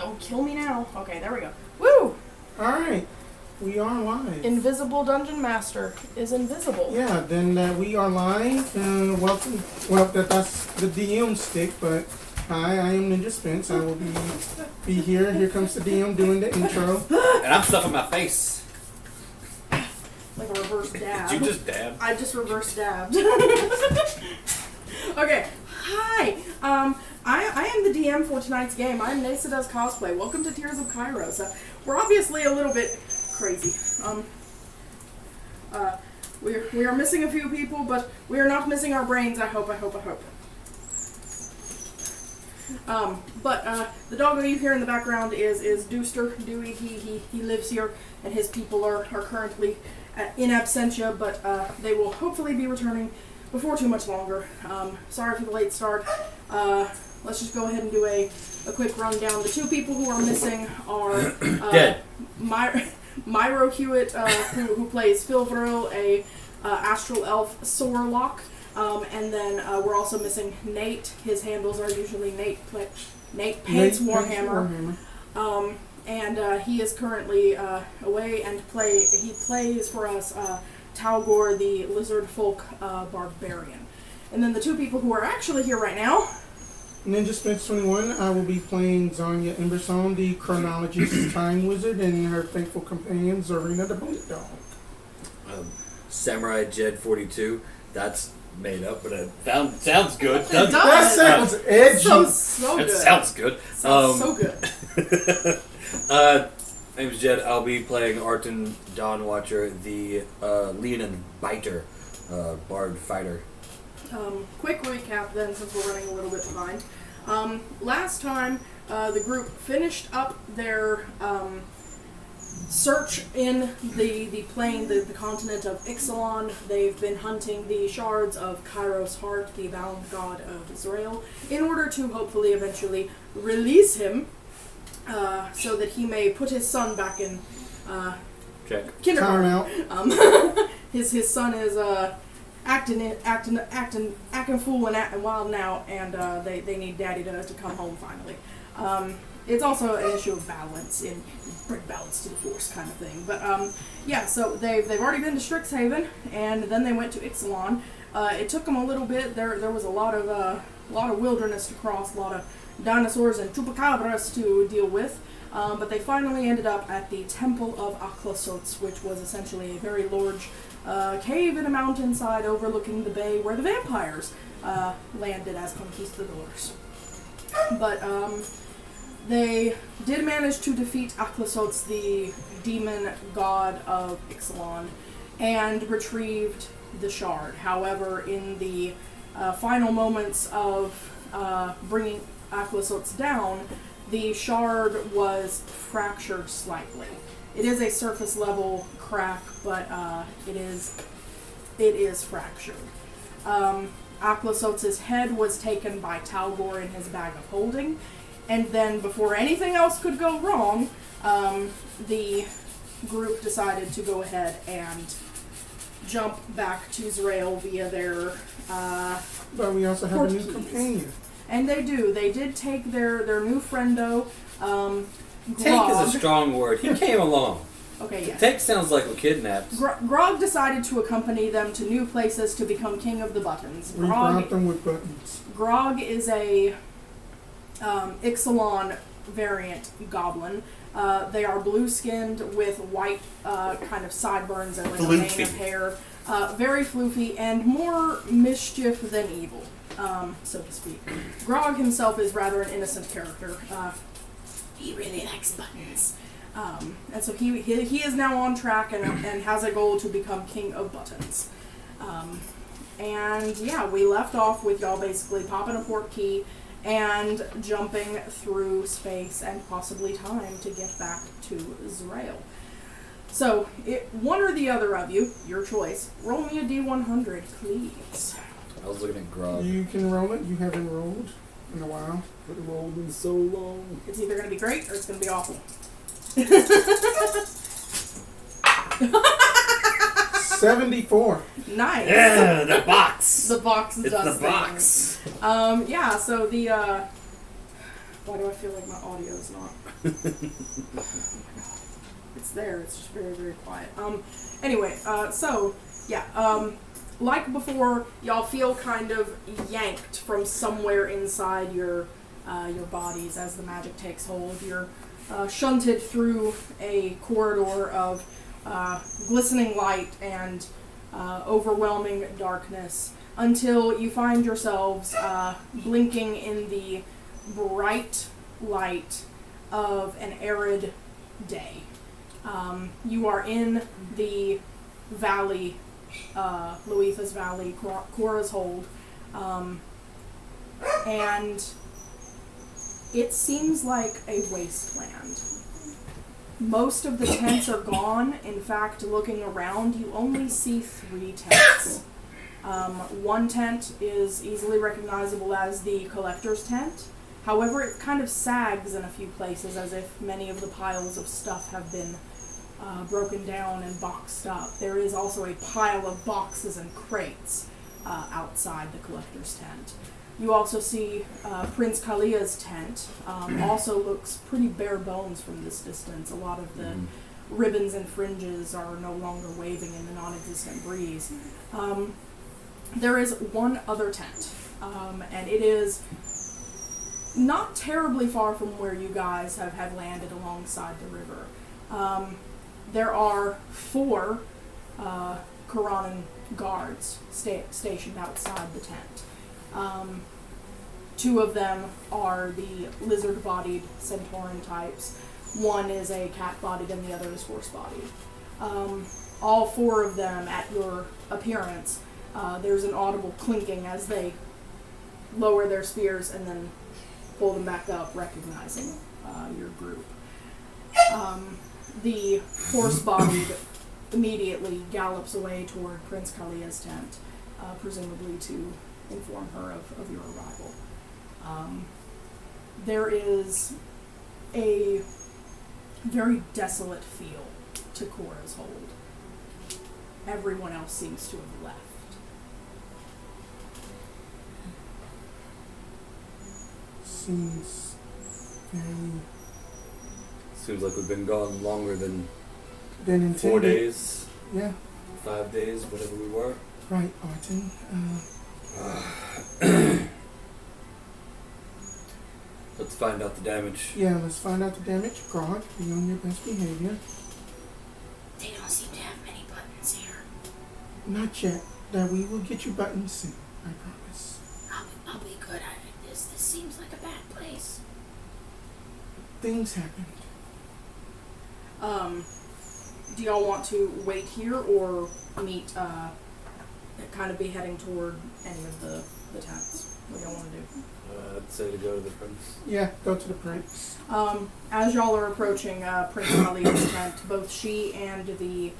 Don't kill me now. Okay, there we go. Woo! Alright, we are live. Invisible Dungeon Master is invisible. Yeah, then we are live. Welcome. Well, that's the DM stick, but hi, I am Ninja Spence. I will be here. Here comes the DM doing the intro. And I'm stuffing my face. Like a reverse dab. Did you just dab? I just reverse dabbed. Okay, hi. I am the DM for tonight's game. I'm Neysa Does Cosplay. Welcome to Tears of Kairos. We're obviously a little bit crazy. We are missing a few people, but we are not missing our brains. I hope. But the doggo you hear in the background is Dooster, Dewey. He lives here, and his people are currently in absentia, but they will hopefully be returning before too much longer. Sorry for the late start. Let's just go ahead and do a quick rundown. The two people who are missing are dead. Miro Hewitt, who plays Fil'verl, a astral elf Soarlock. And then we're also missing Nate. His handles are usually Nate Pants Warhammer. And he is currently away and he plays for us Tal'gor, the lizard folk barbarian. And then the two people who are actually here right now. Ninja Spence 21. I will be playing Zhonya Embersong, the chronologist time wizard, and her faithful companion Zarina the bullet dog. Samurai Jed 42. That's made up, but it sounds good. It does. That sounds edgy. So It good. sounds good. Sounds so good. Name's Jed. I'll be playing Arten, Dawnwatcher, the Leonin Biter, bard fighter. Quick recap then, since we're running a little bit behind. Last time, the group finished up their search in the plane, the continent of Ixalon. They've been hunting the shards of Kairos' heart, the bound god of Israel, in order to hopefully eventually release him, so that he may put his son back in kindergarten. His son is acting fool and acting wild now, and they need daddy to come home finally. It's also an issue of balance, in bring balance to the force kind of thing. But yeah, so they've already been to Strixhaven, and then they went to Ixalon. It took them a little bit. There was a lot of wilderness to cross, a lot of dinosaurs and chupacabras to deal with. But they finally ended up at the Temple of Aklasots, which was essentially a very large cave in a mountainside overlooking the bay where the vampires landed as conquistadors. But they did manage to defeat Aklasots, the demon god of Ixalon, and retrieved the shard. However, in the final moments of bringing Aklasots down, the shard was fractured slightly. It is a surface level crack, but it is fractured. Aklasots' head was taken by Tal'gor in his bag of holding, and then before anything else could go wrong, the group decided to go ahead and jump back to Israel via their But we also have a new companion. And they do. They did take their new friendo, Take is a strong word. He came along. Okay, yeah. Take sounds like we're kidnapped. Grog decided to accompany them to new places to become king of the buttons. We brought them with buttons. Grog is a Ixalon variant goblin. They are blue-skinned with white kind of sideburns and like a mane of hair. Very floofy and more mischief than evil, so to speak. Grog himself is rather an innocent character. He really likes buttons. And so he is now on track and has a goal to become king of buttons. And yeah, we left off with y'all basically popping a port key and jumping through space and possibly time to get back to Israel. So, one or the other of you, your choice, roll me a D100, please. I was looking at Grog. You can roll it. You haven't rolled in a while. Haven't rolled in so long. It's either going to be great or it's going to be awful. 74. Nice. Yeah, the box. The box It's does the box. Yeah, so Why do I feel like my audio is not? It's there. It's just very, very quiet. Anyway, so yeah. Like before, y'all feel kind of yanked from somewhere inside your bodies as the magic takes hold. You're shunted through a corridor of glistening light and overwhelming darkness until you find yourselves blinking in the bright light of an arid day. You are in the valley, Luitha's Valley, Cora's Hold, and it seems like a wasteland. Most of the tents are gone. In fact, looking around, you only see 3 tents. One tent is easily recognizable as the collector's tent. However, it kind of sags in a few places as if many of the piles of stuff have been broken down and boxed up. There is also a pile of boxes and crates outside the collector's tent. You also see Prince Kalia's tent. Also looks pretty bare bones from this distance. A lot of the ribbons and fringes are no longer waving in the non-existent breeze. There is one other tent, and it is not terribly far from where you guys have landed alongside the river. There are 4 Quranan guards stationed outside the tent. 2 of them are the lizard-bodied Centauran types. One is a cat-bodied and the other is horse-bodied. All 4 of them, at your appearance, there's an audible clinking as they lower their spears and then pull them back up, recognizing your group. The horse-bodied immediately gallops away toward Prince Kalia's tent, presumably to inform her of your arrival. There is a very desolate feel to Cora's Hold. Everyone else seems to have left. Seems very... Seems like we've been gone longer than intended. 4 days, Yeah, 5 days, whatever we were. right, Arten. Let's find out the damage. Yeah, let's find out the damage. Grog, be on your best behavior. They don't seem to have many buttons here. Not yet. That we will get you buttons soon, I promise. I'll be good at it. This seems like a bad place. Things happened. Do y'all want to wait here or meet, kind of be heading toward any of the tents? What do y'all want to do? I'd say to go to the prince. Yeah, go to the prince. As y'all are approaching Prince Kalia's tent, both she and the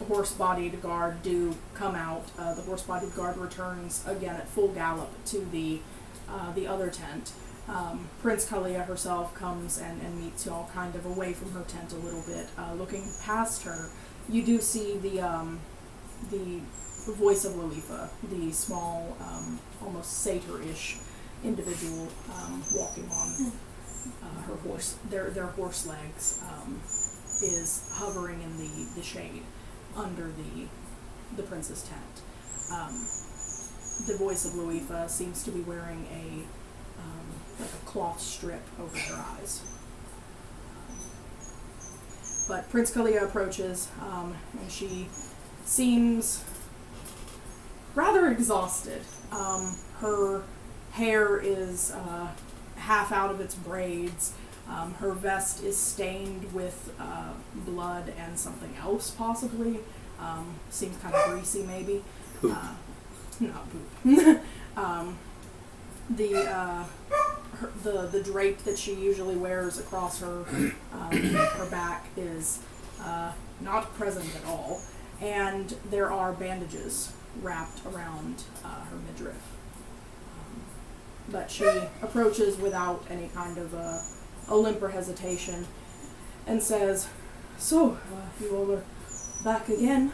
horse-bodied guard do come out. The horse-bodied guard returns again at full gallop to the other tent. Prince Kalia herself comes and meets y'all kind of away from her tent a little bit. Looking past her, you do see the voice of Luitha, the small, almost satyr-ish individual walking on her horse. Their horse legs is hovering in the shade under the prince's tent. The voice of Luitha seems to be wearing like a cloth strip over her eyes. But Prince Kalia approaches, and she seems rather exhausted. Her hair is half out of its braids. Her vest is stained with blood and something else, possibly. Seems kind of greasy, maybe. Poop. Not poop. The drape that she usually wears across her her back is not present at all, and there are bandages wrapped around her midriff. But she approaches without any kind of a limp or hesitation and says, "So, you all are back again.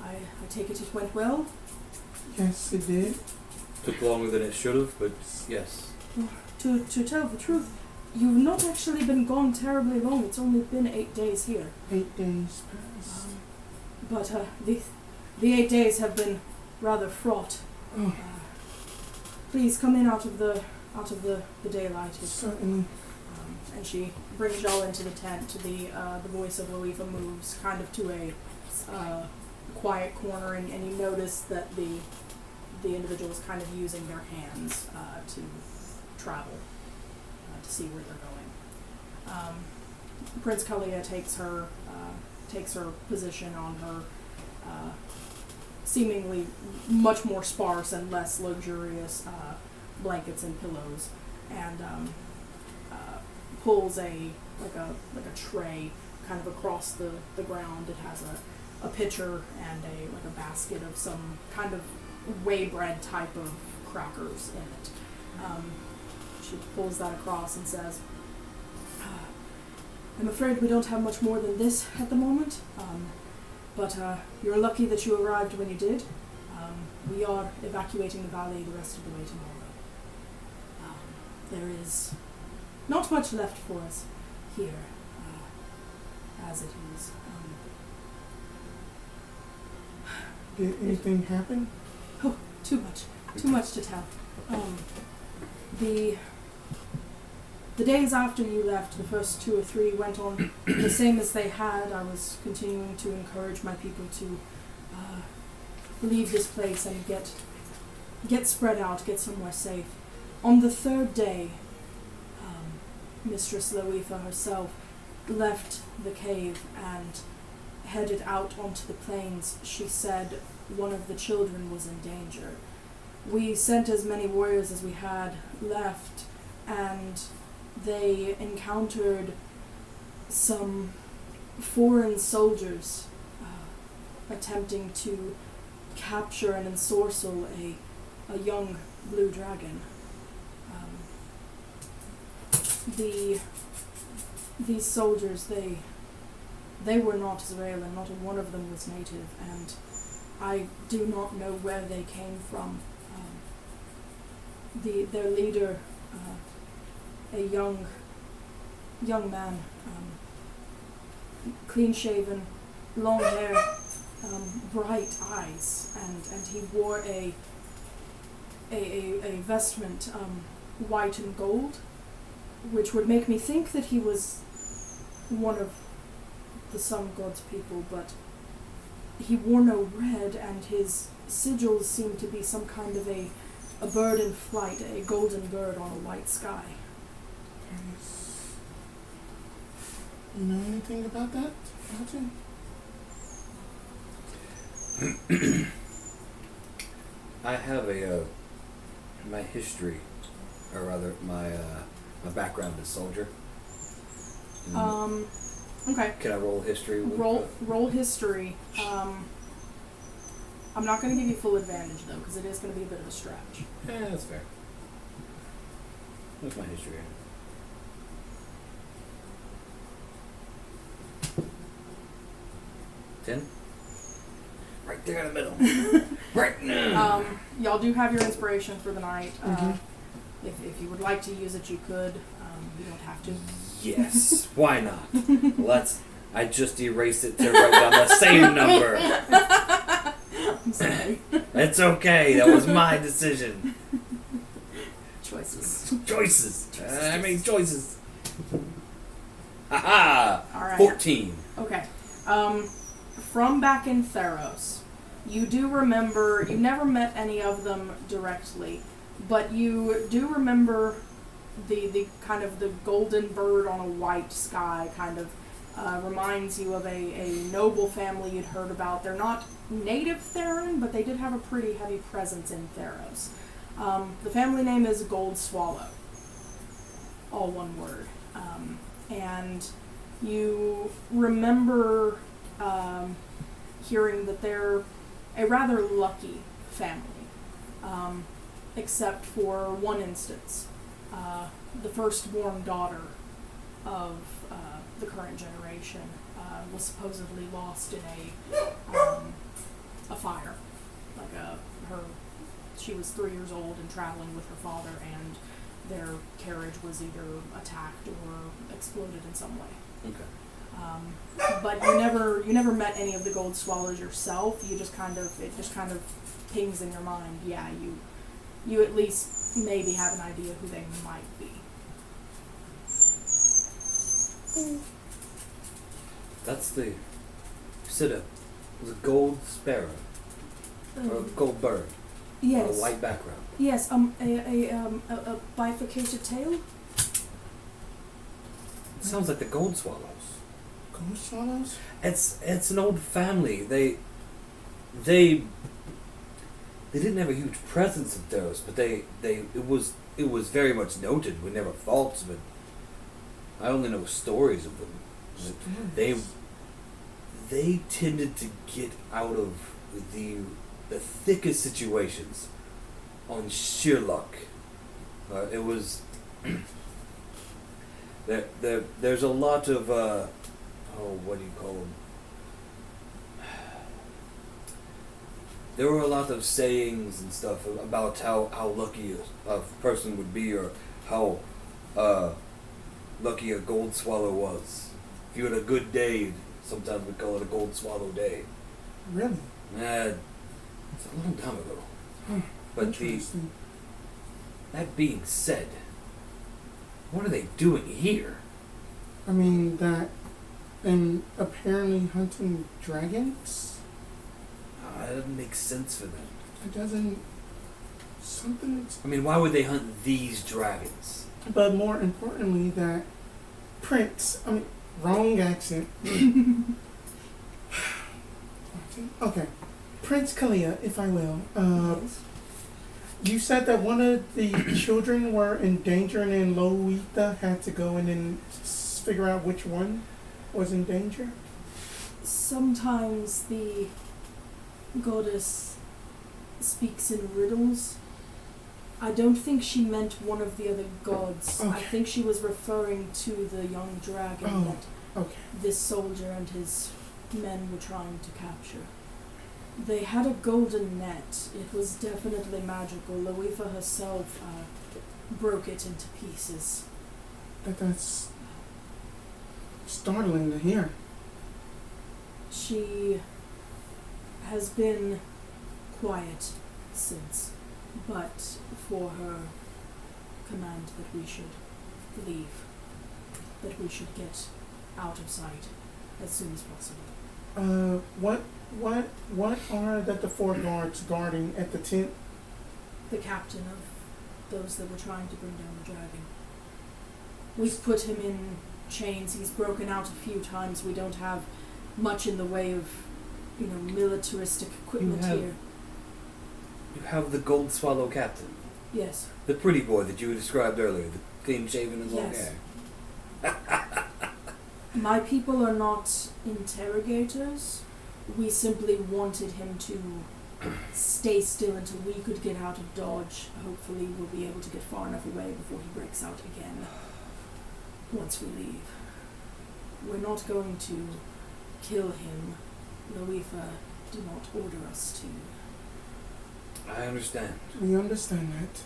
I take it went well?" Yes, it did. Took longer than it should have, but yes. To tell the truth, you've not actually been gone terribly long. It's only been 8 days here. 8 days passed. But the 8 days have been rather fraught. Oh. Please come in out of the daylight. Certainly. And she brings y'all into the tent. The voice of Loifa moves kind of to a quiet corner, and you notice that the individual is kind of using their hands to travel, to see where they're going. Prince Kalia takes her position on her seemingly much more sparse and less luxurious blankets and pillows, and pulls a tray kind of across the ground. It has a pitcher and a basket of some kind of whey bread type of crackers in it. She pulls that across and says, I'm afraid we don't have much more than this at the moment, but you're lucky that you arrived when you did. We are evacuating the valley the rest of the way tomorrow. There is not much left for us here, as it is. Did anything happen? Oh, too much to tell. The days after you left, the first 2 or 3 went on the same as they had. I was continuing to encourage my people to leave this place and get spread out, get somewhere safe. On the 3rd day, Mistress Loifa herself left the cave and headed out onto the plains. She said one of the children was in danger. We sent as many warriors as we had left, and they encountered some foreign soldiers attempting to capture and ensorcel a young blue dragon. These soldiers, they were not Israeli, not one of them was native, and I do not know where they came from. Their leader, a young man, clean-shaven, long hair, bright eyes, and he wore a vestment, white and gold, which would make me think that he was one of the Sun God's people, but he wore no red, and his sigils seemed to be some kind of a bird in flight, a golden bird on a white sky. You know anything about that, Arten? I have my history, or rather my background as soldier. Okay. Can I roll history? Roll history. I'm not going to give you full advantage though, because it is going to be a bit of a stretch. Yeah, that's fair. What's my history? 10? Right there in the middle. Right now. Y'all do have your inspiration for the night. If you would like to use it, you could. You don't have to. Yes. Why not? I just erased it to write down the same number. I'm sorry. It's okay. That was my decision. Choices. I made choices. Haha. All right. 14. Okay. From back in Theros, you do remember, you never met any of them directly, but you do remember the kind of the golden bird on a white sky kind of reminds you of a noble family you'd heard about. They're not native Theron, but they did have a pretty heavy presence in Theros. The family name is Gold Swallow. All one word. And you remember hearing that they're a rather lucky family, except for one instance. The firstborn daughter of the current generation was supposedly lost in a fire. She was 3 years old and traveling with her father, and their carriage was either attacked or exploded in some way. Okay. But you never met any of the gold swallows yourself. You just kind of pings in your mind. Yeah, you at least maybe have an idea who they might be. That's the. You said it was a gold sparrow or a gold bird Yes. on a white background. Yes. A bifurcated tail. It sounds like the gold swallows. Gold swallows? It's an old family. They didn't have a huge presence of theirs, but it was very much noted. We never fought, but I only know stories of them. They tended to get out of the thickest situations on sheer luck. It was there's a lot of what do you call them? There were a lot of sayings and stuff about how lucky a person would be, or how lucky a gold swallow was. If you had a good day, sometimes we call it a gold swallow day. Really? It's a long time ago. But Interesting. that being said, what are they doing here? I mean, and apparently hunting dragons? That doesn't make sense for them. It doesn't... Something's... I mean, why would they hunt these dragons? But more importantly, that wrong accent. Okay. Prince Kalia, if I will. Yes. You said that one of the children were in danger and then Loita had to go in and figure out which one was in danger? Sometimes the goddess speaks in riddles. I don't think she meant one of the other gods. I Okay. think she was referring to the young dragon that Okay. this soldier and his men were trying to capture. They had a golden net. It was definitely magical. Loifa herself broke it into pieces. That's startling to hear. She has been quiet since, but for her command that we should leave, that we should get out of sight as soon as possible. What are the 4 guards guarding at the tent? The captain of those that were trying to bring down the dragon. We've put him in chains. He's broken out a few times. We don't have much in the way of, militaristic equipment here. You have the gold swallow captain. Yes. The pretty boy that you described earlier, the clean shaven and long Yes. hair. My people are not interrogators. We simply wanted him to stay still until we could get out of Dodge. Hopefully we'll be able to get far enough away before he breaks out again. Once we leave. We're not going to kill him. Loifa do not order us to. I understand. We understand that.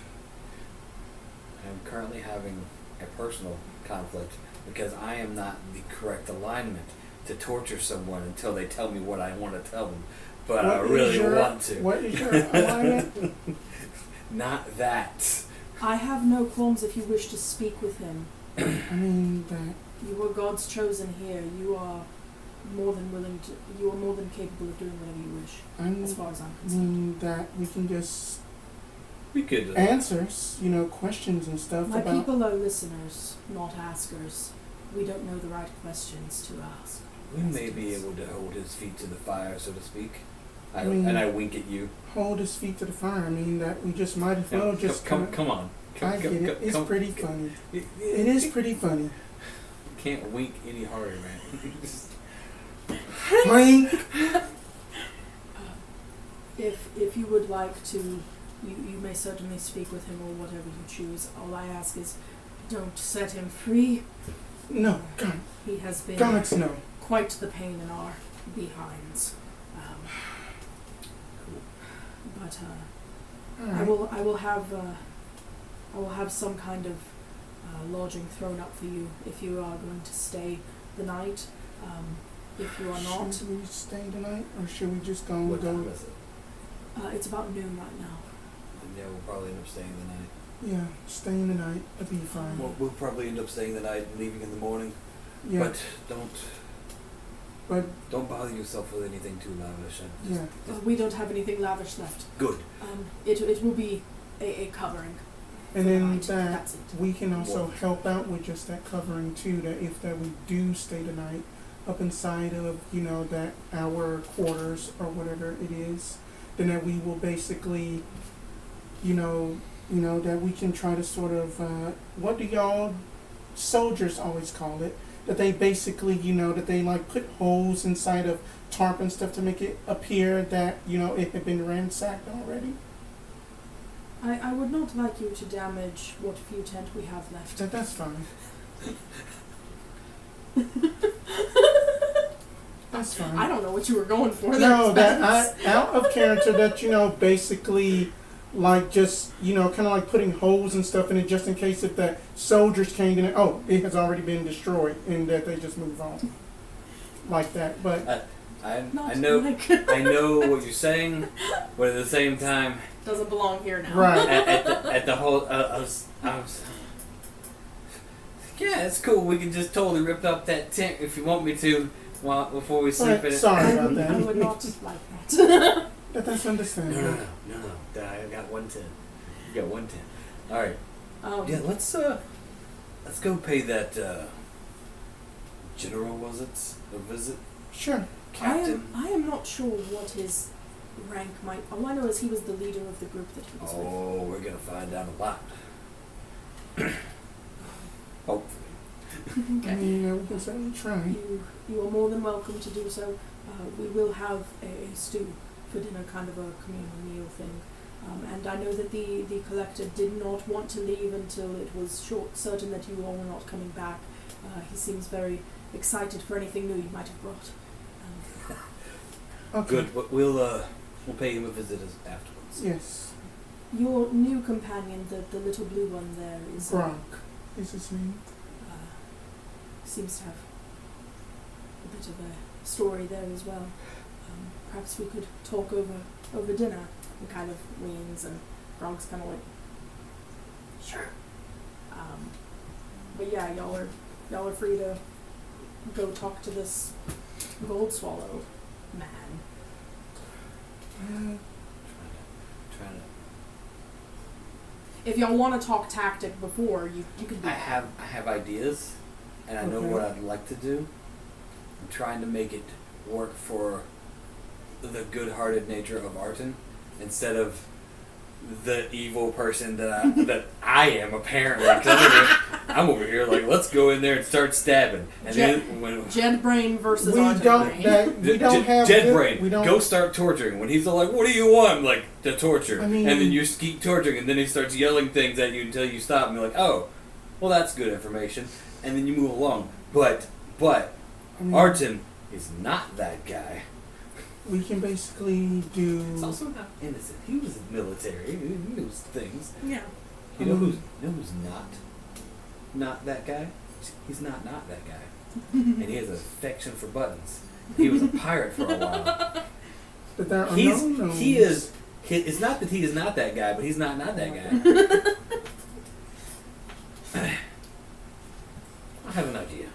I am currently having a personal conflict because I am not the correct alignment to torture someone until they tell me what I want to tell them. But I really want to. What is your alignment? Not that. I have no qualms if you wish to speak with him. I mean, that... You are God's chosen here. You are more than willing to. You are more than capable of doing whatever you wish, as far as I'm I concerned. mean, that we can just We could. answers, questions and stuff My about... people are listeners, not askers. We don't know the right questions to ask. We may be able to hold his feet to the fire, so to speak. I I wink at you. Hold his feet to the fire. I mean, that we just might as well just... Come on. I get it. It's pretty funny. It is pretty funny. Can't wink any harder, man. Wink! If you would like to, you may certainly speak with him or whatever you choose. All I ask is, don't set him free. No, God. He has been God's no. quite the pain in our behinds. But All right. I will have I will have some kind of lodging thrown up for you if you are going to stay the night. If you are not, should we stay tonight, or should we just go? What time is it? it's about noon right now. Yeah, we'll probably end up staying the night. Yeah, staying the night. That'd be fine. We'll probably end up staying the night and leaving in the morning. Yeah, But don't bother yourself with anything too lavish. We don't have anything lavish left. Good. It will be a covering. and for the then night. that That's it. we can also help out with just that covering too. That if that we do stay the night up inside of that our quarters or whatever it is, then that we will basically, that we can try to sort of what do y'all soldiers always call it? That they basically, that they like put holes inside of tarp and stuff to make it appear that, it had been ransacked already. I would not like you to damage what few tent we have left. That's fine. That's fine. I don't know what you were going for. No, there, that Spence. out of character that, basically like just, kind of like putting holes and stuff in it just in case if the soldiers came in and, it has already been destroyed and that they just move on. Like that, but... I Not know like- I know what you're saying, but at the same time, Doesn't belong here now. Right. at the whole, I was, yeah, it's cool. We can just totally rip up that tent if you want me to, before we sleep in it. Sorry I about would, I that. would not like that. That's understandable. No. I got one tent. You got one tent. All right. Yeah, let's go pay that general, was it, a visit? Sure. Captain. I am not sure what his rank might. All I know is he was the leader of the group that he was with. Oh, we're gonna find out a lot. Hopefully. I mean, we can certainly try. You are more than welcome to do so. We will have a stew for dinner, kind of a communal meal thing. And I know that the collector did not want to leave until it was certain that you all were not coming back. He seems very excited for anything new you might have brought. Okay. Good. But we'll pay him a visit afterwards. Yes. Your new companion, the little blue one there, is Gronk is his name. seems to have a bit of a story there as well. Perhaps we could talk over dinner. And kind of leans, and Gronk's kind of like, Sure. but yeah, y'all are free to go talk to this gold swallow man. Trying to. If y'all want to talk tactic before, you can do I that. have ideas, and I know Okay. what I'd like to do. I'm trying to make it work for the good-hearted nature of Arten, instead of the evil person that I am apparently. 'Cause I'm over here like, let's go in there and start stabbing, and then when Jed Brain versus We Arten don't. Brain. We don't have Jed good- Brain, We don't. go start torturing. When he's all like, "What do you want?" I'm like, "To torture," I mean- and then you just keep torturing, and then he starts yelling things at you until you stop, and you're like, "Oh, well, that's good information," and then you move along. But I mean, Arten is not that guy. We can basically do. He's also not innocent. He was military. He knows things. Yeah. You know who's not that guy? He's not that guy. And he has an affection for buttons. He was a pirate for a while. But there are He is. It's not that he is not that guy, but he's not that guy. I have an idea.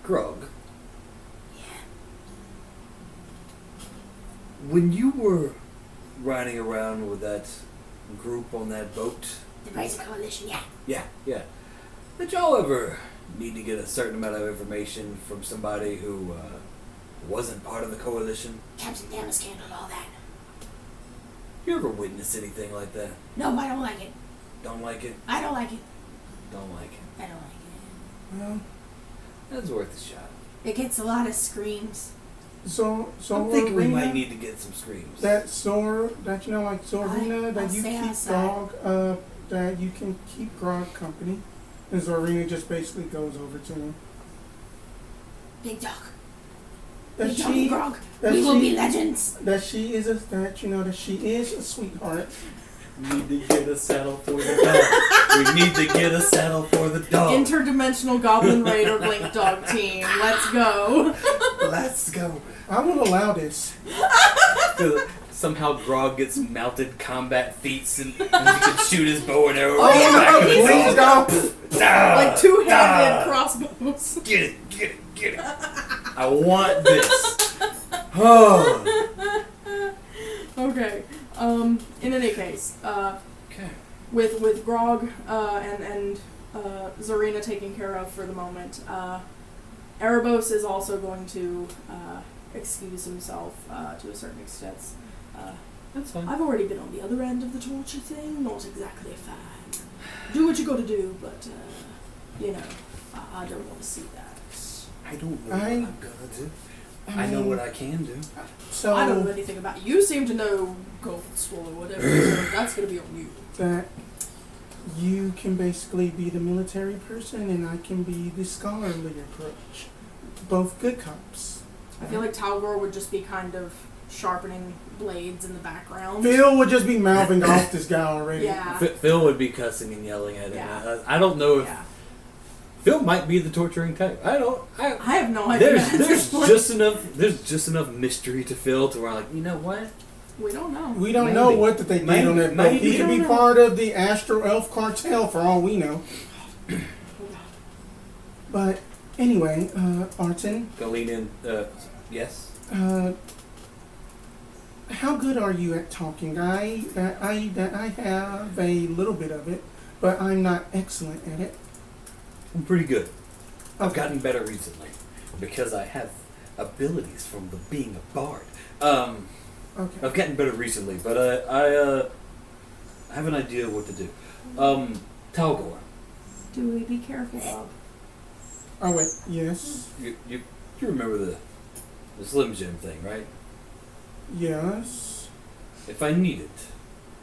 Grog. When you were riding around with that group on that boat, The Rising Coalition, yeah. yeah. Did y'all ever need to get a certain amount of information from somebody who wasn't part of the coalition? Captain Damas handled all that. You ever witness anything like that? No, I don't like it. Don't like it? I don't like it. Don't like it. I don't like Well, That's worth a shot. it. It gets a lot of screams. so I'm thinking we Zorina, might need to get some screams. that that like Zorina I'll that you stay keep outside. Grog that you can keep Grog company, and Zorina just basically goes over to him. Big dog. That Big dog she Grog. that We will she- be legends. that she is a sweetheart. need to get a saddle for the dog. We need to get a saddle for the dog. Interdimensional Goblin Raider Blink Dog team. Let's go. Let's go. I will allow this. Somehow Grog gets mounted combat feats and he can shoot his bow and arrow. Oh, yeah, back no, and he's- forth. Like two-handed crossbows. Get it. I want this. Oh. Okay. In any case, Okay. with Grog and Zarina taken care of for the moment, Erebos is also going to excuse himself to a certain extent. That's fine. I've already been on the other end of the torture thing, not exactly a fan. Do what you gotta do, but, I don't want to see that. I don't know what I'm gonna do. I know what I can do. So I don't know anything about it. You seem to know Gold Swallow or whatever, so that's gonna be on you. that you can basically be the military person and I can be the scholarly approach. Both good cops. I feel like Tal'gor would just be kind of sharpening blades in the background. Phil would just be mouthing off this guy already. Yeah. Phil would be cussing and yelling at him. Yeah. I don't know if Yeah. Phil might be the torturing type. I have no idea. There's just enough mystery to Phil to where I'm like, you know what? We don't know. We don't know what that they did on that boat. He could be part of the Astro Elf cartel for all we know. But anyway, Arten, Gonna lean in. Yes. how good are you at talking? I have a little bit of it, but I'm not excellent at it. I'm pretty good. I've Okay. gotten better recently because I have abilities from being a bard. Okay. I've gotten better recently, but I have an idea of what to do. Tal'gor. Do we be careful, Bob? Oh wait, yes, You remember the Slim Jim thing, right? yes. If I need it,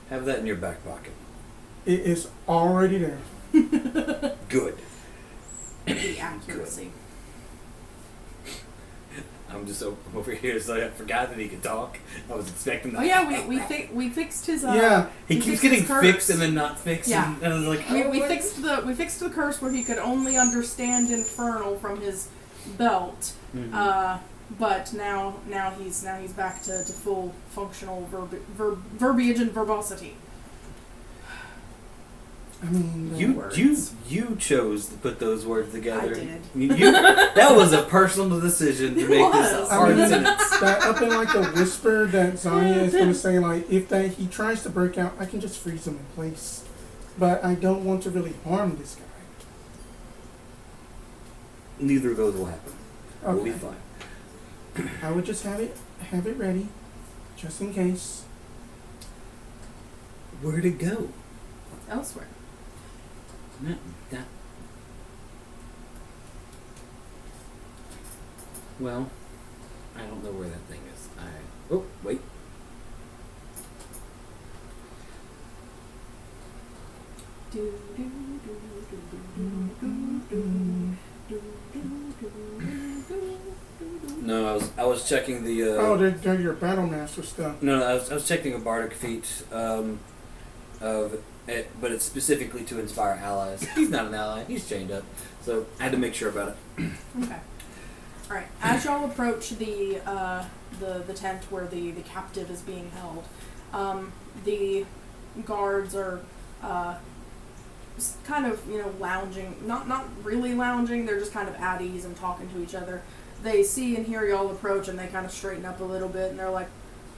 have that in your back pocket. It is already there. Good. The accuracy. I'm just over here, so I forgot that he could talk. I was expecting that. Oh yeah, we fixed his. Yeah. He we keeps fixed his getting curse. fixed and then not fixed. Yeah. And I was like, We what? fixed the curse where he could only understand Infernal from his belt. Mhm. But now he's back to full functional verbiage and verbosity. I mean, You chose to put those words together. I did. That was a personal decision to It make was. this a I hard mean, sentence. that up in like a whisper that Zhonya is going to say, like, if he tries to break out, I can just freeze him in place. But I don't want to really harm this guy. Neither of those will happen. We'll be Okay. fine. I would just have it ready, just in case. Where'd it go? Elsewhere. Well, I don't know where that thing is. Oh, wait. No, I was checking the. Oh, they're your battle master stuff. No, I was checking a bardic feat of it, but it's specifically to inspire allies. He's not an ally. He's chained up, so I had to make sure about it. Okay. All right. As y'all approach the tent where the captive is being held, the guards are kind of lounging, not really lounging. They're just kind of at ease and talking to each other. They see and hear y'all approach, and they kind of straighten up a little bit, and they're like,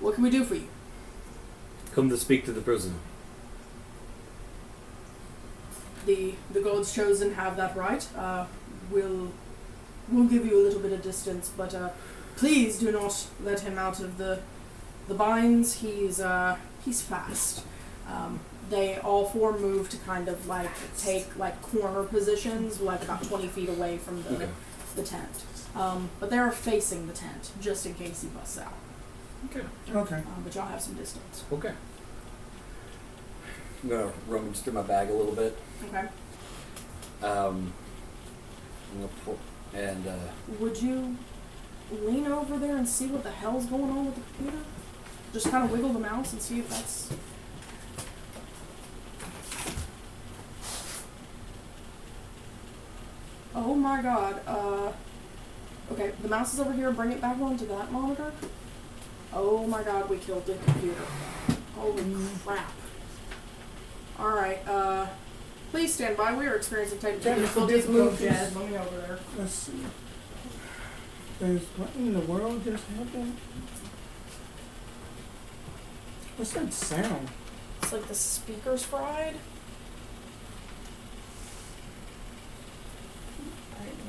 "What can we do for you?" Come to speak to the prisoner. The gods chosen have that right. We'll give you a little bit of distance, but please do not let him out of the binds. He's fast. They all four move to kind of take corner positions, about 20 feet away from the tent. But they're facing the tent just in case he busts out. Okay. Okay. But y'all have some distance. Okay. I'm gonna rummage through my bag a little bit. Okay. I'm gonna pull, and Would you lean over there and see what the hell's going on with the computer? Just kind of wiggle the mouse and see if that's... my god. Okay, the mouse is over here. Bring it back onto that monitor. Oh my god, we killed the computer. Holy crap. Alright, please stand by. We are experiencing technical difficulties. Move, Jed. Let me over there. Let's see. What in the world just happened? What's that sound? It's like the speaker's fried.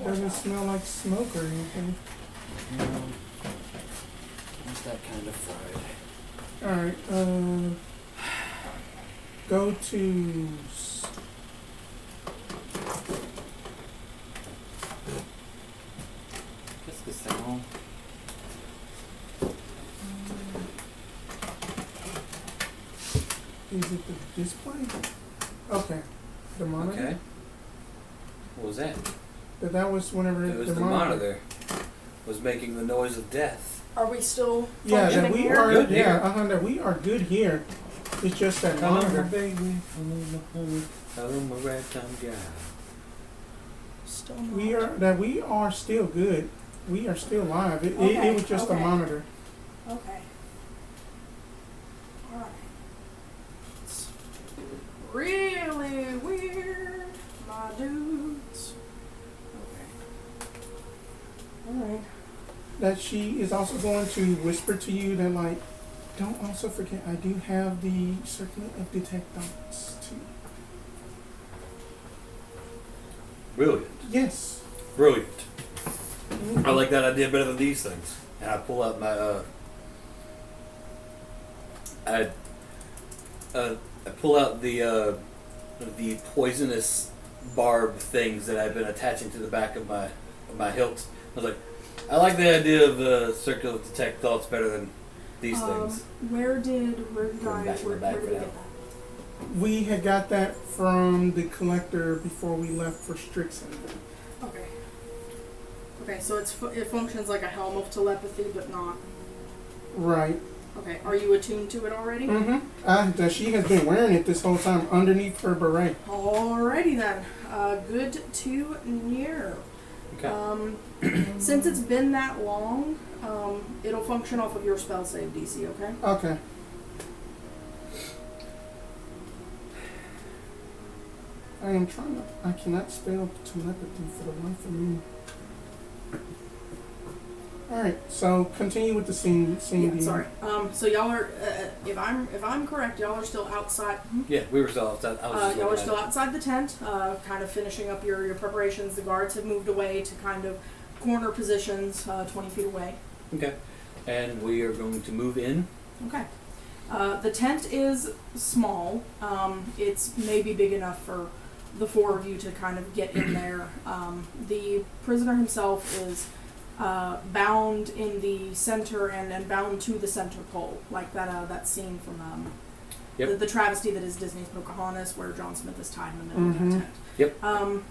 Doesn't smell like smoke or anything. What's that kind of fried? Alright, go to Qu'est-ce que c'est bon? is it the display? Okay. The monitor? Okay. What was that? That was whenever It was the monitor was making the noise of death. Are we still Yeah, that functioning we here? are Good yeah, here. that we are good here. It's just that Hello, monitor. baby. Hello, my ragtime guy. Still not. We are still good. We are still live. It was just a Okay. monitor. Okay. Alright. It's really weird, my dudes. Okay. Alright. That she is also going to whisper to you that, like, don't also forget I do have the circlet of detect thoughts too. Brilliant. Yes. Brilliant. I like that idea better than these things. And I pull out my I pull out the poisonous barb things that I've been attaching to the back of my hilt. I was like, I like the idea of the circle of detect thoughts better than these things. Where did Put 'em back in the bag where for did we now. get that? We had got that from the collector before we left for Strixon. Okay. Okay, so it functions like a helm of telepathy, but not. Right. Okay, are you attuned to it already? Mm-hmm. She has been wearing it this whole time underneath her beret. Alrighty then. Good to know. Okay. Since it's been that long, it'll function off of your spell save DC, okay? Okay. I cannot spell telepathy for the life of me. Alright, so continue with the scene. Yeah, sorry. So y'all are, if I'm correct, y'all are still outside. Yeah, we were still outside. I was just Y'all are looking still at outside the tent, kind of finishing up your preparations. The guards have moved away to kind of corner positions, 20 feet away. it. Okay. And we are going to move in. Okay. The tent is small. It's maybe big enough for the four of you to kind of get in there. The prisoner himself is bound in the center and bound to the center pole, like that scene from the travesty that is Disney's Pocahontas, where John Smith is tied in the middle of that tent. Yep.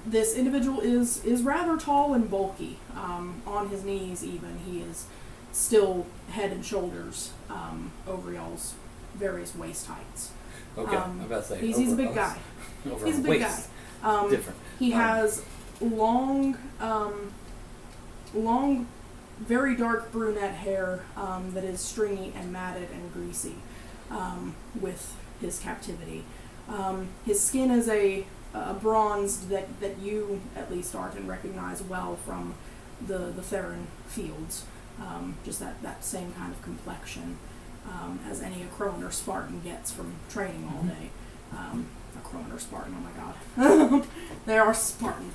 This individual is rather tall and bulky. On his knees, even, he is still head and shoulders over y'all's various waist heights. Okay. I'm about to say. He's a big guy. Over He's a big waist. guy. Different. He has long, very dark brunette hair that is stringy and matted and greasy with his captivity. His skin is a bronzed that you, at least, Arten, recognize well from the Theron fields. Just that same kind of complexion as any Acroan or Spartan gets from training all day. Acroan or Spartan, oh my god. They are Spartan.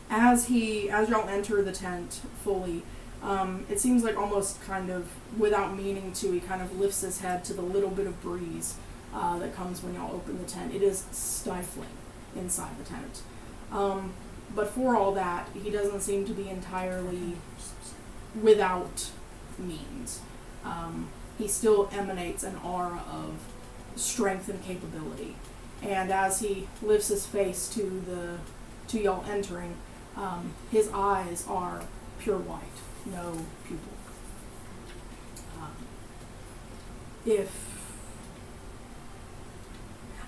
As y'all enter the tent fully, it seems like almost kind of without meaning to, he kind of lifts his head to the little bit of breeze that comes when y'all open the tent. It is stifling inside the tent. But for all that, he doesn't seem to be entirely without means. He still emanates an aura of strength and capability. And as he lifts his face to y'all entering, his eyes are pure white, no pupil.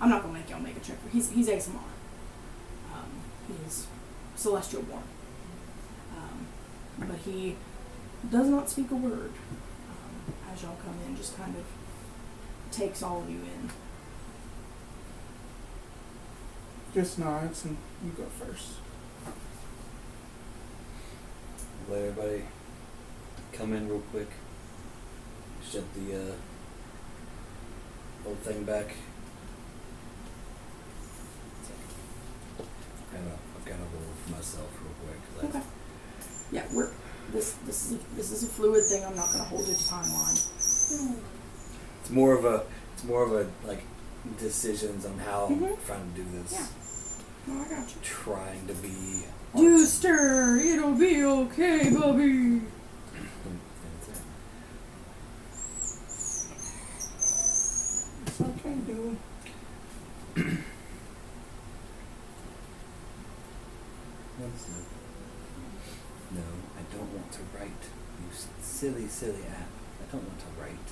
I'm not gonna make y'all make a check. He's ASMR. is celestial born. But he does not speak a word. As y'all come in, just kind of takes all of you in. Just nods and you go first. Let everybody come in real quick. Shut the old thing back. I've got a roll for myself real quick. Okay. Yeah, this is a fluid thing. I'm not going to hold you to timeline. It's more of a like decisions on how I'm trying to do this. Yeah. Oh, I got you. Trying to be. Deuster, it'll be okay, Bubby. It's okay, dude. No, I don't want to write. You silly, silly app. I don't want to write.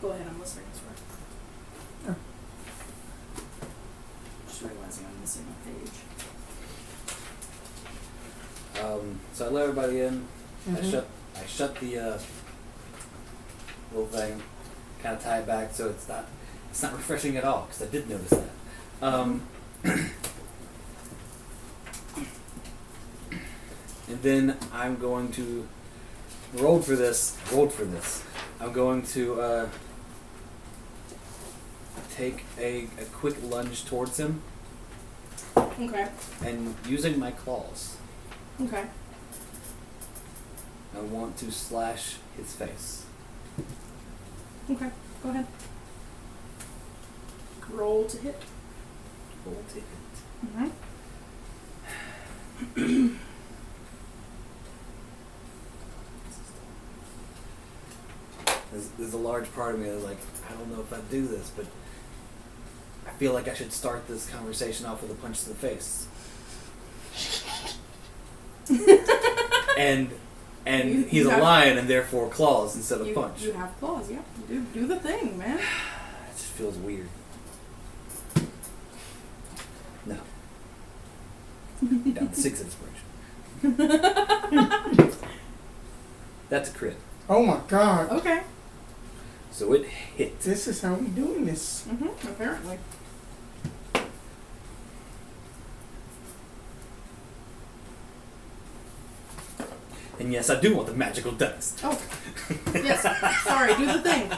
Go ahead, I'm listening. Sorry. Just realizing I'm missing a page. So I let everybody in. Mhm. I shut the little thing, kind of tie it back so it's not refreshing at all because I did notice that. And then I'm going to rolled for this. I'm going to take a quick lunge towards him Okay. and using my claws, Okay. I want to slash his face. Okay. Go ahead. Roll to hit. Roll to hit. Mm-hmm. There's a large part of me that's like, I don't know if I do this, but I feel like I should start this conversation off with a punch to the face. and he's a lion and therefore claws instead of punch. You have claws, yeah. Do the thing, man. It just feels weird. No. Down to 6 inspiration. That's a crit. Oh my god. Okay. So it hit. This is how we doing this. Apparently. And yes, I do want the magical dice. Oh. Yes. Sorry. Do the thing.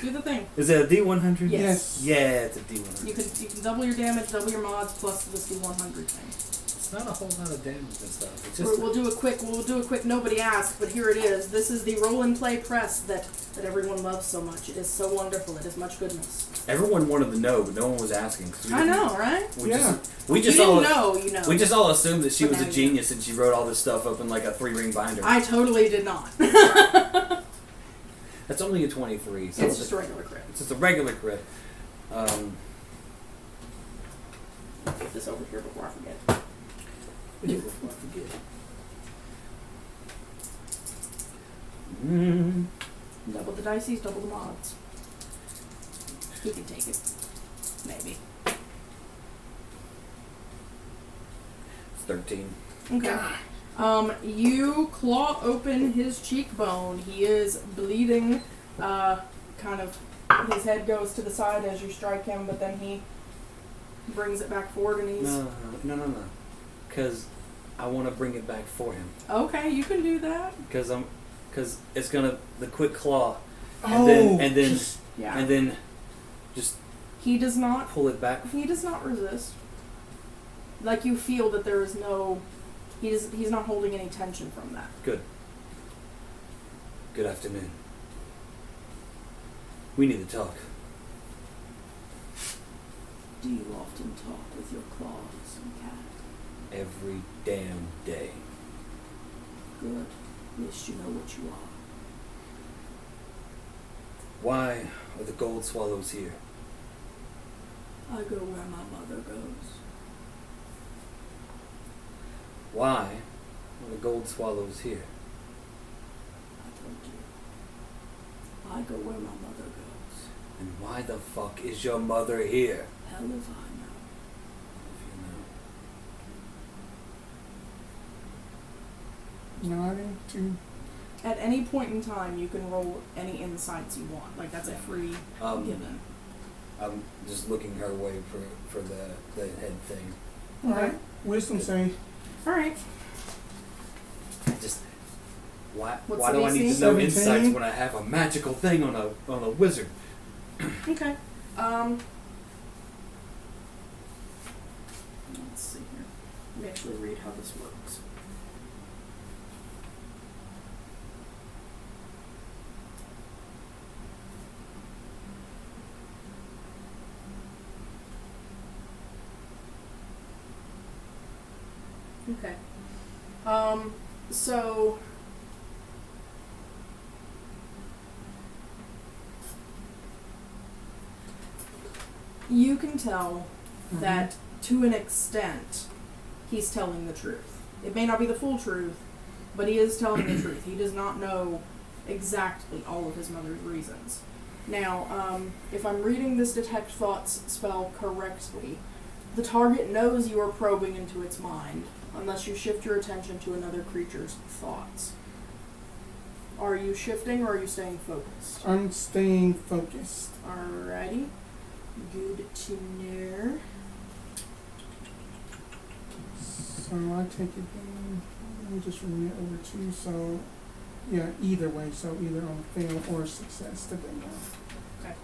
Do the thing. Is it a D100? Yes. Yeah, it's a D100. You can double your damage, double your mods, plus this D100 thing. It's not a whole lot of damage and stuff. It's just We'll do a quick. Nobody asked, but here it is. This is the roll and play press that everyone loves so much. It is so wonderful. It is much goodness. everyone wanted to know, but no one was asking. I know, right? We Yeah. We just you all didn't know, you know. We just all assumed that she But was now a you genius and she wrote all this stuff up in like a 3-ring binder. I totally did not. That's only a 23. So It's just a regular crit. It's just a regular crit. Get this over here before I forget. Before I forget. Double the dices, double the mods. He can take it. Maybe. It's 13. Okay. You claw open his cheekbone. He is bleeding. Kind of, his head goes to the side as you strike him, but then he brings it back forward and he's... No. Because I want to bring it back for him. Okay, you can do that. Because it's gonna the quick claw, Oh, and then Yeah. and then just He does not... pull it back. He does not resist. Like, you feel that there is no... He's not holding any tension from that. Good. Good afternoon. We need to talk. Do you often talk with your claws and cat? Every damn day. Good. At least you know what you are. Why are the gold swallows here? I go where my mother goes. Why are the gold swallows here? told you. I go where my mother goes. And why the fuck is your mother here? Hell if I know. If you know. Nodding to. At any point in time, you can roll any insights you want. Like, that's a free given. I'm just looking her way for the head thing. Alright. Wisdom save. Alright. Just why What's do the I need DC? to know 17? insights when I have a magical thing on a wizard? Okay. Let's see here. Let me actually read how this works. Okay. So you can tell that to an extent he's telling the truth. It may not be the full truth, but he is telling the truth. He does not know exactly all of his mother's reasons. Now, if I'm reading this Detect Thoughts spell correctly, the target knows you are probing into its mind, unless you shift your attention to another creature's thoughts. Are you shifting or are you staying focused? I'm staying focused. Alrighty. Good to know. So I take it then. Let me just read it over to you. So, yeah, either way. So either on fail or success today. Okay.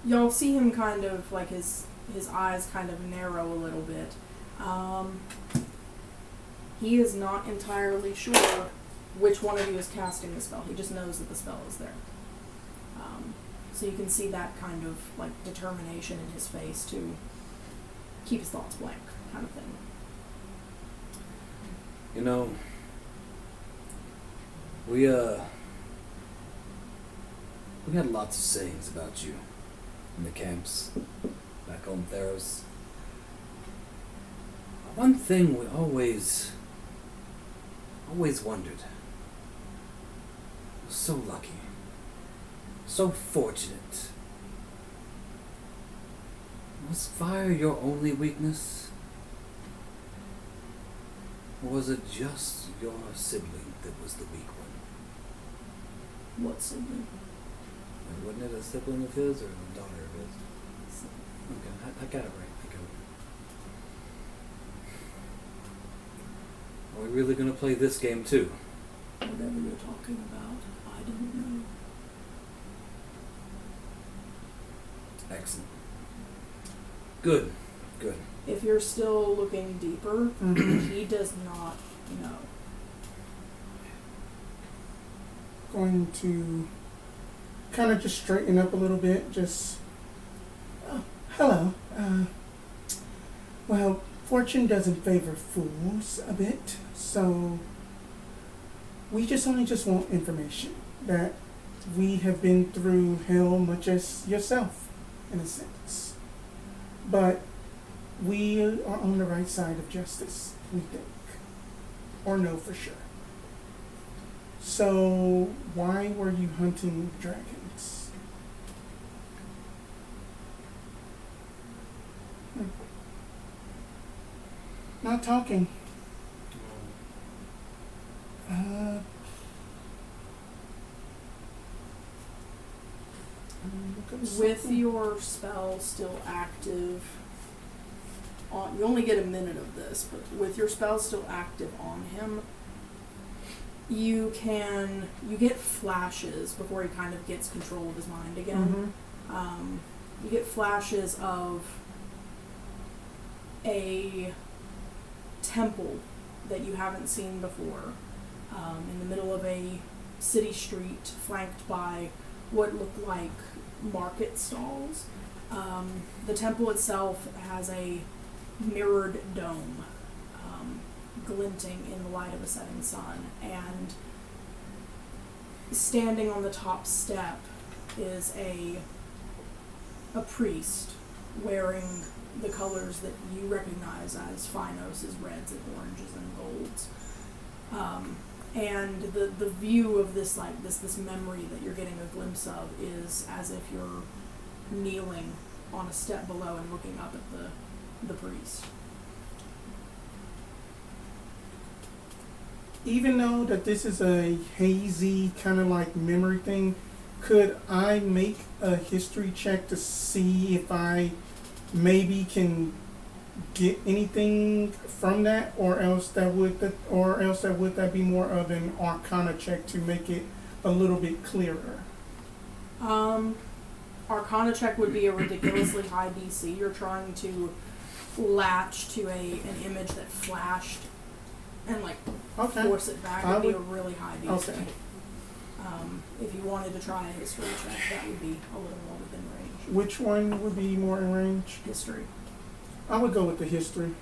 Y'all see him kind of, like, his eyes kind of narrow a little bit. He is not entirely sure which one of you is casting the spell. He just knows that the spell is there. So you can see that kind of, like, determination in his face to keep his thoughts blank, kind of thing. You know, we had lots of sayings about you in the camps back on Theros. One thing we always wondered. We're so lucky, so fortunate. Was fire your only weakness? Or was it just your sibling that was the weak one? What sibling? Wasn't it a sibling of his or a daughter of his? Okay, I got it right. Are we really going to play this game too? Whatever you're talking about, I don't know. Excellent. Good. If you're still looking deeper, he does not know. Going to kind of just straighten up a little bit. Just, hello. Well, fortune doesn't favor fools a bit, so we just want information that we have been through hell much as yourself, in a sense. But we are on the right side of justice, we think. Or know for sure. So, why were you hunting dragons? Not talking. With your spell still active on, you only get a minute of this, but with your spell still active on him, you get flashes before he kind of gets control of his mind again. You get flashes of a temple that you haven't seen before, in the middle of a city street flanked by what look like market stalls. The temple itself has a mirrored dome, glinting in the light of a setting sun, and standing on the top step is a priest wearing the colors that you recognize as Finos' reds and oranges and golds. And the view of this this memory that you're getting a glimpse of is as if you're kneeling on a step below and looking up at the priest. Even though that this is a hazy kind of like memory thing, could I make a history check to see if I maybe can get anything from that, or else that would that be more of an Arcana check to make it a little bit clearer? Arcana check would be a ridiculously high DC. You're trying to latch to an image that flashed and force it back. Would be a really high DC. Okay. If you wanted to try a history check, that would be a little more within range. Which one would be more in range? History. I would go with the history.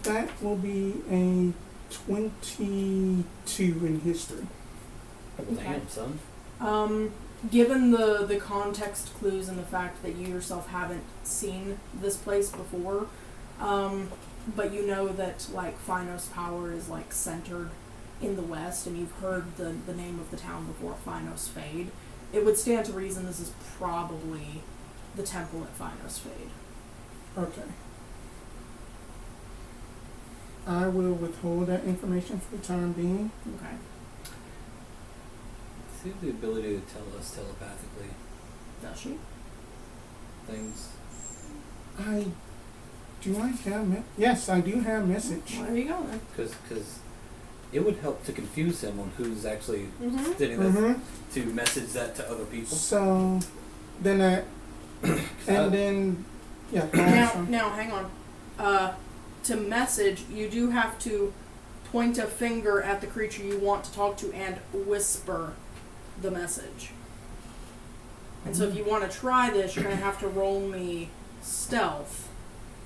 That will be a 22 in history. Okay. Damn, son. Given the context clues and the fact that you yourself haven't seen this place before, but you know that Finos power is centered in the west, and you've heard the name of the town before, Finos Fade, it would stand to reason this is probably the temple at Finos Fade. Okay. I will withhold that information for the time being. Okay. She has the ability to tell us telepathically Does she? things. Yes, I do have message. Well, there you go then. Because it would help to confuse him on who's actually Mm-hmm. sitting there to message that to other people. So, then that, and then, yeah. Now, hang on. To message, you do have to point a finger at the creature you want to talk to and whisper the message. And so if you want to try this, you're going to have to roll me stealth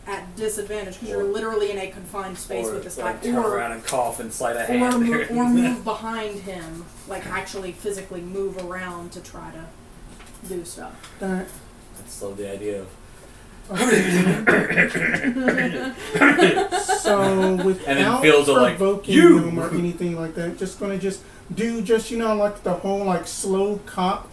at disadvantage because you're literally in a confined space with this guy. Turn around and cough and slide a hand there. Or move behind him, actually physically move around to try to do stuff. That's so the idea of. So without provoking him or anything like that, just gonna do the whole slow cop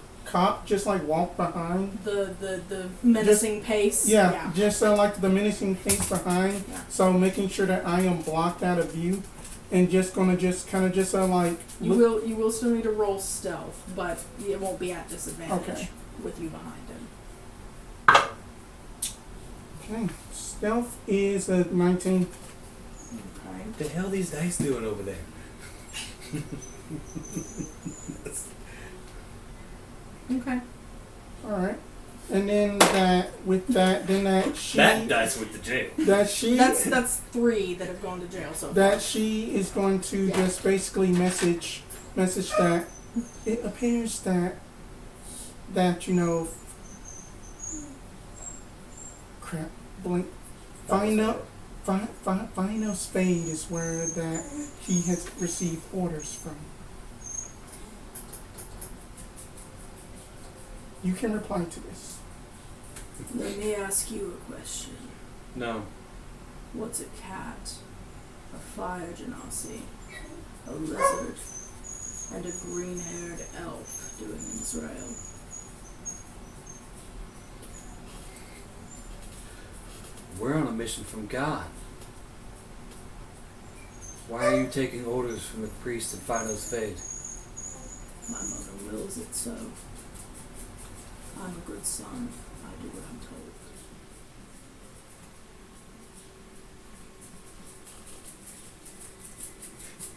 just walk behind the menacing pace. Yeah, just the menacing pace behind. Yeah. So making sure that I am blocked out of view, and you will still need to roll stealth, but it won't be at disadvantage with you behind him. Okay, stealth is a 19. Okay. What the hell are these dice doing over there? Okay. All right, and then that dice with the jail. That's 3 that have gone to jail so far. That she is going to just basically message that it appears that crap, blink. Finos Fade is where that he has received orders from. You can reply to this. Let me ask you a question. No. What's a cat, a fire genasi, a lizard, and a green-haired elf doing in Israel? We're on a mission from God. Why are you taking orders from the priest of Finos Fade? My mother wills it so. I'm a good son. I do what I'm told.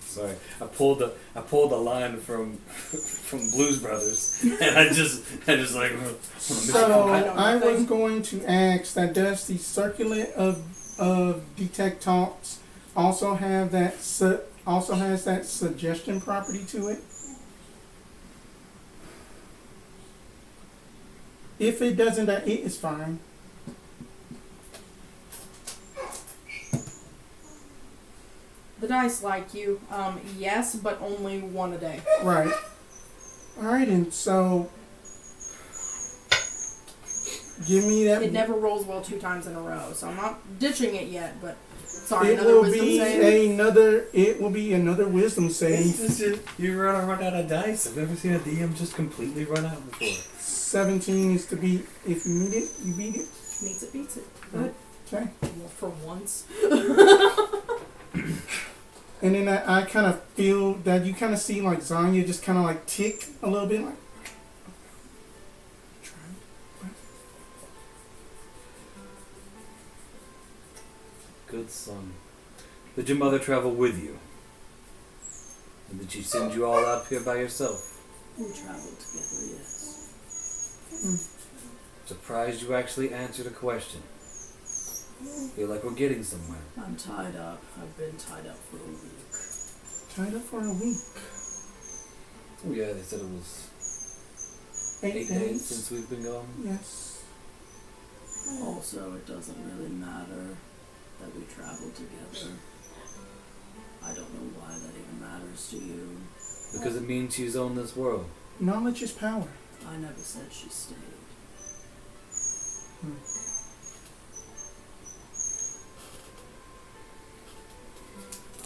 Sorry, I pulled a line from Blues Brothers, and I just So I was going to ask that does the circuit of detect talks also have has that suggestion property to it? If it doesn't, that it is fine. The dice like you, yes, but only one a day. Right. Alright, and so Give me that. It never rolls well 2 times in a row, so I'm not ditching it yet. But sorry, It another will wisdom be save. another. It will be another wisdom save. It's just, you're gonna run out of dice. I've never seen a DM just completely run out before. 17 is to beat. If you meet it, you beat it. Meets it, beats it. Good. Okay. Well, for once. And then I kind of feel that you kind of see like Zhonya just kind of like tick a little bit, like. Good son. Did your mother travel with you? And did she send you all out here by yourself? We traveled together, yes. Surprised you actually answered a question. Feel like we're getting somewhere. I'm tied up. I've been tied up for a week. Tied up for a week. Oh yeah, they said it was 8 days days. since we've been gone. Yes. Also, it doesn't really matter that we traveled together. I don't know why that even matters to you. Because it means she's on this world. Knowledge is power. I never said she stayed.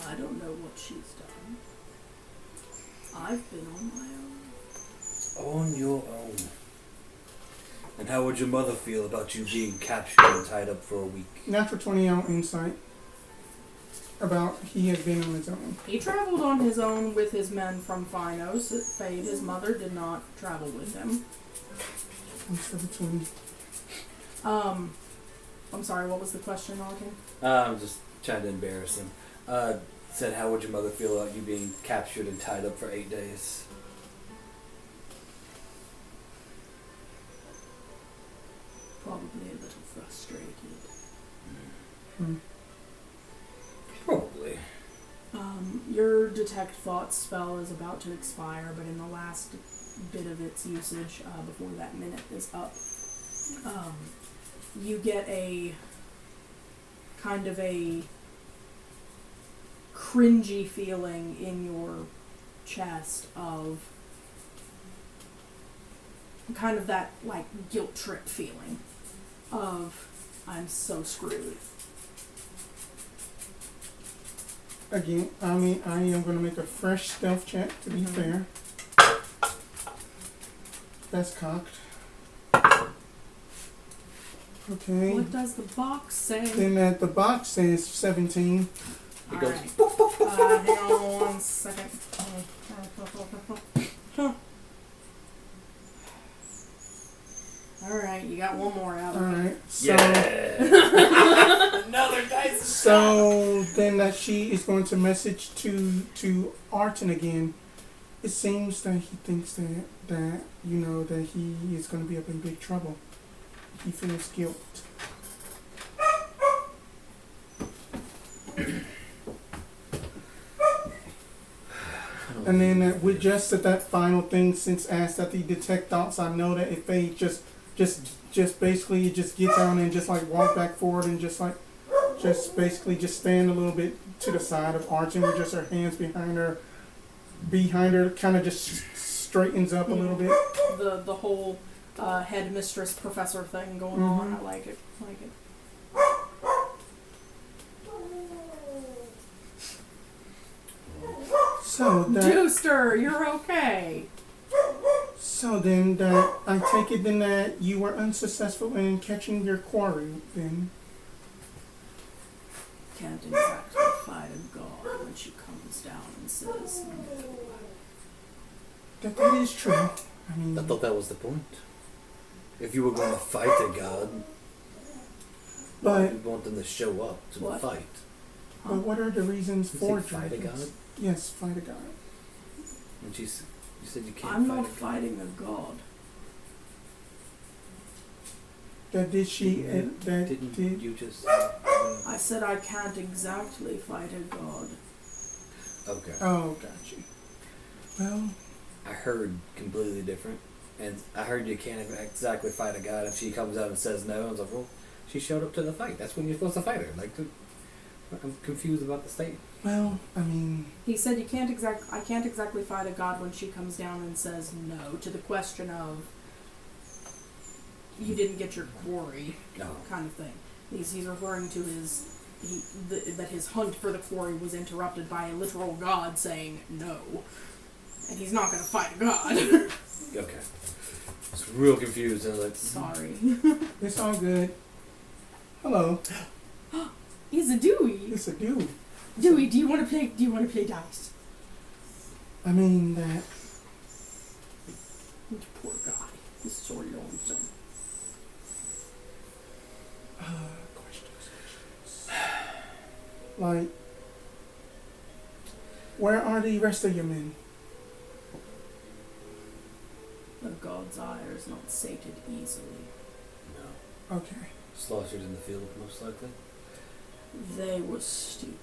I don't know what she's done. I've been on my own. On your own. And how would your mother feel about you being captured and tied up for a week? Natural 20 on insight. About he has been on his own. He traveled on his own with his men from Finos at Fade. His mother did not travel with him. Instead of 20. I'm sorry, what was the question, Arten? I'm just trying to embarrass him. Said, how would your mother feel about you being captured and tied up for 8 days? Probably a little frustrated. Probably. Your detect thoughts spell is about to expire, but in the last bit of its usage, before that minute is up, you get a kind of a cringy feeling in your chest of kind of that like guilt trip feeling of I'm so screwed. Again, I am going to make a fresh stealth check to be fair. That's cocked. Okay. What does the box say? Then the box says 17. It goes. Alright. Hang on 1 second. Alright, you got one more out of it. Alright. So, Yeah. Another dice. so then that she is going to message to Arten again. It seems that he thinks that you know that he is going to be up in big trouble. He feels guilt. And then with just that final thing, since asked that the detect thoughts, I know that if they just basically just get down and just like walk back forward and just basically just stand a little bit to the side of Arten with just her hands behind her, kind of just straightens up a little bit. The whole headmistress professor thing going on. I like it. So that. Deuster, you're okay. So then that I take it then that you were unsuccessful in catching your quarry then. Can't exactly fight a god when she comes down and says no. That is true. I mean, I thought that was the point. If you were going to fight a god, but you'd want them to show up to the What? fight. but what are the reasons You for say fight a dragons? god? Yes, fight a god. And you said you can't I'm fight not a god. fighting a god. That did she? Didn't Did you just? I said I can't exactly fight a god. Okay. Oh, got you. Well, I heard completely different, and I heard you can't exactly fight a god if she comes out and says no. I was like, well, she showed up to the fight. That's when you're supposed to fight her. Like, I'm confused about the state. well, I mean, He said I can't exactly fight a god when she comes down and says no to the question of you didn't get your quarry, No. kind of thing. He's referring to that his hunt for the quarry was interrupted by a literal god saying no, and he's not going to fight a god. Okay. It's real confused. I was like, Sorry. It's all good. Hello. He's a Dewey. It's a dude. Dewey, do you want to play dice? I mean that. Poor guy. He's so lonesome. Questions. Like, where are the rest of your men? The god's ire is not sated easily. no. Okay. Slaughtered in the field, most likely. They were stupid.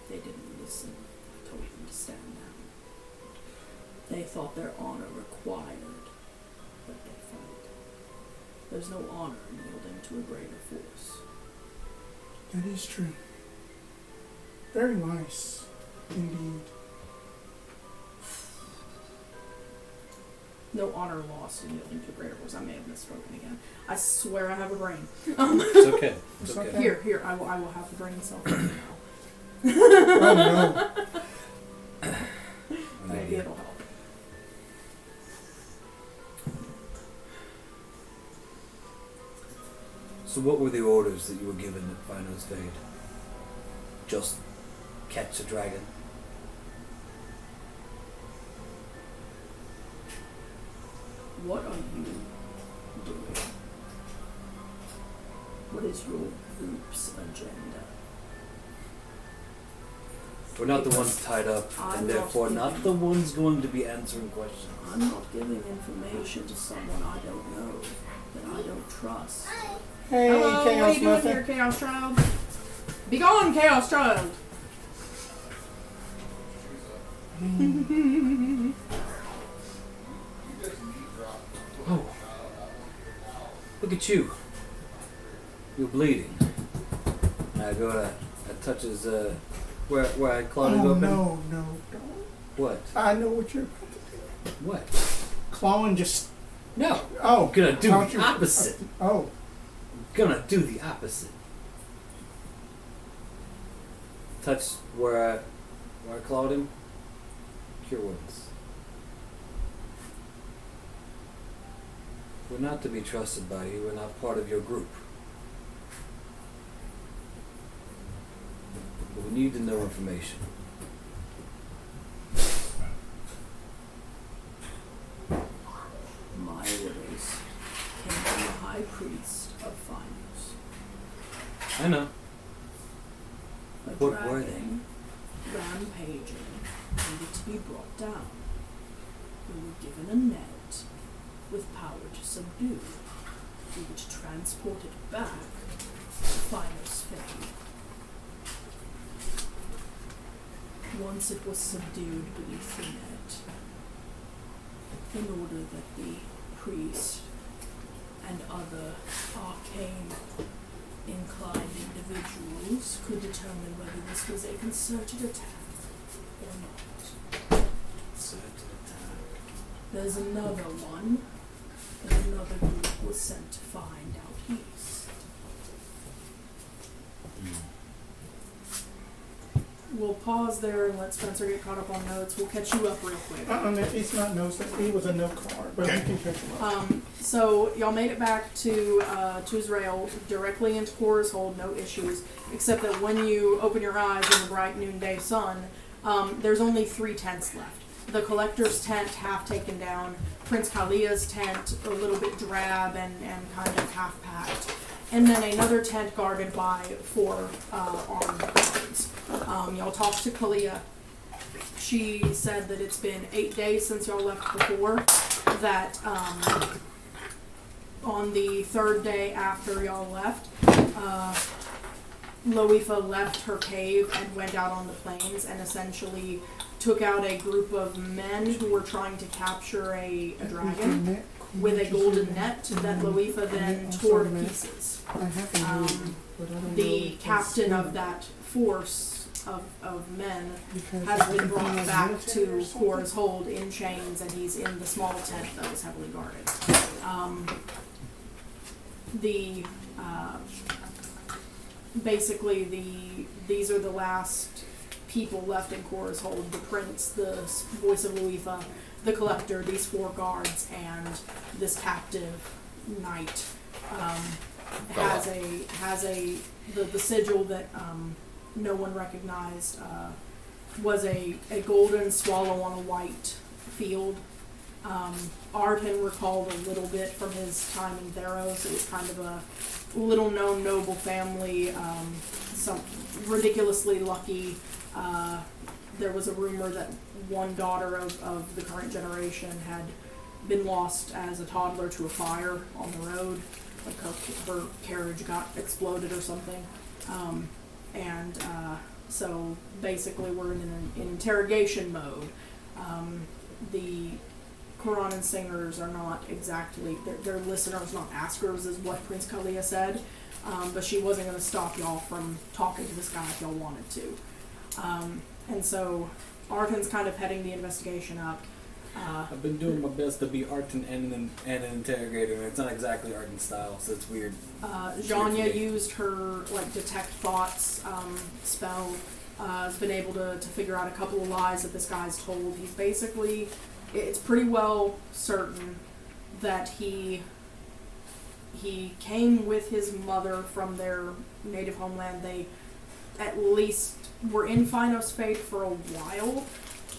They didn't listen. I told them to stand down. They thought their honor required that they fight. There's no honor in yielding to a greater force. That is true. Very nice, indeed. No honor lost in yielding to a greater force. I may have misspoken again. I swear I have a brain. It's okay. It's It's okay. okay. Here, I will have the brain cell phone now. Oh no. Maybe it'll help. So what were the orders that you were given at Finals Fade? Just catch a dragon? What are you doing? What is your group's agenda? We're not the ones tied up, I'm and not therefore not giving- the ones going to be answering questions. I'm not giving information to someone I don't know, that I don't trust. Hey, Hello, Chaos what are you doing Muffin. here, Chaos Child? Be gone, Chaos Child! Oh, look at you. You're bleeding. And I go to, I touch his, where I clawed it Oh open. no, no, don't. What? I know what you're about to do. What? Clawing just. No. Oh. I'm gonna do Don't the you- opposite. Oh. Gonna do the opposite. Touch where I clawed him. Cure wounds. We're not to be trusted by you. We're not part of your group. But we need to know information. My orders came from the High Priest of Finals. I know. A What were dragon rampaging needed to be brought down. We were given a net with power to subdue. We were to transport it back to Finals Fade. Once it was subdued beneath the net, in order that the priest and other arcane inclined individuals could determine whether this was a concerted attack or not. There's another one, and another group was sent to find out east. We'll pause there and let Spencer get caught up on notes. We'll catch you up real quick. It's not no. It was a no card, but we can catch him up. So y'all made it back to Israel, directly into Korra's hold, no issues, except that when you open your eyes in the bright noonday sun, there's only 3 tents left. The Collector's tent, half taken down, Prince Kalia's tent, a little bit drab and kind of half-packed, and then another tent guarded by 4 armed guards. Y'all talked to Kalia. She said that it's been 8 days since y'all left before, that on the 3rd day after y'all left, Loifa left her cave and went out on the plains and essentially took out a group of men who were trying to capture a dragon with a golden net that Loifa then tore to pieces. I have a movie, but I don't know The if captain that's of that force of men because has I been think brought he was back military to or something. Korra's hold in chains, and he's in the small tent that was heavily guarded. the basically these are the last people left in Korra's hold: the prince, the voice of Luifa, the collector, these 4 guards, and this captive knight. Has the sigil that no one recognized. Was a golden swallow on a white field. Arten recalled a little bit from his time in Theros. It was kind of a little known noble family, some ridiculously lucky. There was a rumor that one daughter of the current generation had been lost as a toddler to a fire on the road. Like her carriage got exploded or something. So basically we're in an interrogation mode. The Quranan singers are not exactly, they're listeners, not askers, is what Prince Kalia said. But she wasn't going to stop y'all from talking to this guy if y'all wanted to. And so Arten's kind of heading the investigation up. I've been doing my best to be Arten and an interrogator, and it's not exactly Arten's style, so it's weird. Zhonya used her detect thoughts spell. Has been able to figure out a couple of lies that this guy's told. He's basically, it's pretty well certain that he came with his mother from their native homeland. They at least were in Finos Fade for a while.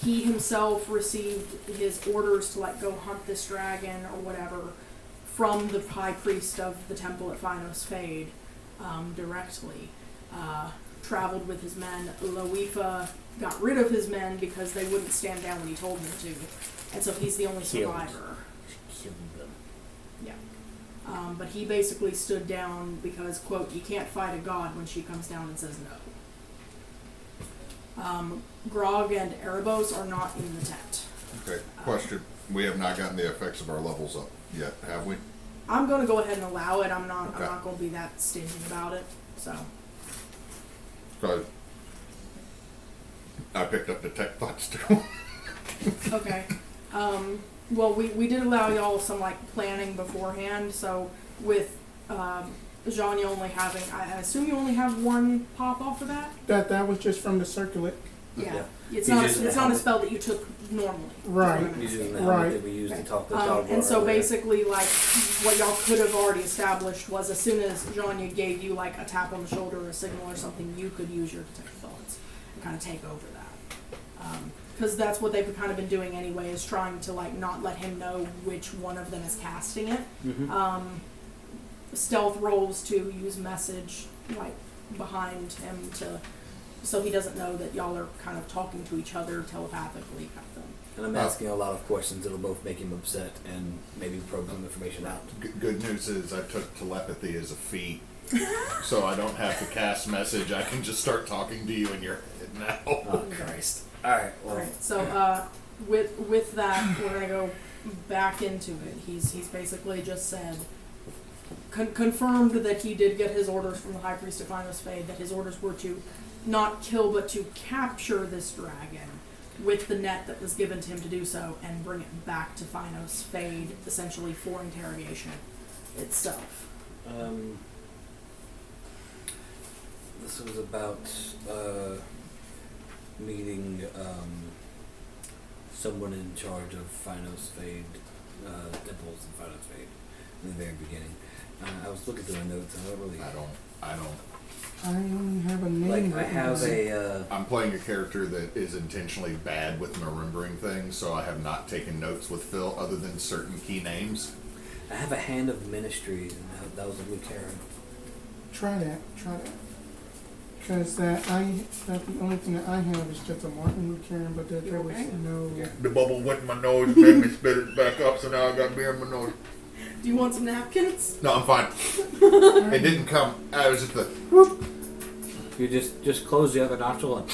He himself received his orders to go hunt this dragon or whatever from the high priest of the temple at Finos Fade directly. Traveled with his men. Luifa got rid of his men because they wouldn't stand down when he told them to. And so he's the only survivor. Killed them. Yeah. But he basically stood down because, quote, you can't fight a god when she comes down and says no. Grog and Erebos are not in the tent. Okay, question. We have not gotten the effects of our levels up yet, have we? I'm going to go ahead and allow it. I'm not Okay. I'm not going to be that stingy about it. So. Because I picked up detect thoughts too. Okay. Well, we did allow y'all some planning beforehand. So with Zhonya only having, I assume you only have 1 pop off of that. That was just from the circlet. Yeah. Yeah. It's He's not using it's the not a helmet. spell that you took normally. Right. He's using the Right. helmet that we used to talk to Tal'gor And so earlier. basically, what y'all could have already established was as soon as Zhonya gave you a tap on the shoulder or a signal or something, you could use your detect thoughts and kind of take over that. Because that's what they've kind of been doing anyway, is trying to not let him know which one of them is casting it. Mhm. Stealth rolls to use message behind him so he doesn't know that y'all are kind of talking to each other telepathically kind of thing. And I'm asking a lot of questions that'll both make him upset and maybe probe some information out. Good news is I took telepathy as a feat, so I don't have to cast message. I can just start talking to you in your head now. Oh, Christ. Alright, well. Alright, so with that, we're gonna go back into it. He's basically just said, confirmed that he did get his orders from the High Priest of Finos Fade, that his orders were to not kill but to capture this dragon with the net that was given to him to do so and bring it back to Finos Fade, essentially for interrogation itself. This was about meeting someone in charge of Finos Fade, temples in Finos Fade in the very beginning. I was looking through my notes and I don't really. I don't. I only have a name. I have a. I'm playing a character that is intentionally bad with remembering things, so I have not taken notes with Phil other than certain key names. I have a hand of ministry, and that was a good Karen. Try that. Because the only thing that I have is just a Martin Luther, but there was no. The bubble went in my nose, made me spit it back up, so now I got beer in my nose. Do you want some napkins? No, I'm fine. It didn't come. I was just the whoop. You just close the other nostril and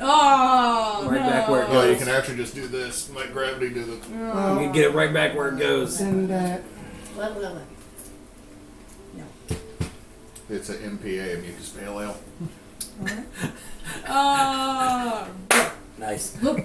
Oh, Right no. back where it No, you goes. can actually just do this. Let gravity do the. you can get it right back where it goes. And that. No. It's an MPA, a mucus pale ale. Oh. Nice. Look.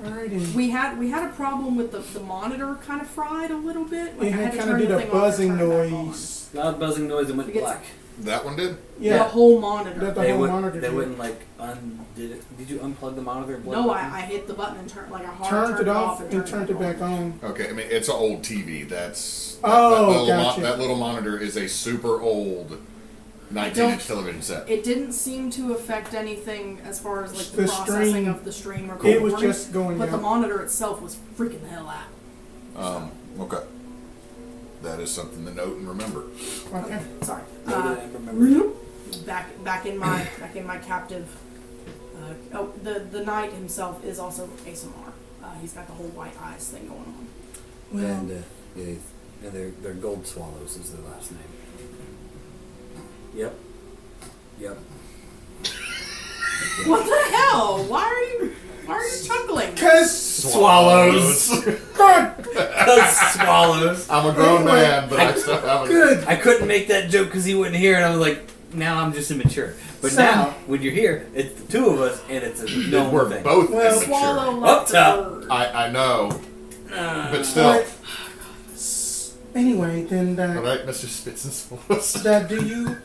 Alrighty. We had a problem with the monitor kind of fried a little bit. Like It I had to kind turn of did the a thing off and buzzing turn it back on. noise. Loud buzzing noise and went It gets- black. That one did? The Yeah. whole monitor. The They whole would, monitor. they did. wouldn't like undid it. Did you unplug the monitor? and plug No, it back in? I hit the button and turned like a hard Turned it off and turned it back on. Okay, I mean, it's an old TV. That's. Oh, little gotcha. that little monitor is a super old 19-inch television set. It didn't seem to affect anything as far as like the The processing stream- of the stream or It was recording, just going but the out. monitor itself was freaking the hell out. Okay. That is something to note and remember. Okay. Sorry. Noted and remembered. Back in my captive. The knight himself is also ASMR. He's got the whole white eyes thing going on. Well, And they're gold swallows is their last name. Yep. What the hell? Why are you chuckling? Cause Swallows. God, Swallows. I'm a grown man, but I still have a good. I couldn't make that joke because he wouldn't hear, and I was like, now I'm just immature. But So- now, when you're here, it's the two of us, and it's a known We're thing. both Well, immature. Swallow Up left the top. bird. I know, but still. But, anyway, then All right, Mr. Spitz and Swallows. that do you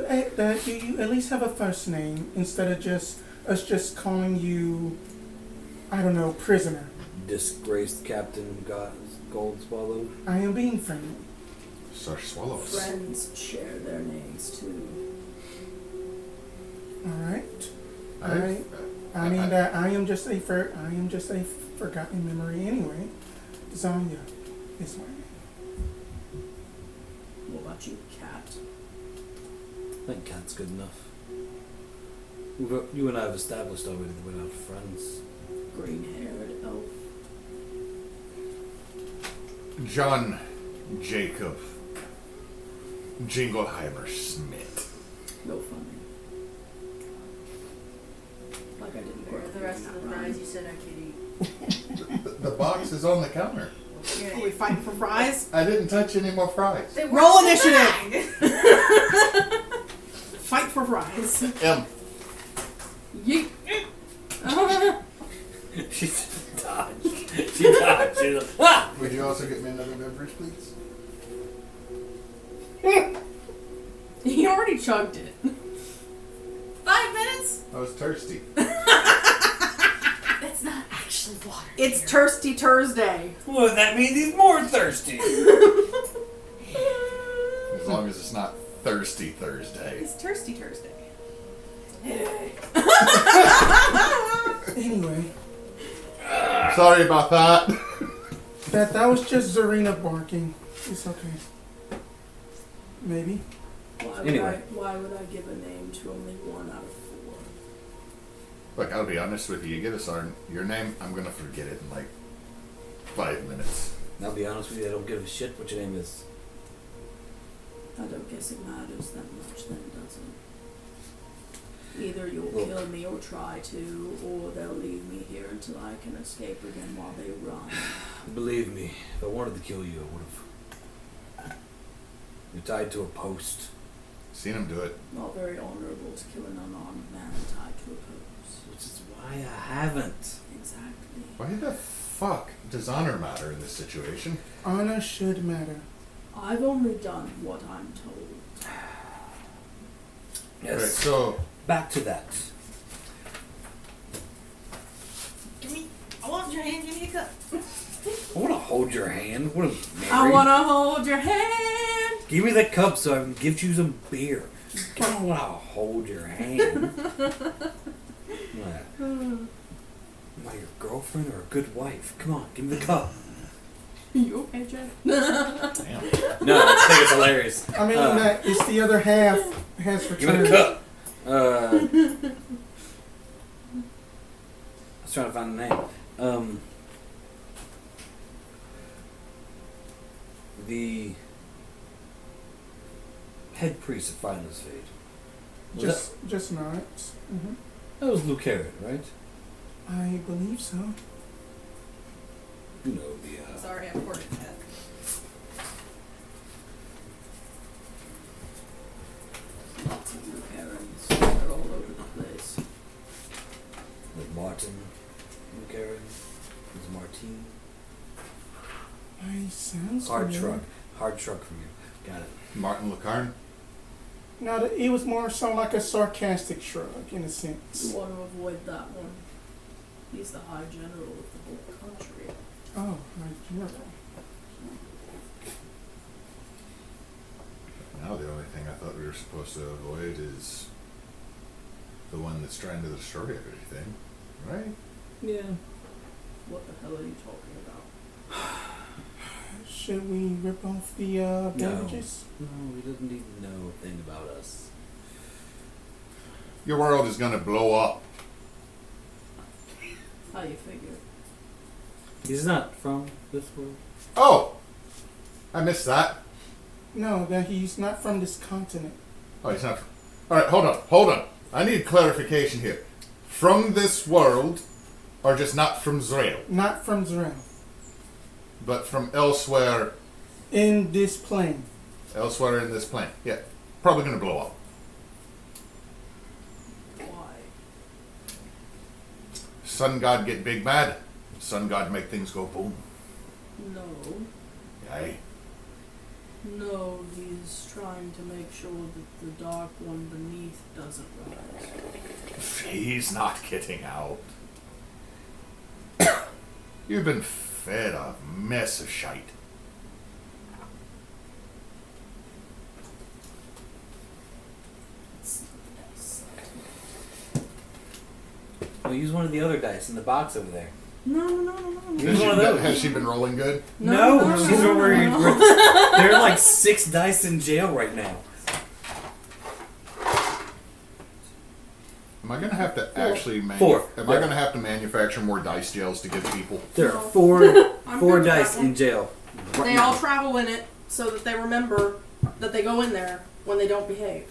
at least have a first name instead of just us just calling you, I don't know, prisoner. Disgraced Captain Gold Swallow. I am being friendly. Sir Swallows. Friends share their names too. All right. I- I mean that I am just a forgotten memory anyway. Zhonya is my name. What about you, cat? I think Cat's good enough. You and I have established already that we're not friends. Green-haired elf. John Jacob Jingleheimer Smith. No funny. Like I didn't Where are the rest of the fries you said I could eat? The box is on the counter. Are we fighting for fries? I didn't touch any more fries. They Roll weren't in the initiative. bag. Fight for fries. M. Yeet. She dodged. She dodged. She was like, ah! Would you also get me another beverage, please? He already chugged it. 5 minutes? I was thirsty. That's not actually water. It's Thirsty Thursday. Well, that means he's more thirsty. As long as it's not Thirsty Thursday. It's Thirsty Thursday. Anyway, Sorry about that. that was just Zarina barking. It's okay. Maybe. Anyway. Why would I give a name to only 1 out of 4? Look, I'll be honest with you. You give us your name, I'm going to forget it in like 5 minutes. And I'll be honest with you, I don't give a shit what your name is. I don't guess it matters that much then, does it? Either you'll Look. kill me or try to, or they'll leave me here until I can escape again while they run. Believe me, if I wanted to kill you, I would have. You're tied to a post. Seen him do it. Not very honorable to kill an unarmed man tied to a post. Which is why I haven't. Exactly. Why the fuck does honor matter in this situation? Honor should matter. I've only done what I'm told. Yes. Alright, so Back to that. I want your hand, give me a cup. I want to hold your hand. What a I wanna hold your hand. Give me the cup so I can give you some beer. I don't want to hold your hand. What? Am I your girlfriend or a good wife? Come on, give me the cup. You okay, Jed? damn. No, I think it's hilarious. I mean, that it's the other half has Give me the returned. cup. I was trying to find the name. The head priest of Finals Fate. Was Just not. that was Luke Herod, right? I believe so. You know the. Sorry, I poured it in. Lots of new parents. They're all over the place. Like Martin. McCarran. Ms. Martine. Sounds Hard familiar. shrug. Hard shrug from you. Got it. Martin Lacarne. No, it was more so like a sarcastic shrug in a sense. You want to avoid that one. He's the High General of the whole country. Oh, my general. Now the only thing I thought we were supposed to avoid is the one that's trying to destroy everything, right? Yeah. What the hell are you talking about? Should we rip off the bandages? No, he doesn't need to know a thing about us. Your world is gonna blow up. How you figure? He's not from this world. Oh! I missed that. No, that he's not from this continent. Oh, he's not. Alright, hold on. I need clarification here. From this world, or just not from Zrael, Not from Zrael. but from elsewhere, In this plane. elsewhere in this plane. Yeah, probably gonna blow up. Why? Sun God get big mad. Sun God make things go boom. No. Aye. No, he's trying to make sure that the Dark One beneath doesn't rise. He's not getting out. You've been fed a mess of shite. Well, use one of the other dice in the box over there. No. Use one of those. Has she been rolling good? No, she's no, over here. no. There are like 6 dice in jail right now. Am I gonna have to actually Four. Am I gonna have to manufacture more dice jails to give people? There are No. 4 I'm 4 good with dice that one. in jail. Right They now. all travel in it so that they remember that they go in there when they don't behave.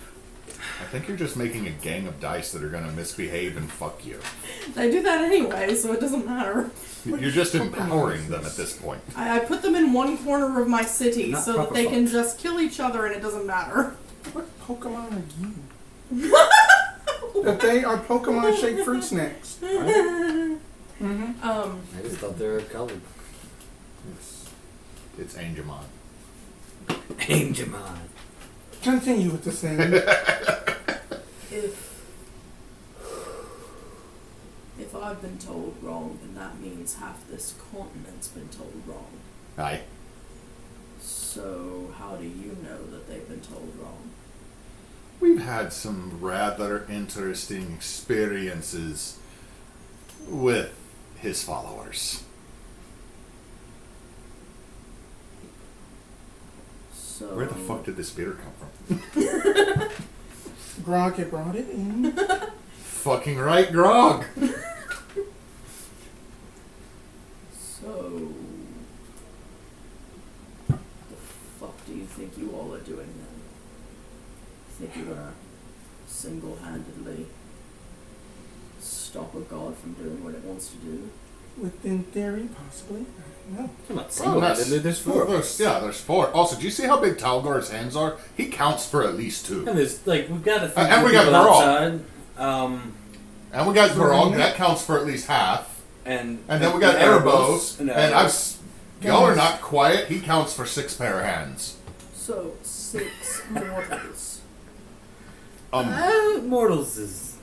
I think you're just making a gang of dice that are gonna misbehave and fuck you. They do that anyway, so it doesn't matter. You're just empowering them at this point. I put them in one corner of my city Not so that proper they can fucks. just kill each other and it doesn't matter. What Pokemon are you? That they are Pokemon-shaped fruit snacks. Mm-hmm. I just thought they were colored. It's Angemon. Angemon. Continue with the same. If I've been told wrong, then that means half this continent's been told wrong. Aye. So how do you know that they've been told wrong? We've had some rather interesting experiences with his followers. So Where the fuck did this beer come from? Grog had brought it in. Fucking right, Grog! So the fuck do you think you all are doing then? Think you're gonna single-handedly stop a god from doing what it wants to do? Within theory, possibly. I don't know. Come on, Well, single-handedly, there's 4 of us. there's 4. Also, do you see how big Tal'gor's hands are? He counts for at least 2. And there's like we've got a few And we got people Varol. outside. And we got Grog, that counts for at least half. And And then we got Erebos. Erebos. And y'all are not quiet. He counts for 6 pair of hands. So 6 mortals. Mortals is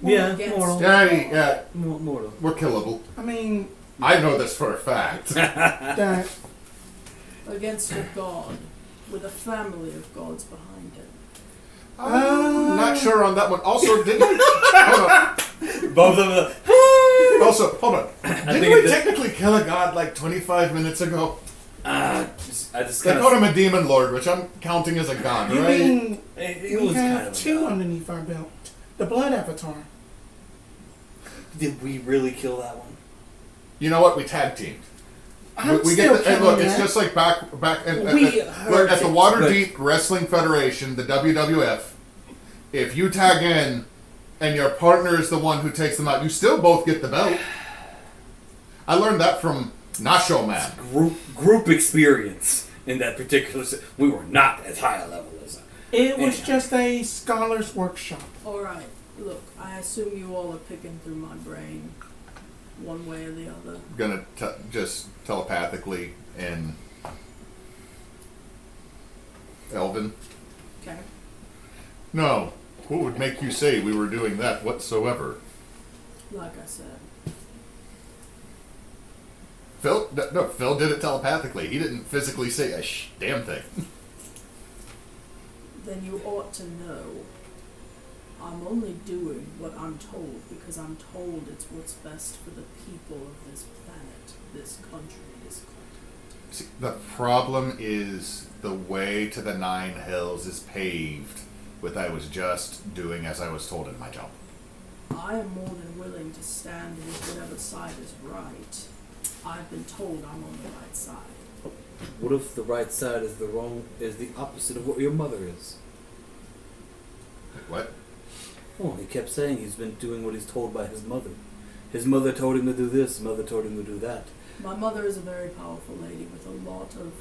Mortal gets- mortal. Yeah, Mortal. we're killable. I mean, I know this for a fact. that Against a god with a family of gods behind him. I'm not sure on that one. Also, didn't hold on. Both of them. Also, hold on. think Didn't we it- technically kill a god like 25 minutes ago? I just They kind called of. him a demon lord, which I'm counting as a god, you right? mean It we was have kind of. 2 underneath our belt? The Blood Avatar. Did we really kill that one? You know what? We tag teamed. I'm We still get the, and look, counting it's that. just like back We heard at the it, Waterdeep Wrestling Federation, the WWF. If you tag in and your partner is the one who takes them out, you still both get the belt. I learned that from Nacho Man. Group experience in that particular. We were not as high a level as. It was Yeah. just a scholar's workshop. Alright, look, I assume you all are picking through my brain. one way or the other. Gonna just telepathically in Elven. Okay. No. What would make you say we were doing that whatsoever? Like I said. Phil did it telepathically. He didn't physically say a damn thing. Then you ought to know I'm only doing what I'm told because I'm told it's what's best for the people of this planet, this country, this continent. See, the problem is the way to the Nine Hills is paved with I was just doing as I was told in my job. I am more than willing to stand with whatever side is right. I've been told I'm on the right side. What if the right side is the opposite of what your mother is? What? Well, he kept saying he's been doing what he's told by his mother. His mother told him to do this, his mother told him to do that. My mother is a very powerful lady with a lot of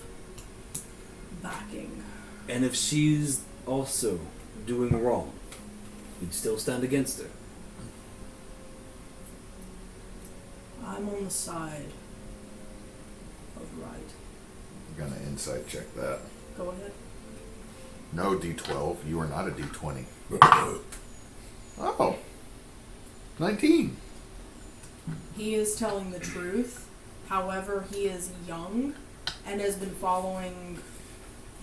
backing. And if she's also doing wrong, you'd still stand against her. I'm on the side of right. I'm gonna insight check that. Go ahead. No, D12. You are not a D20. Oh. 19. He is telling the truth. However, he is young and has been following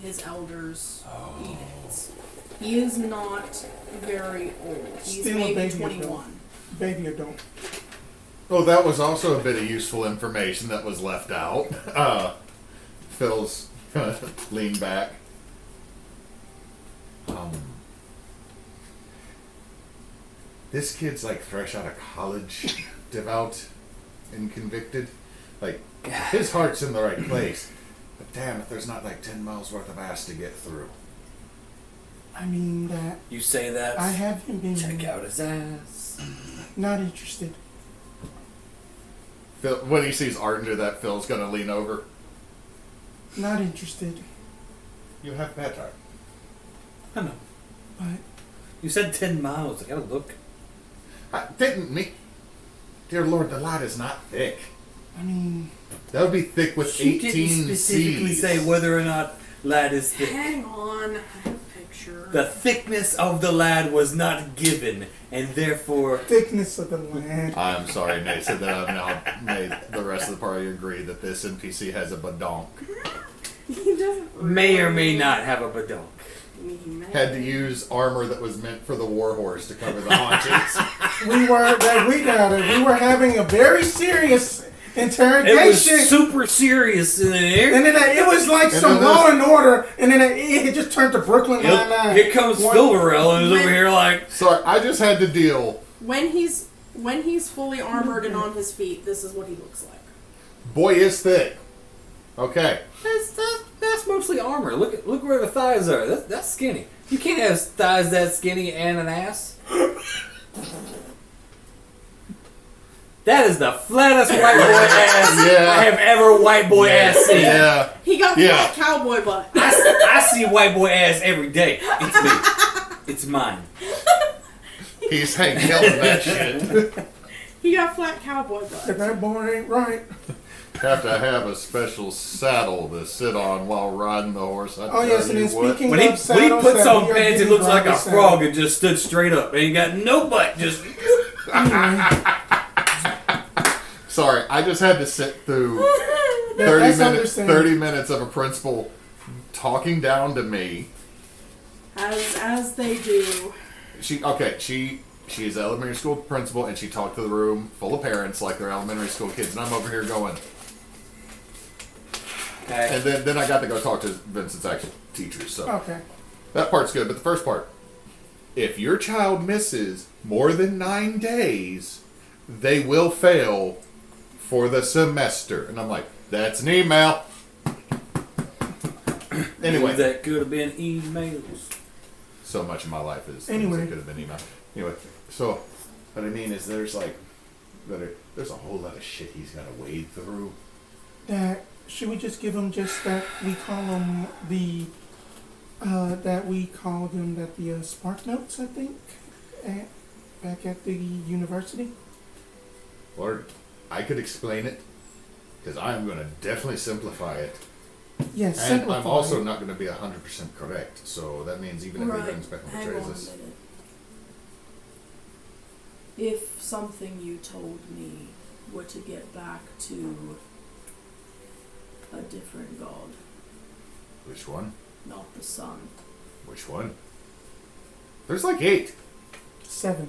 his elders' edicts. He is not very old. He's Still a maybe baby 21. Baby adult. Oh, that was also a bit of useful information that was left out. Phil's gonna lean back. This kid's like fresh out of college, devout and convicted. Like, his heart's in the right place. But damn, if there's not like 10 miles worth of ass to get through. I mean that. You say that, I haven't been. check out his ass. Not interested. Phil, when he sees Arten do that, Phil's gonna lean over. Not interested. You have bad time. I know. But You said 10 miles. I gotta look. I didn't me. Dear Lord, the lad is not thick. I mean, That would be thick with He 18 didn't specifically Cs. say whether or not lad is thick. Hang on. I have a picture. The thickness of the lad was not given, and therefore... thickness of the land. I'm sorry, Neysa, that I've now made the rest of the party agree that this NPC has a badonk. He doesn't May or may not have a badonk. He may. Had to use armor that was meant for the warhorse to cover the haunches. We were having a very serious interrogation. It was super serious in there. And then it was like And some then Law and Order, and then it just turned to Brooklyn Nine-Nine. Here comes Fil'verl, and is over here like... Sorry, I just had to deal. When he's fully armored and on his feet, this is what he looks like. Boy is thick. Okay. That's mostly armor. Look where the thighs are. That's skinny. You can't have thighs that skinny and an ass. That is the flattest white boy ass Yeah. I have ever white boy ass seen. Yeah. He got Yeah. flat cowboy butt. I see white boy ass every day. It's me. It's mine. He's hanging out with that shit. He got flat cowboy If butt. that boy ain't right. Have to have a special saddle to sit on while riding the horse. I Oh yes, and then tell you what. speaking When he of saddles, puts that on we are pants, he getting looks like a driver's frog saddle. and just stood straight up. Ain't got no butt. Just Sorry, I just had to sit through That's 30 minutes of a principal talking down to me. As they do. She is an elementary school principal, and she talked to the room full of parents like they're elementary school kids, and I'm over here going. And then I got to go talk to Vincent's actual teachers, so Okay. that part's good. But the first part, if your child misses more than 9 days, they will fail for the semester. And I'm like, that's an email. Anyway, that could have been emails. so much of my life is Anyway. it could have been email. Anyway, so what I mean is there's a whole lot of shit he's got to wade through. That should we just give him just that we call them the Spark Notes, I think, back at the university. Lord, I could explain it, because I am going to definitely simplify it. Yes, And simplify. I'm also not going to be 100% correct, so that means even if Right. he rings back and Hang betrays on a us. minute. If something you told me were to get back to a different god, Which one? not the sun, Which one? There's like 8. 7.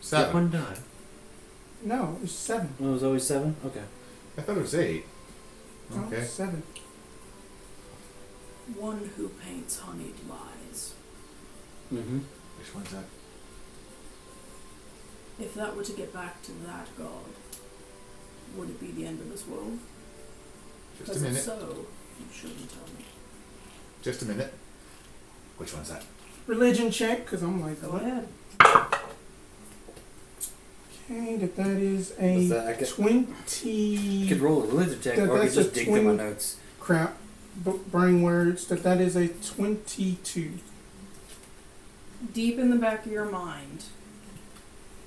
7. One died. No, it's 7. Oh, it was always 7? Okay. I thought it was 8. No, Okay. 7. one who paints honeyed lies. Mm-hmm. Which one's that? If that were to get back to that god, would it be the end of this world? Just a Because if minute. so, you shouldn't tell me. Just a minute. Which one's that? Religion check, because I'm like, Go what? ahead. Okay, that is What's a that? I could 20. You could roll a religion check, or I could That's a just dig through my twin- notes. Crap. Brain words. That is a 22. Deep in the back of your mind,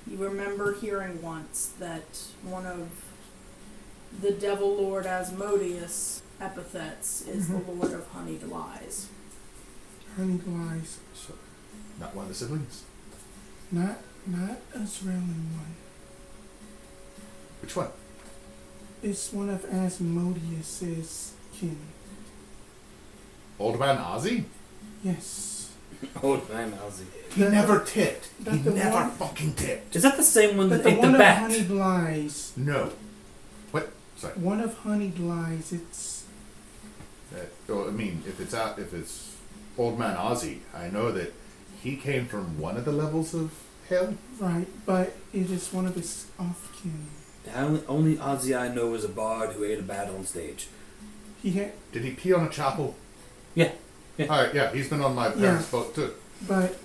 you remember hearing once that one of the Devil Lord Asmodeus' epithets is the Lord of Honeyed Lies. Honey lies. So, not one of the siblings? Not Israeli one. Which one? It's one of Asmodeus's kin. Old man Ozzy? Yes. Old man Ozzy. He never tipped. That He the never one- fucking tipped. Is that the same one that But the ate the one of bat? honeyed lies. No. What? Sorry. One of honeyed lies. It's Well, I mean, if it's Old Man Ozzy, I know that he came from one of the levels of hell. right, but it is one of his off kin. The only Ozzy I know is a bard who ate a bat on stage. He had, Did he pee on a chapel? Yeah. All right, yeah, he's been on my parents' boat too. but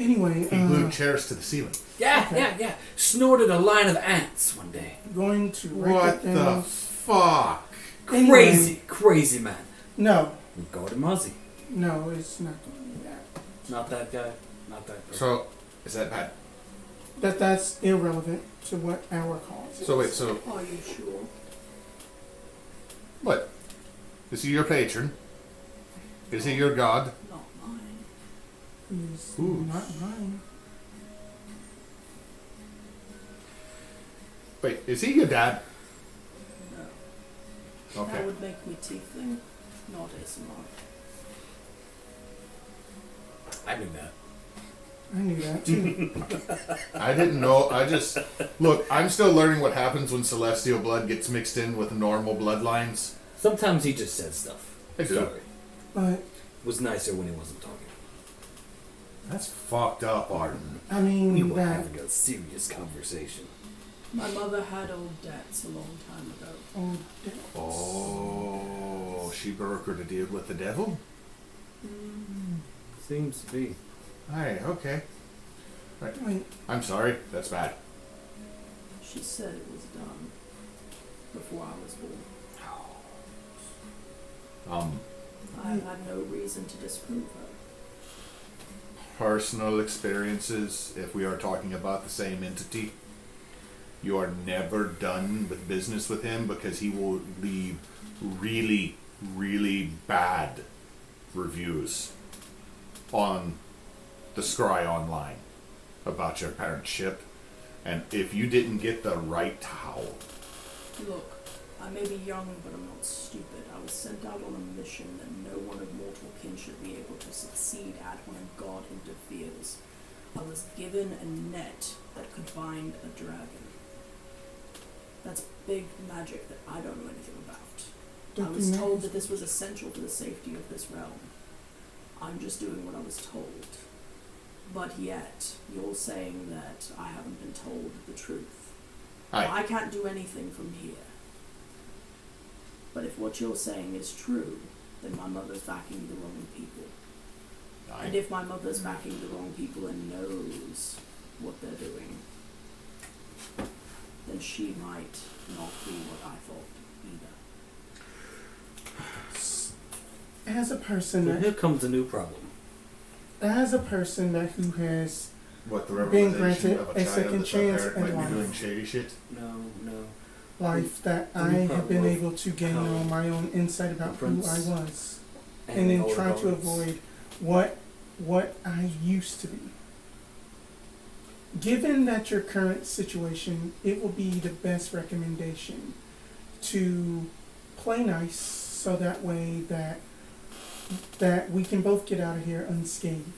anyway, He glued chairs to the ceiling. Yeah, Okay. yeah. Snorted a line of ants one day. going to write What that the down. fuck? Anyway. Crazy man. No, Gordon Ozzy. no, it's not going to be that. Not that guy. Not that person. So, is that bad? That's irrelevant to what our cause is. So wait, so Are you sure? what? Is he your patron? Is he your god? Not mine. He's Ooh. not mine. Wait, is he your dad? No. That Okay. would make me tiefling, not ASMR. I knew that. I knew that too. I didn't know. I just look. I'm still learning what happens when celestial blood gets mixed in with normal bloodlines. Sometimes he just said stuff. I do. Sorry. But Was nicer when he wasn't talking. That's fucked up, Arten. I mean We were that. having a serious conversation. My mother had old debts a long time ago. Oh, that- Oh, she brokered a deal with the devil. Seems to be. Aye, okay. wait, I'm sorry. That's bad. She said it was done before I was born. I had no reason to disprove her. Personal experiences. If we are talking about the same entity, you are never done with business with him because he will leave really, really bad reviews on the Scry Online about your parents' ship. And if you didn't get the right towel, Look, I may be young, but I'm not stupid. I was sent out on a mission that no one of mortal kin should be able to succeed at when a god interferes. I was given a net that could bind a dragon. That's big magic that I don't know anything about. I don't was be told mad. that this was essential for the safety of this realm. I'm just doing what I was told. But yet, you're saying that I haven't been told the truth. aye, I can't do anything from here. But if what you're saying is true, then my mother's backing the wrong people. And aye. if my mother's backing the wrong people and knows what they're doing, then she might not be what I thought either. As a person So that here comes a new problem. as a person that who has What, the being revelation granted of a a child second that chance parent at might be life. doing shady shit? No. Life that I have been able to gain on my own insight about who I was. And then all try the to gods. avoid what I used to be. Given that your current situation, it will be the best recommendation to play nice so that way that we can both get out of here unscathed.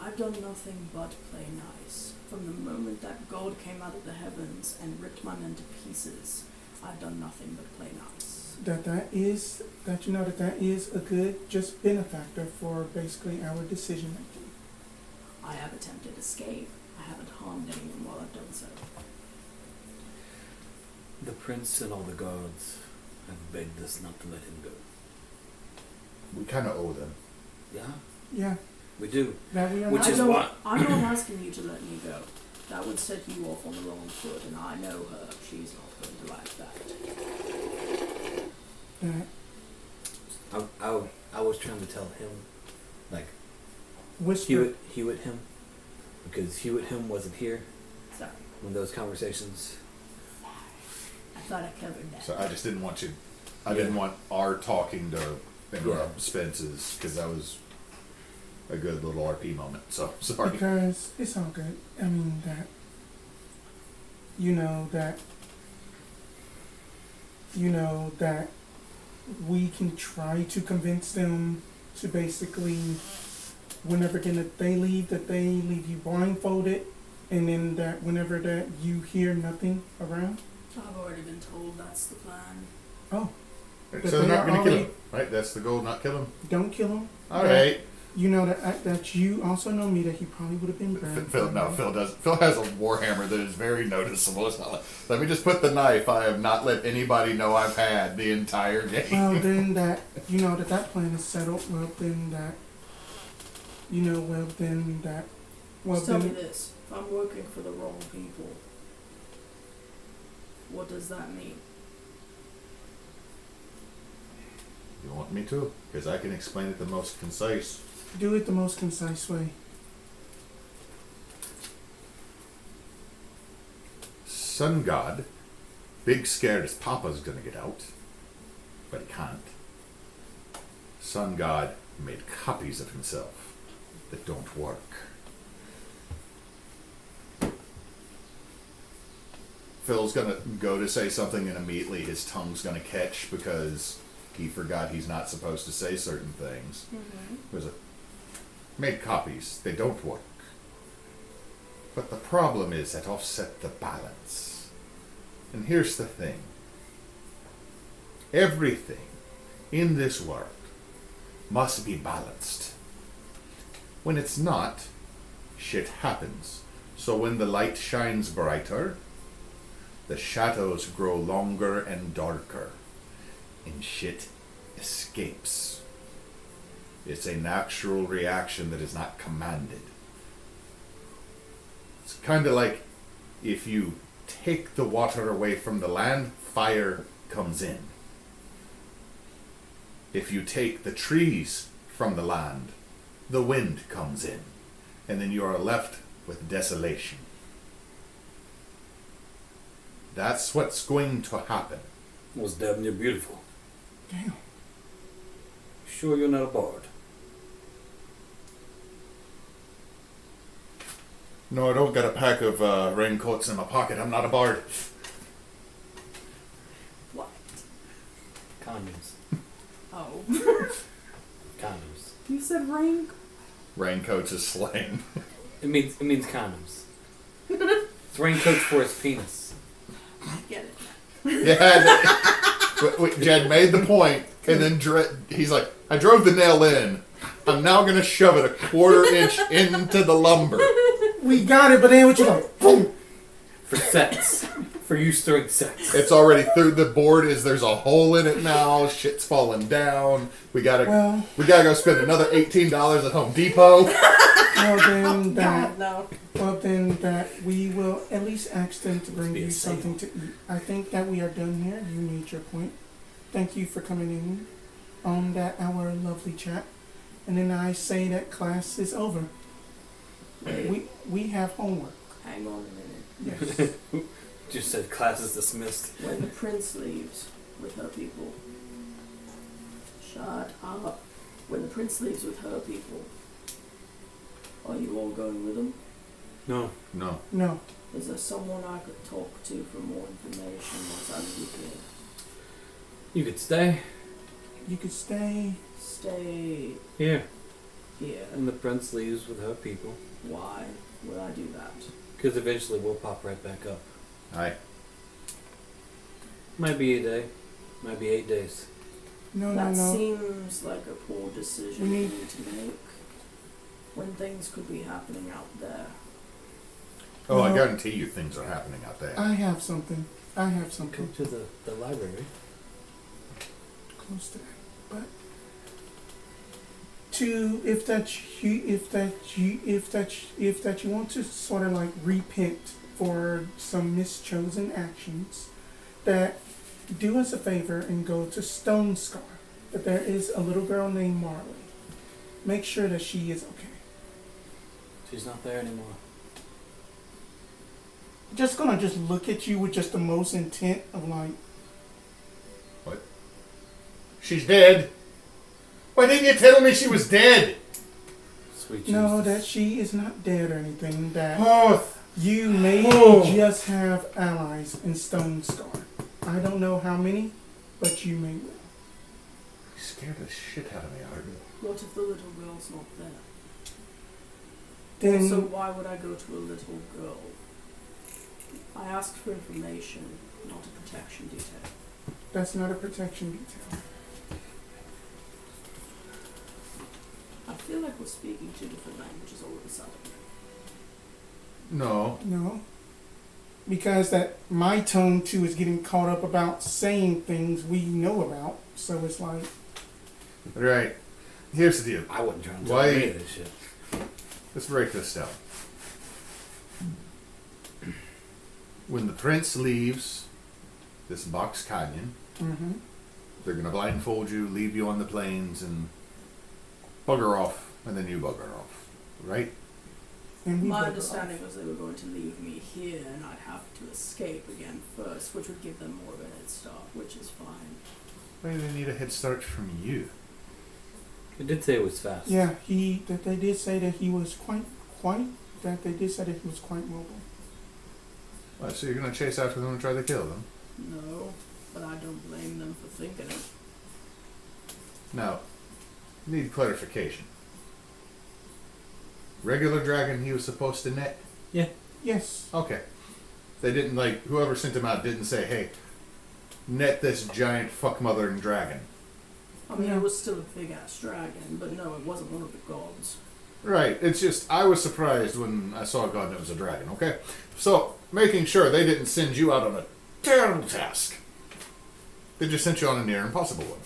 I've done nothing but play nice. From the moment that God came out of the heavens and ripped my men to pieces, I've done nothing but play nice. That is a good just benefactor for basically our decision making. I have attempted escape. I haven't harmed anyone while I've done so. The prince and all the gods have begged us not to let him go. We kind of owe them. Yeah, Yeah, we do. that we are Which not. is I'm why- not asking you to let me go. That would set you off on the wrong foot, and I know her. She's not going to like that. that I was trying to tell him, like, whisper. Hewitt him, because Hewitt him wasn't here Sorry. when those conversations. I thought I covered that. So I just didn't want you. I Yeah. didn't want our talking to interrupt Spence's, because that was a good little RP moment. So sorry. Because it's all good. I mean that we can try to convince them to basically whenever they leave you blindfolded, and then that whenever that you hear nothing around. I've already been told that's the plan. Oh, So they're not going to kill him, right? That's the goal, not kill him. don't kill him. All right. You know that you also know me that he probably would have been burned. Phil does. Phil has a warhammer that is very noticeable. It's not like, let me just put the knife I have not let anybody know I've had the entire game. Well, then that that plan is settled. Well, then that Just tell me this. If I'm working for the wrong people, what does that mean? You want me to? Because I can explain it the most concise. do it the most concise way. Sun God, big scared his papa's gonna get out, but he can't. Sun God made copies of himself that don't work. Phil's gonna go to say something and immediately his tongue's gonna catch because he forgot he's not supposed to say certain things. Made copies, they don't work. But the problem is that offset the balance. And here's the thing. Everything in this world must be balanced. When it's not, shit happens. So when the light shines brighter, the shadows grow longer and darker, and shit escapes. It's a natural reaction that is not commanded. It's kind of like if you take the water away from the land, fire comes in. If you take the trees from the land, the wind comes in, and then you are left with desolation. That's what's going to happen. Was damn near beautiful. Damn. Sure you're not a bard? No, I don't got a pack of raincoats in my pocket. I'm not a bard. What? Condoms. Oh. Condoms. You said rain? Raincoats is slang. It means condoms. It's raincoats for his penis. I get it. Yeah, Jed made the point, and then he's like, I drove the nail in. I'm now going to shove it a quarter inch into the lumber. We got it, but then what you like? Boom. For sex. For use during sex. It's already through the board. There's a hole in it now. Shit's falling down. We gotta go spend another $18 at Home Depot. Well then that we will at least ask them to bring you something to eat. I think that we are done here. You made your point. Thank you for coming in on our lovely chat. And then I say that class is over. We have homework. Hang on a minute. Yes. Just said class is dismissed. When the prince leaves with her people. Shut up. When the prince leaves with her people, are you all going with him? No. No. No. Is there someone I could talk to for more information once I leave here? You could stay You could stay. Stay here. here. And the prince leaves with her people. Why would I do that? Because eventually we'll pop right back up. Aye. Might be a day. Might be 8 days. No, That no, no. seems like a poor decision We we need- need to make when things could be happening out there. Oh, I No. guarantee you things are happening out there. I have something. I have Come something to the library. close to that. But to if that you want to sort of like repent for some mischosen actions, that do us a favor and go to Stone Scar. That there is a little girl named Marley. Make sure that she is okay. She's not there anymore. Just gonna just look at you with just the most intent of like, She's dead. Why didn't you tell me she was dead? Sweet no, Jesus. that she is not dead or anything. That Oh, you may Oh. just have allies in Stone Scar. I don't know how many, but you may will. you scared the shit out of me, Arden. What if the little girl's not there? Then So why would I go to a little girl? I asked for information, not a protection detail. that's not a protection detail. I feel like we're speaking two different languages all of a sudden. No. No. Because that my tone too is getting caught up about saying things we know about. So it's like, Right. Here's the deal. I wouldn't try and tell Why- any of this shit. Let's break this down. When the prince leaves this box canyon, mm-hmm. they're going to blindfold you, leave you on the plains, and bugger off, and then you bugger off. Right? And we My bugger understanding off. was they were going to leave me here and I'd have to escape again first, which would give them more of a head start, which is fine. Why do they need a head start from you? It did say it was fast. Yeah, that they did say that he was quite that they did say that he was quite mobile. Well, so you're going to chase after them and try to kill them? No, but I don't blame them for thinking it. Now, need clarification. Regular dragon he was supposed to net? Yes. Okay. They didn't, like, whoever sent him out didn't say, hey, net this giant fuck-mothering dragon. I mean, Yeah. it was still a big-ass dragon, but no, it wasn't one of the gods. Right, it's just, I was surprised when I saw a god and it was a dragon, okay? So, making sure they didn't send you out on a terrible task. They just sent you on a near impossible one.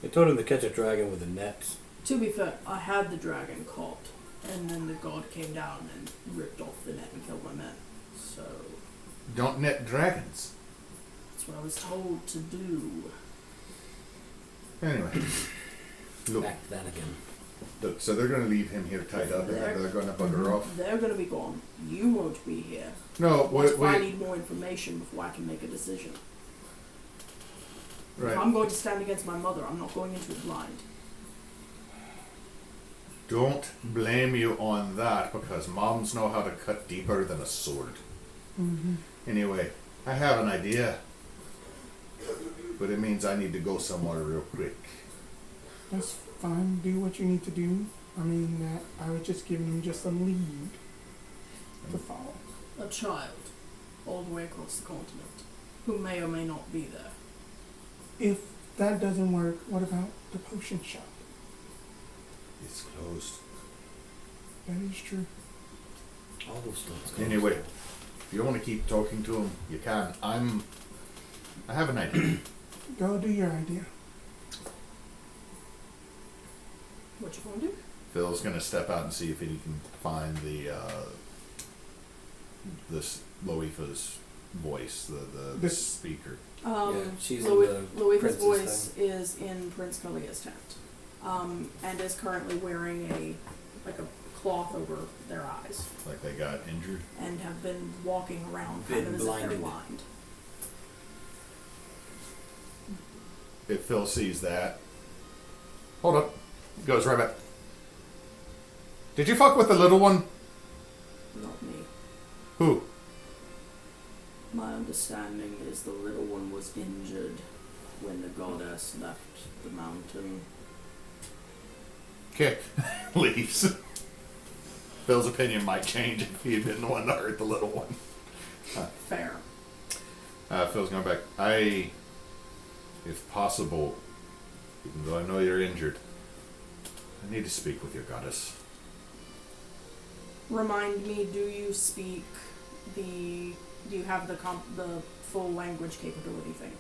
They told him to catch a dragon with a net. To be fair, I had the dragon caught, and then the god came down and ripped off the net and killed my men. So, Don't net dragons. that's what I was told to do. Anyway. Look, Back to that again. look, so they're going to leave him here tied up and they're going to bugger off. They're going to be gone. You won't be here. No, What if I wait. need more information before I can make a decision? If Right. I'm going to stand against my mother, I'm not going into it blind. Don't blame you on that because moms know how to cut deeper than a sword. Mm-hmm. Anyway, I have an idea. But it means I need to go somewhere real quick. That's fine. Do what you need to do. I mean, I was just giving you just a lead to follow. A child, all the way across the continent, who may or may not be there. If that doesn't work, what about the potion shop? It's closed. That is true. All those things. Anyway, if you want to keep talking to him, you can. I have an idea. Go do your idea. What you gonna do? Phil's gonna step out and see if he can find the this Loifa's voice, the This- speaker. Yeah, she's in Louis, the Louis' prince's voice is in Prince Kalia's tent, and is currently wearing a cloth over their eyes Like they got injured. and have been walking around Been kind of as if they're blinded. blind. If Phil sees that, hold up, goes right back. Did you fuck with the little one? Not me. Who? My understanding is the little one was injured when the goddess left the mountain. Okay, leaves. Phil's opinion might change if he had been the one that hurt the little one. Fair. Phil's going back. If possible, even though I know you're injured, I need to speak with your goddess. Remind me, do you have the full language capability thing?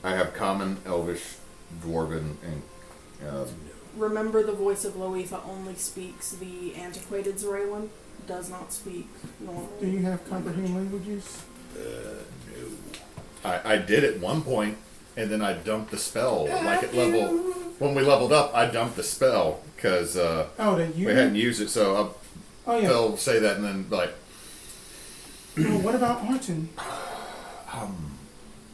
I have common, elvish, dwarven, and Remember, the voice of Loifa only speaks the antiquated Zeralan, does not speak normal. Do you have comprehend languages? no. I did at one point, and then I dumped the spell. Like at level, when we leveled up, I dumped the spell because That you we hadn't used it. So Oh yeah. Phil say that, and then like, Well, what about Arten?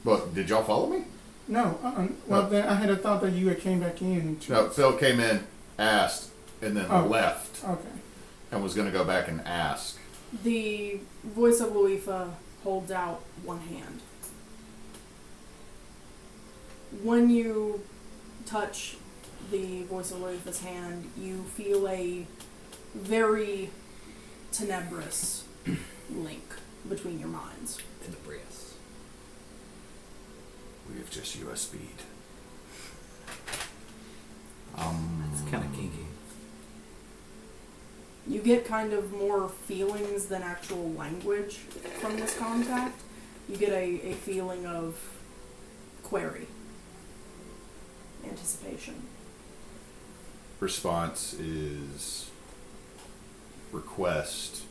well, did y'all follow me? No. Well, No. then I had a thought that you had came back in. No, Phil came in, asked, and then Oh. left, Okay. and was going to go back and ask. The voice of Loifa holds out one hand. When you touch the voice of Loifa's hand, you feel a very tenebrous link between your minds. Tenebrous. We have just USB'd. It's kind of kinky. You get kind of more feelings than actual language from this contact. You get a feeling of query, anticipation. Response is request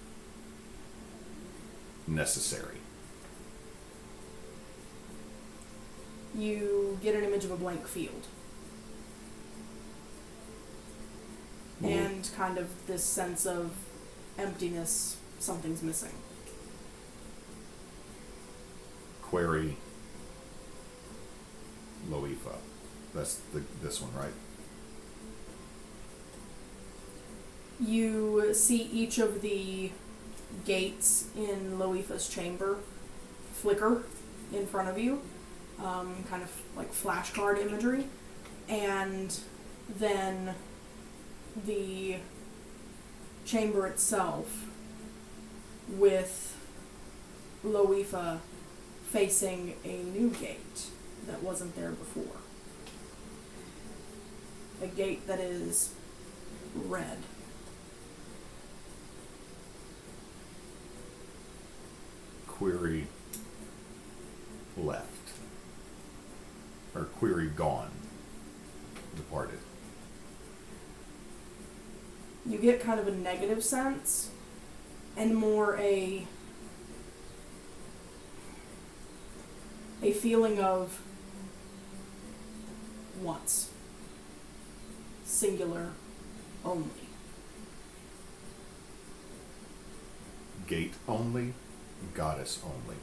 necessary. You get an image of a blank field. And kind of this sense of emptiness, something's missing. Query Loifa. That's this one, right? You see each of the gates in Loifa's chamber flicker in front of you, kind of like flashcard imagery, and then the chamber itself with Loifa facing a new gate that wasn't there before. A gate that is red. Query left. Or query gone. Departed. You get kind of a negative sense and more a feeling of once. Singular only. Gate only, goddess only.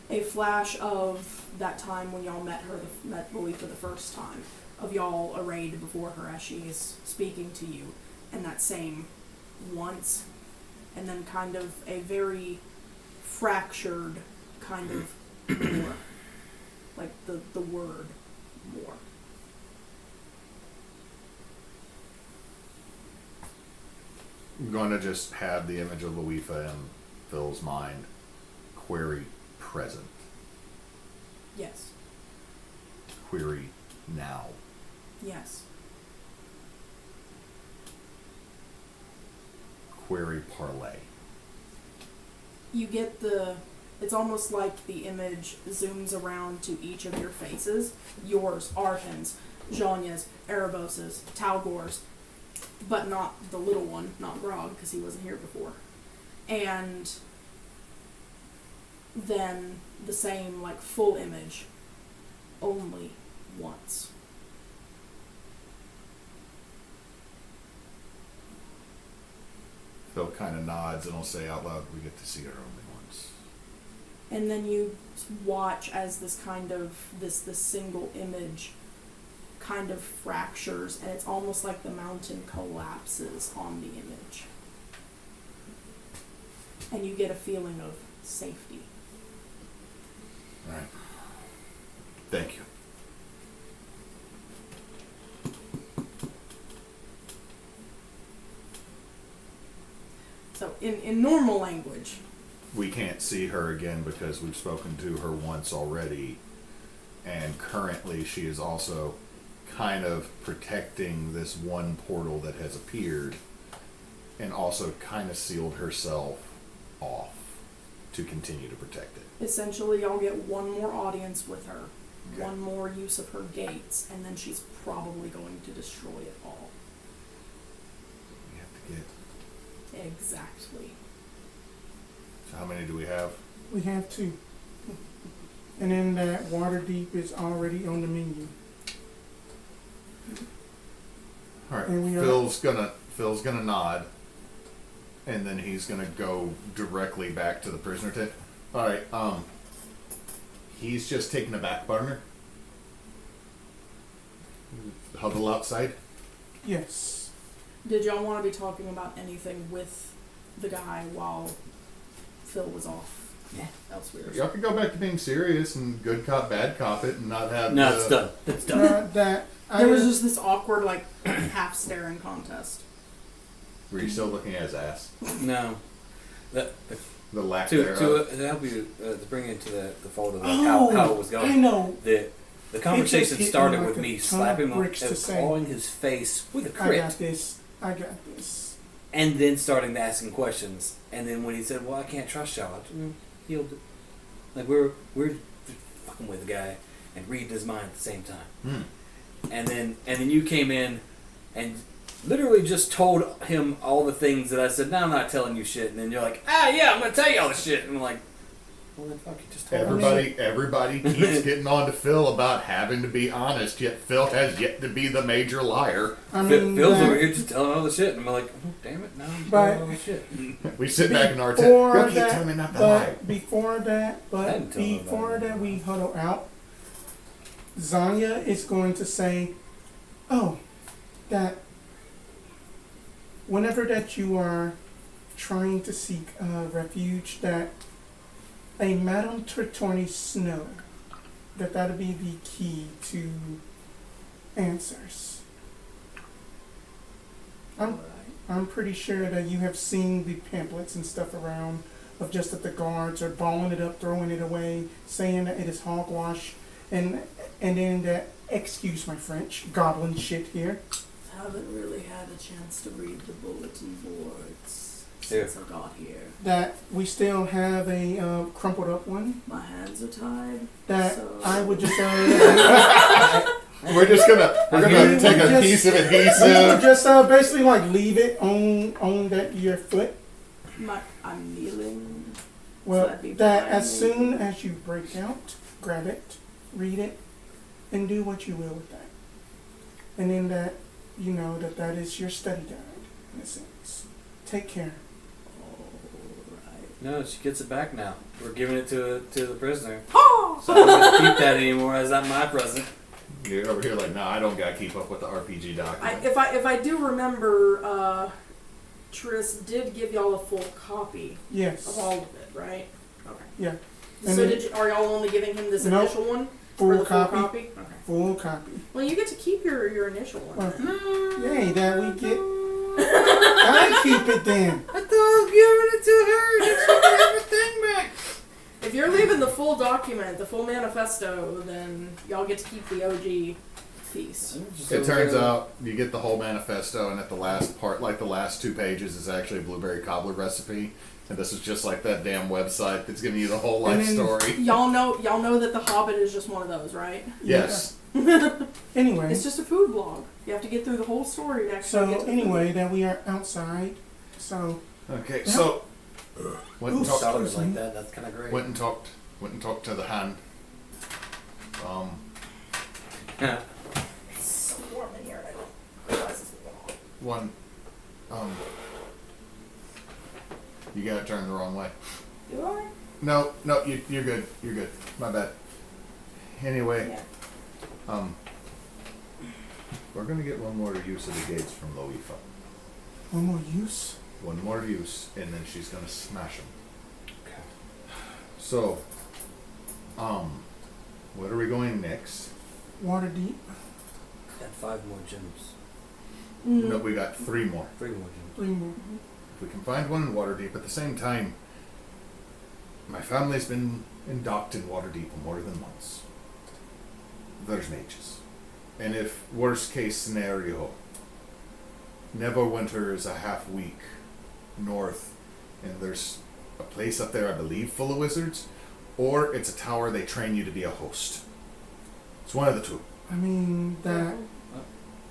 A flash of that time when y'all met Lily for the first time, of y'all arrayed before her as she is speaking to you, and that same once, and then kind of a very fractured kind of more, like the word more. I'm going to just have the image of Loifa in Phil's mind. Query present. Yes. Query now. Yes. Query parlay. You get it's almost like the image zooms around to each of your faces. Yours, Arten's, Zhonya's, Erebos's, Tal'gor's, but not the little one, not Grog, because he wasn't here before. And then the same, like, full image, only once. Phil kind of nods and will say out loud, "We get to see her only once." And then you watch as this kind of this single image kind of fractures, and it's almost like the mountain collapses on the image. And you get a feeling of safety. All right. Thank you. So in normal language, We can't see her again because we've spoken to her once already, and currently she is also kind of protecting this one portal that has appeared, and also kind of sealed herself off to continue to protect it. essentially y'all get one more audience with her, Okay. one more use of her gates, and then she's probably going to destroy it all. We have to get. Exactly. So how many do we have? We have 2. And then that Waterdeep is already on the menu. All right. And we are- Phil's gonna nod, and then he's gonna go directly back to the prisoner tent. All right. He's just taking a back burner. Huddle outside. Yes. Did y'all want to be talking about anything with the guy while Phil was off elsewhere? Y'all can go back to being serious and good cop, bad cop it, and not have. No, it's done. It's done. That There was just this awkward, like, half staring contest. Were you still looking at his ass? No. The lack To thereof. help you to bring it to the fold of Oh, how it was going. I know. The conversation hit me started like with a me ton slapping of him bricks to and say. clawing his face with a I crit, got this. I got this. and then starting to asking questions. And then when he said, "Well, I can't trust y'all," he'll like we're fucking with the guy and reading his mind at the same time. And then you came in and literally just told him all the things that I said. No, I'm not telling you shit. And then you're like, yeah, I'm gonna tell you all the shit. And I'm like, well then fuck, you just told me. Everybody keeps getting on to Phil about having to be honest, yet Phil has yet to be the major liar. I mean, Phil's over here just telling all the shit, and I'm like, oh, damn it, now I'm But- telling all the shit. We sit back in our tent. Before Y'all keep that- telling me not to lie. But before that, I didn't tell nobody. before that, we huddle out. Zhonya is going to say, "Oh, that whenever that you are trying to seek refuge, that a Madame Tortoni Snow, that'll be the key to answers. I'm pretty sure that you have seen the pamphlets and stuff around of just that the guards are balling it up, throwing it away, saying that it is hogwash, and then that, excuse my French, goblin shit here. Haven't really had a chance to read the bulletin boards Yeah. since I got here. That we still have a crumpled up one. My hands are tied. That So- I would just We're gonna take a piece of we would adhesive. just basically like leave it on that your foot. I'm kneeling. Well, that'd be that fine. as soon as you break out, grab it, read it, and do what you will with that. And then that, you know, that is your study guide, in a sense. Take care. Alright. No, she gets it back now. We're giving it to the prisoner. Oh! So I don't get to keep that anymore. As not my present. You're over here like, no, I don't gotta keep up with the RPG document. If I do remember, Tris did give y'all a full copy of Yes. all of it, right? Okay. Yeah. And So then are y'all only giving him this Nope. initial one? full For the copy. full copy? Okay. Full copy. Well, you get to keep your initial one. Yay, that we get. I keep it then. I thought I was giving it to her. She should have everything back. If you're leaving the full document, the full manifesto, then y'all get to keep the OG piece. It turns out you get the whole manifesto, and at the last part, like the last 2 pages, is actually a blueberry cobbler recipe. And this is just like that damn website that's giving you the whole life And then- story. Y'all know that The Hobbit is just one of those, right? Yes. Anyway, It's just a food blog. You have to get through the whole story to actually get so to anyway, that we are outside. So Okay, so went and Ooh, talked. Thought it was like that. That's kind of great. Went and talked to the hand. It's so warm in here. I don't realize it's warm. One. You got turned the wrong way. You alright? No, you're good. You're good. My bad. Anyway, Yeah. we're gonna get one more use of the gates from Loifa. One more use? One more use, and then she's gonna smash them. Okay. So, what are we going next? Waterdeep. Got 5 more gems. No, we got 3 more. 3 more gems. 3 more. If we can find one in Waterdeep, at the same time, my family's been docked in Waterdeep for more than once. There's mages. And if worst case scenario, Neverwinter is a half week north, and there's a place up there, I believe, full of wizards, or it's a tower they train you to be a host. It's one of the two. I mean, that.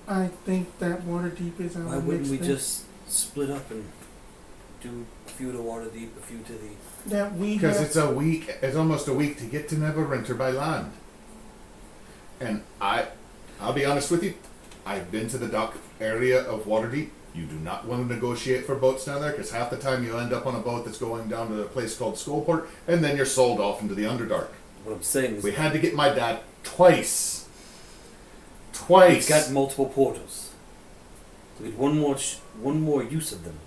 I think that Waterdeep is our Why wouldn't we next thing. just split up and do a few to Waterdeep, a few to the... That we Because have. it's a week, it's almost a week to get to Neverwinter by land. And I'll be honest with you, I've been to the dock area of Waterdeep. You do not want to negotiate for boats down there, because half the time you end up on a boat that's going down to a place called Skullport, and then you're sold off into the Underdark. What I'm saying is... We had to get my dad twice. We've got multiple portals. So we had one more use of them.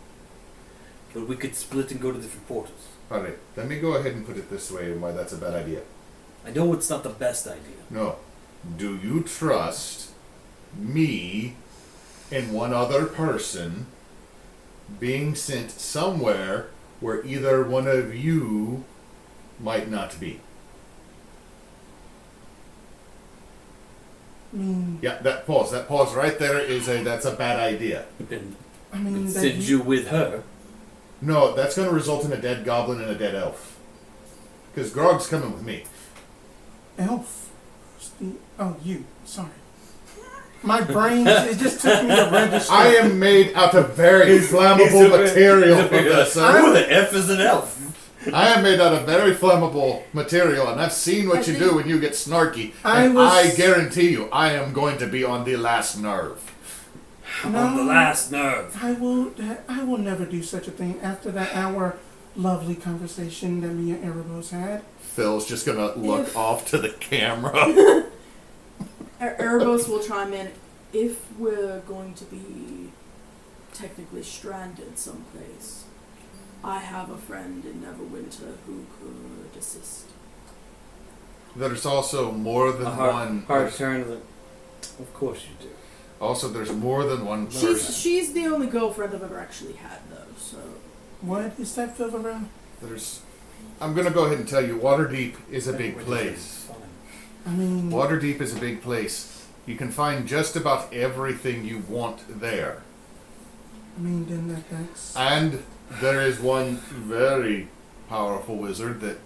But we could split and go to different portals. Alright, let me go ahead and put it this way and why that's a bad idea. I know it's not the best idea. No. Do you trust me and one other person being sent somewhere where either one of you might not be? I mean, Yeah, that pause right there that's a bad idea. And I mean that send you with her. No, that's going to result in a dead goblin and a dead elf. Because Grog's coming with me. elf. Oh, you. Sorry. My brain, it just took me to register. I am made out of very flammable material for this. Who the F is an elf? I am made out of very flammable material, and I've seen what you do when you get snarky. And I guarantee you, I am going to be on the last nerve. No, On the last nerve. I will never do such a thing after our lovely conversation that me and Erebos had. Phil's just gonna look off to the camera. Erebos will chime in. If we're going to be technically stranded someplace, I have a friend in Neverwinter who could assist. There's also more than one. Hard turn. Of course you do. Also, there's more than one person. She's the only girlfriend I've ever actually had, though. So What is that, Fil'verl? I'm gonna go ahead and tell you, Waterdeep is a big place. I mean, Waterdeep is a big place. You can find just about everything you want there. I mean, then that's. And there is one very powerful wizard that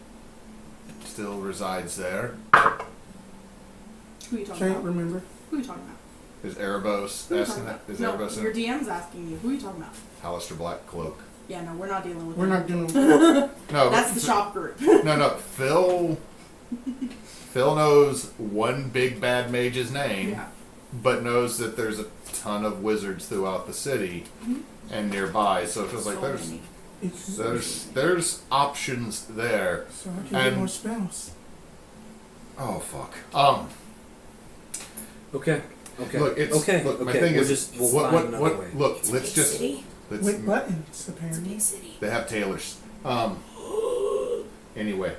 still resides there. who are you talking Can't about? remember. Who are you talking about? Is Erebos Who are you asking talking that? about? Is No, Erebos your DM's asking you. Who are you talking about? Alistair Blackcloak? Yeah, no, we're not dealing with We're him. not doing. No, That's the shop group. No, Phil knows one big bad mage's name, Yeah. but knows that there's a ton of wizards throughout the city and nearby. So it feels like So many. there's options there. So I can get And- more spells. Oh fuck. Okay. Look, my thing is, we'll find another way. look, It's a let's big just city. With buttons, It's a apparently. big city. They have tailors. Anyway,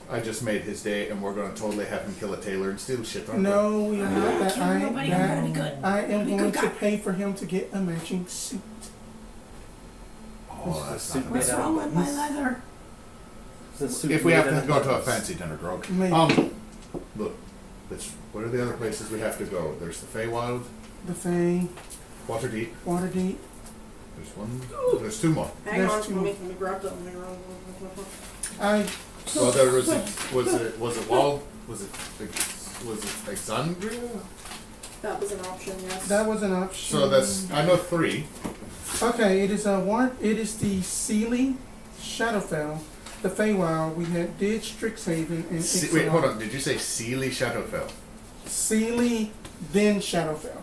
I just made his day, and we're gonna totally have him kill a tailor and steal shit. Aren't we? No, we are not. That Killing nobody, I'm gonna be good. I am Be a going good to guy. pay for him to get a matching suit. Oh, that's Suit not made What's out of wrong with my buttons. leather? If we have to go to a fancy dinner, Grog. Maybe. Look, what are the other places we have to go? There's the Feywild, The Fae, Waterdeep. Waterdeep. There's one. There's two more. Hang There's on, two let me more. grab them. Well, there was it Wald? Was it Alexandria? That was an option, yes. That was an option. So I know 3. Okay, it is the Sealy, Shadowfell, the Feywild. We had Strixhaven, and Ixalon. Wait, hold on. Did you say Sealy Shadowfell? Sealy, then Shadowfell.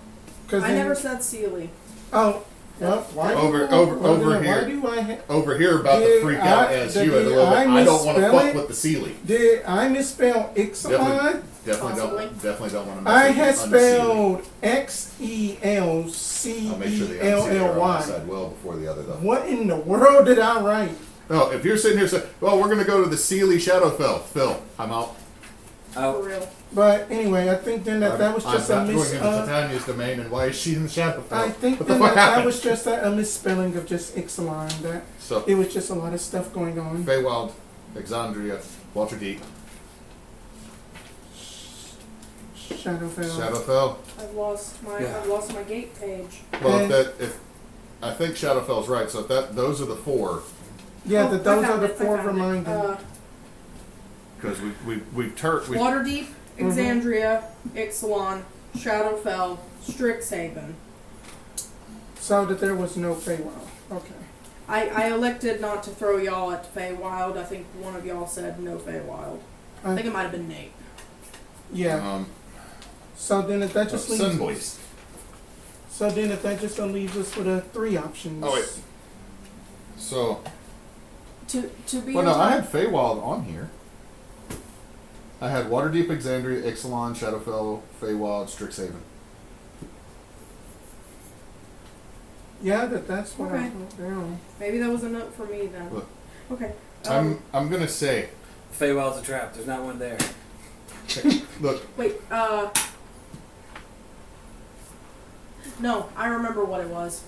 I never said Sealy. Oh, Well, why Over- do, over- why over do- here. Why do I Over here about to Did freak out I- as did you a little bit. I I don't want to misspell fuck it? with the Sealy. Did I misspell Ixalon? Possibly. Definitely don't want to. I had spelled Xelcellly. I'll make sure the unsealy are on my side well before the other though. What in the world did I write? No, if you're sitting here saying, "Well, we're going to go to the Sealy Shadowfell," Phil, I'm out. For real. But anyway, I think then that was just I'm a not miss. going into Titania's domain, and why is she in the Shadowfell? I think what the then fuck that happened? was just a misspelling of just Ixalon. That So, it was just a lot of stuff going on. Feywild, Exandria, Waterdeep, Shadowfell. Shadowfell. I've lost my gate page. Well, And- if I think Shadowfell's right, so if those are the four, Yeah, Oh, those I are found the it, I four found it. reminders. because we've Waterdeep, Exandria, Ixalon, Shadowfell, Strixhaven. So that there was no Feywild. Okay. I elected not to throw y'all at Feywild. I think one of y'all said no Feywild. I think it might have been Nate. Yeah. So then if that just leaves Sun Boys. So then if that just leaves us with 3 options. Oh wait. So, To be well, no, I honest, had Feywild on here. I had Waterdeep, Exandria, Ixalon, Shadowfell, Feywild, Strixhaven. Yeah, that's what I Okay. wrote down. maybe that was a note for me then. Look. Okay. I'm gonna say, Feywild's a trap. There's not one there. look, Wait, no, I remember what it was.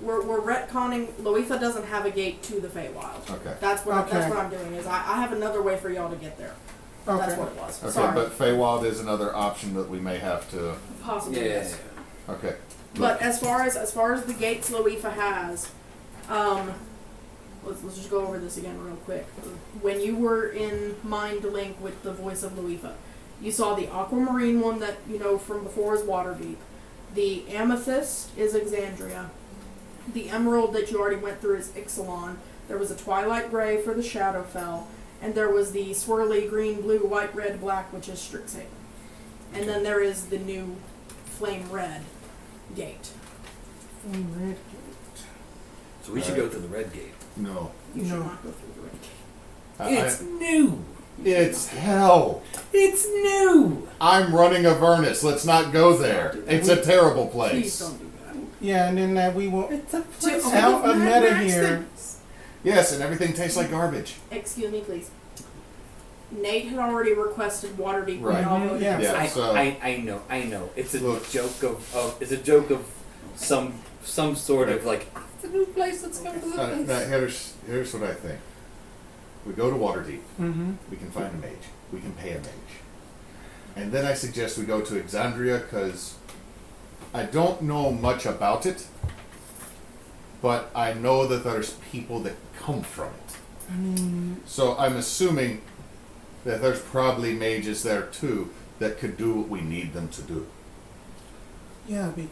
We're retconning. Loetha doesn't have a gate to the Feywild. okay, That's what Okay. I'm doing. Is I have another way for y'all to get there. That's Okay. what it was. okay, Sorry, but Feywild is another option that we may have to. possibly yes. Okay, But as far as the gates Loetha has, let's just go over this again real quick. When you were in Mind Link with the voice of Loetha, you saw the aquamarine one that you know from before is Waterdeep. The amethyst is Exandria. The emerald that you already went through is Ixalon. There was a twilight gray for the Shadowfell, and there was the swirly green, blue, white, red, black, which is Strixhaven. And then there is the new flame red gate. Red. So we should go to the red gate. no, You should No. not go through the red gate. It's new. it's hell. It's new. I'm running Avernus. Let's not go there. It's a terrible Please place. don't do that. Yeah, and then that we will It's a place out of of Mad meta Max here. then. Yes, and everything tastes like garbage. Excuse me, please. Nate had already requested Waterdeep. Right. When y'all voted Yeah. Yeah. I, so- I know. It's a Look. joke of it's a joke of some sort of like it's a new place. Let's go to the place. Now, here's what I think. We go to Waterdeep. Mm-hmm. We can find a mage. We can pay a mage. And then I suggest we go to Exandria because I don't know much about it, but I know that there's people that come from it. I mean, So I'm assuming that there's probably mages there too that could do what we need them to do. yeah, because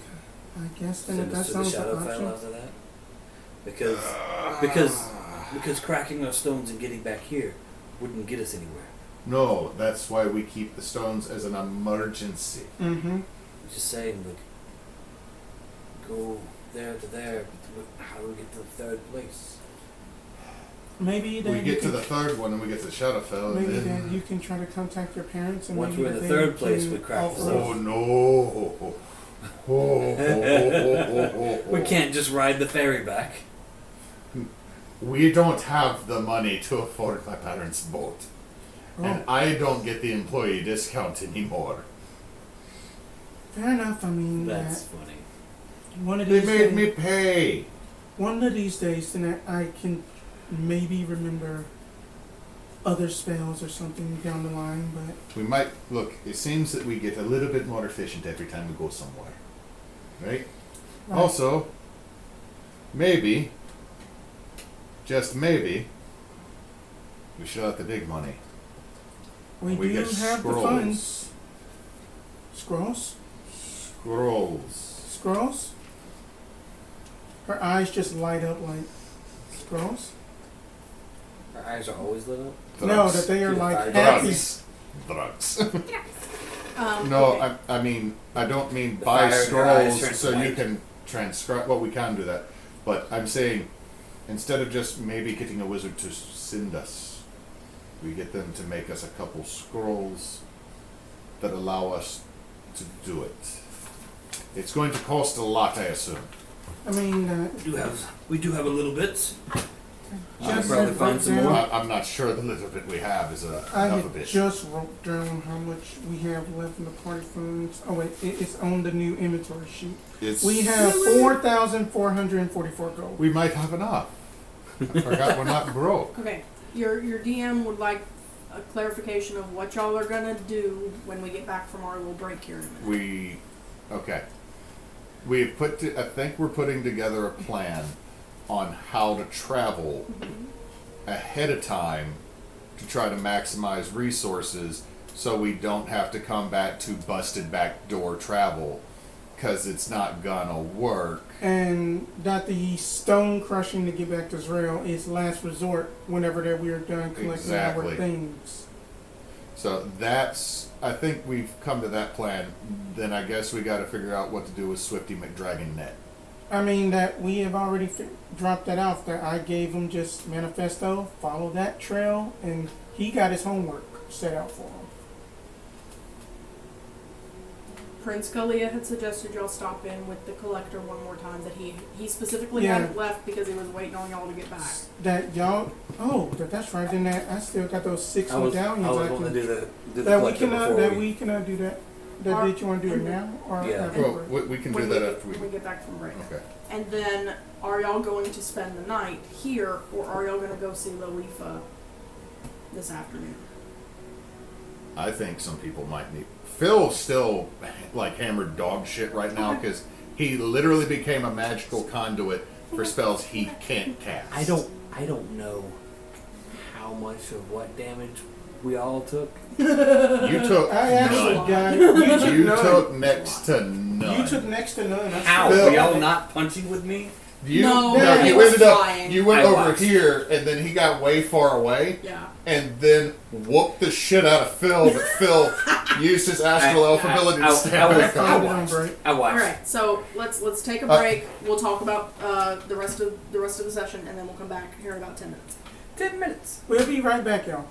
I guess then Send that us to the sounds like an Shadowfell option. after that. Because cracking those stones and getting back here wouldn't get us anywhere. No, that's why we keep the stones as an emergency. Mm-hmm. I'm just saying, like, go there to there. But how do we get to the third place? Maybe then We you get to can, the third one and we get to Shadowfell. maybe And then then, you can try to contact your parents and Once maybe we're in the they third place, can we crack offer the us- oh no! We can't just ride the ferry back. We don't have the money to afford my parents' boat. And Oh, I don't get the employee discount anymore. fair enough. I mean, That's funny. one of They these made days, me pay. one of these days, then I can maybe remember other spells or something down the line. But We might, look, it seems that we get a little bit more efficient every time we go somewhere. Right? right. Also, maybe, just maybe, we should have to dig money. we we do get have the scrolls. funds. Scrolls. Scrolls. Scrolls? Her eyes just light up like scrolls? Our eyes are always lit up. No, that they are like Drugs. happy. Drugs. Okay. No, I mean, I don't mean The buy fire in your eyes scrolls turns so you white. can transcribe. Well, we can do that, but I'm saying instead of just maybe getting a wizard to send us, we get them to make us a couple scrolls that allow us to do it. It's going to cost a lot, I assume. I mean, We do have a little bit. just probably wrote find some down- more. I'm not sure the little bit we have is I enough of had it. just wrote down how much we have left in the party funds. Oh wait, it's on the new inventory sheet. We have 4,444 gold. We might have enough. I forgot we're not broke. Okay, your DM would like a clarification of what y'all are gonna do when we get back from our little break here in a minute. Okay. We've I think we're putting together a plan on how to travel ahead of time to try to maximize resources so we don't have to come back to busted backdoor travel because it's not gonna work. And that the stone crushing to get back to Israel is last resort whenever that we are done collecting our Exactly. things. So I think we've come to that plan. Then I guess we got to figure out what to do with Swifty McDragon Net. I mean that we have already dropped that out. That I gave him just manifesto, follow that trail, and he got his homework set out for him. Prince Kalia had suggested y'all stop in with the collector one more time. That he specifically Yeah. hadn't left because he was waiting on y'all to get back. That y'all, that's right. Then I still got those 6 medallions. I was I going to can, do the that we collector cannot before that we. we cannot do that. Or- Did you want to do it now or Yeah. after? Well, we can do that after when we get back from break. Okay. And then, are y'all going to spend the night here, or are y'all going to go see Lolifa this afternoon? I think some people might need. Phil's still like hammered dog shit right now because he literally became a magical conduit for spells he can't cast. I don't know how much of what damage we all took. You took I actually none. got it. You none. took next to none. You took next to none. I How? swear. Phil- Were y'all not punching with me? No, you he was ended up. flying. You went I over watched. here, and then he got way far away, Yeah. and then whooped the shit out of Phil. But Phil used his astral elf ability to I stab was- back I up. did on break. I All watched. right, so let's take a break. We'll talk about the rest of the session, and then we'll come back here in about 10 minutes. 10 minutes. We'll be right back, y'all.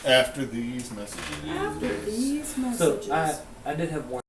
After these messages. After these So messages. I did have one.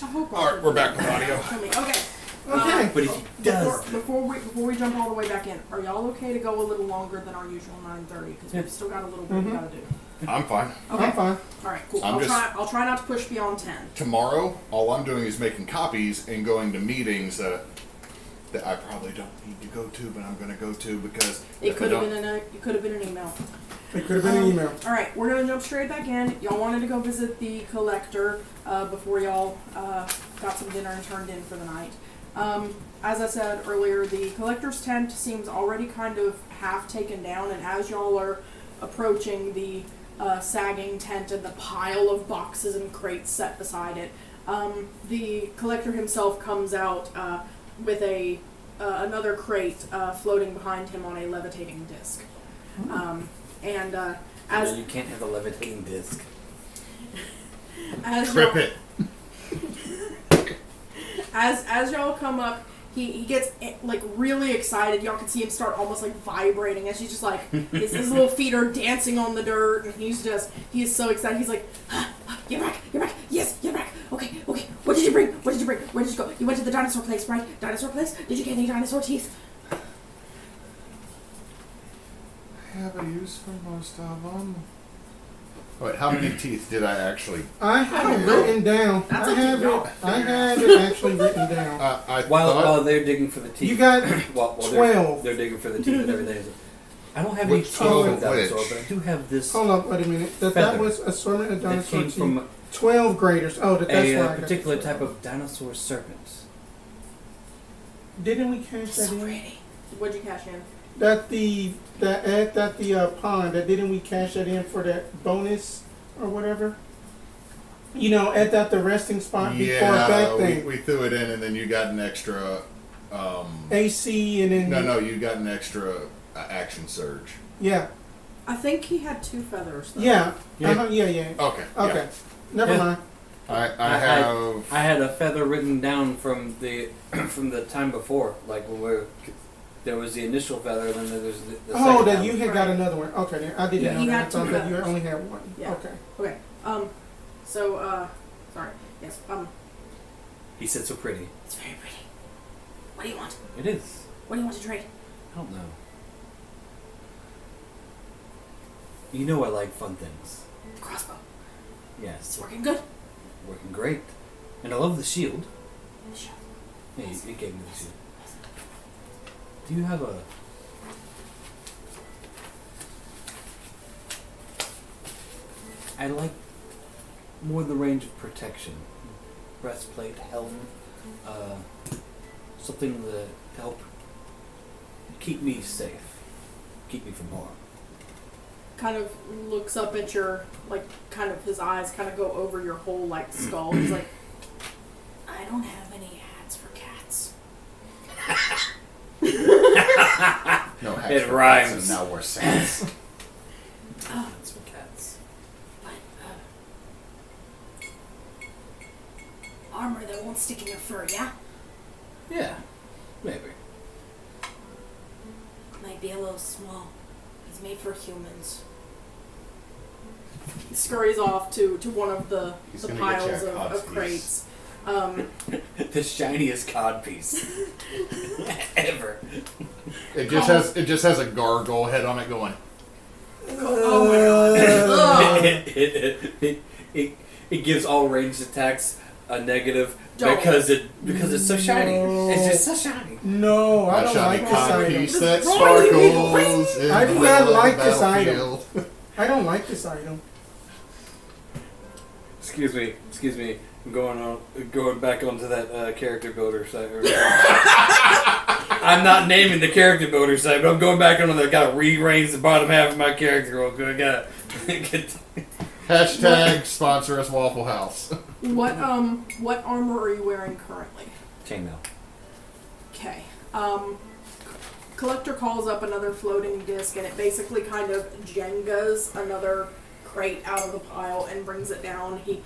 I hope. All right, we're back with audio. Okay. Okay. But if he does, Before we jump all the way back in, are y'all okay to go a little longer than our usual 9:30? Because we've still got a little bit we gotta do. I'm fine. Okay. I'm fine. All right. Cool. I'm I'll try not to push beyond 10. Tomorrow, all I'm doing is making copies and going to meetings that I probably don't need to go to, but I'm going to go to because It could have been an email. It could have been an email. All right, we're gonna jump straight back in. Y'all wanted to go visit the collector before y'all got some dinner and turned in for the night. As I said earlier, the collector's tent seems already kind of half taken down, and as y'all are approaching the sagging tent and the pile of boxes and crates set beside it, the collector himself comes out with another crate floating behind him on a levitating disc. As you can't have a levitating disc. Trip it. As y'all come up, he gets like really excited. Y'all can see him start almost like vibrating as he's just like his little feet are dancing on the dirt, and he is so excited. He's like, you're back, yes, you're back. Okay. What did you bring? Where did you go? You went to the dinosaur place, right? Dinosaur place? Did you get any dinosaur teeth? I have a use for most of them. Wait, how many teeth did I actually? I have it written down. That's I up to have y'all. it. I have it actually written down. While they're digging for the teeth, You got while 12. they're digging for the teeth and everything. I don't have Which any 12 teeth of dinosaur, which? but I do have this. Hold up, wait a minute. That Feather. was assortment of That dinosaur came teeth. from 12 graders. Oh, that's why I got particular the type 12. of dinosaur serpent. Didn't we catch that So in? pretty. What'd you cash in? That the pond. Didn't we cash that in for that bonus or whatever? You know, at the resting spot before that Yeah, thing. we threw it in, and then you got an extra. AC and then No, you got an extra action surge. Yeah, I think he had 2 feathers. Though. yeah, Yeah. yeah. Okay. Okay, never Yeah. mind. I have. I had a feather written down from the from the time before, like when there was the initial feather, and then there was the Oh, second that time. you had got another one. Okay, then I didn't Yeah. know He that. had I thought 2 that you feathers. only had one. Yeah. Okay. Okay. Sorry. Yes. He said so pretty. It's very pretty. What do you want? It is. What do you want to trade? I don't know. You know I like fun things. The crossbow. Yes, It's working good. working great, and I love the shield. The shield. Yeah, you gave me the shield. Do you have a? I like more the range of protection, breastplate, helm, something to help keep me safe, keep me from harm. Kind of looks up at your, like, kind of his eyes kind of go over your whole, like, skull. He's like, I don't have any hats for cats. No hacks It for rhymes. cats, and now we're sans. That's for cats. But, armor that won't stick in your fur, yeah? Yeah, maybe. Might be a little small. It's made for humans. he scurries off to one of the He's the gonna get you piles a of codpiece. crates. The shiniest codpiece ever. It just has a gargoyle head on it going. Oh my god. It gives all ranged attacks a negative Don't. because it's so shiny. No. It's just so shiny. No, I A don't shiny like this item. codpiece that Roy, you need a sparkles. in I do the not middle of like the this item. battlefield. I don't like this item. Excuse me. I'm going back onto that character builder site. I'm not naming the character builder site, but I'm going back onto the. Got to rearrange the bottom half of my character. I got get. Hashtag sponsor us Waffle House. What armor are you wearing currently? Chainmail. Okay. Collector calls up another floating disc, and it basically kind of Jengas another crate out of the pile and brings it down. He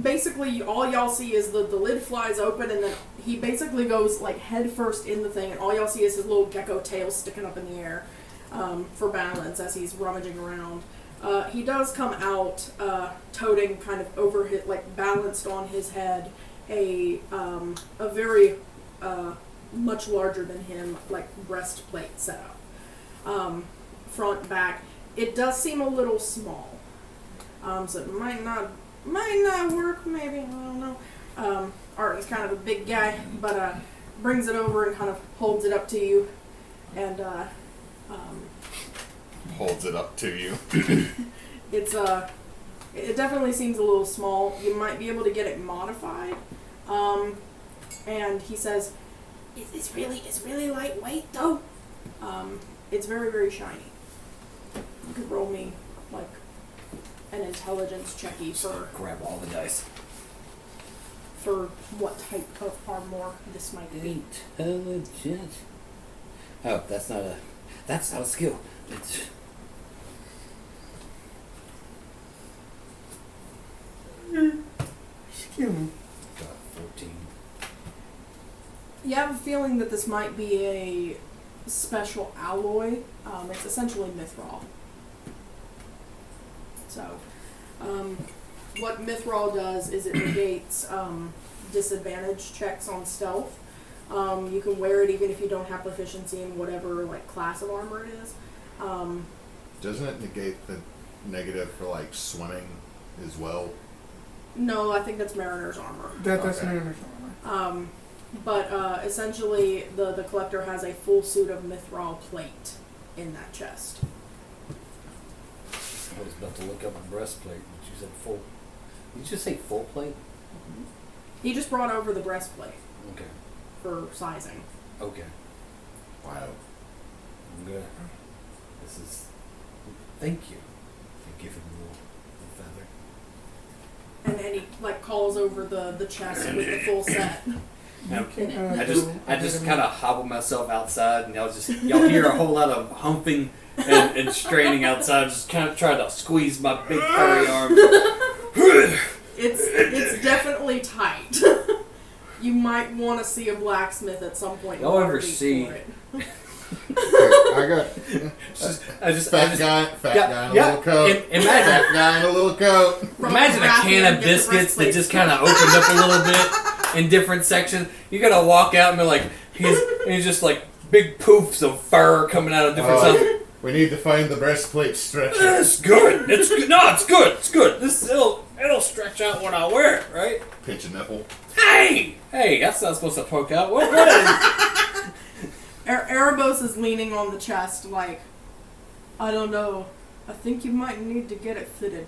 basically, all y'all see is the lid flies open, and then he basically goes like head first in the thing, and all y'all see is his little gecko tail sticking up in the air for balance as he's rummaging around. He does come out toting kind of over his, like balanced on his head, a very much larger than him like breastplate setup, front back. It does seem a little small, so it might not work. Maybe, I don't know. Arten's kind of a big guy, but brings it over and kind of holds it up to you, and Holds it up to you. it's it definitely seems a little small. You might be able to get it modified. And he says, It's really lightweight though. it's very, very shiny. You could roll me like an intelligence checky Grab all the dice. for what type of armor this might be. Intelligent. Oh, that's not a skill. It's Excuse me. 14. You have a feeling that this might be a special alloy. It's essentially mithril. So, what mithril does is it negates disadvantage checks on stealth. You can wear it even if you don't have proficiency in whatever like class of armor it is. Doesn't it negate the negative for like swimming as well? No, I think that's mariner's armor. That's Okay. Mariner's armor. But essentially, the collector has a full suit of mithril plate in that chest. I was about to look up a breastplate, but you said full. Did you just say full plate? He just brought over the breastplate Okay. for sizing. Okay. Wow. I'm good. This is. Thank you for giving me the feather. And then he like calls over the chest with the full set. You can, I just kind of hobble myself outside, and y'all hear a whole lot of humping and straining outside. Just kind of try to squeeze my big furry arm. It's definitely tight. You might want to see a blacksmith at some point. in Y'all ever Waterdeep see- for it. I got fat guy in a little coat. Imagine, Fat guy in a little coat. imagine a can of biscuits that just kind of opened up a little bit in different sections. You gotta walk out and be like, he's just like big poofs of fur coming out of different sides. We need to find the breastplate stretcher. It's good. It's good. No, it's good. It's good. It'll stretch out when I wear it, right? Pinch a nipple. Hey, that's not supposed to poke out. What? Erebos is leaning on the chest like, I don't know. I think you might need to get it fitted.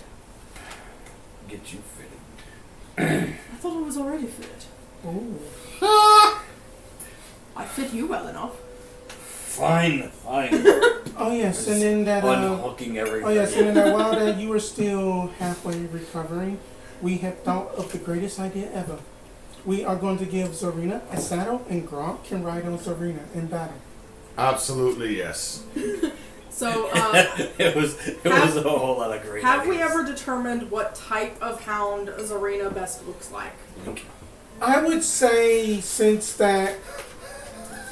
Get you fitted. I thought it was already fitted. Ooh. I fit you well enough. Fine. Oh yes, and then that. Unhooking everything. Oh yes, and then while that you were still halfway recovering, we have thought of the greatest idea ever. We are going to give Zarina a saddle, and Gronk can ride on Zarina in battle. Absolutely yes. So, it was a whole lot of great. have we ideas. ever determined what type of hound Zarina best looks like? I would say since that.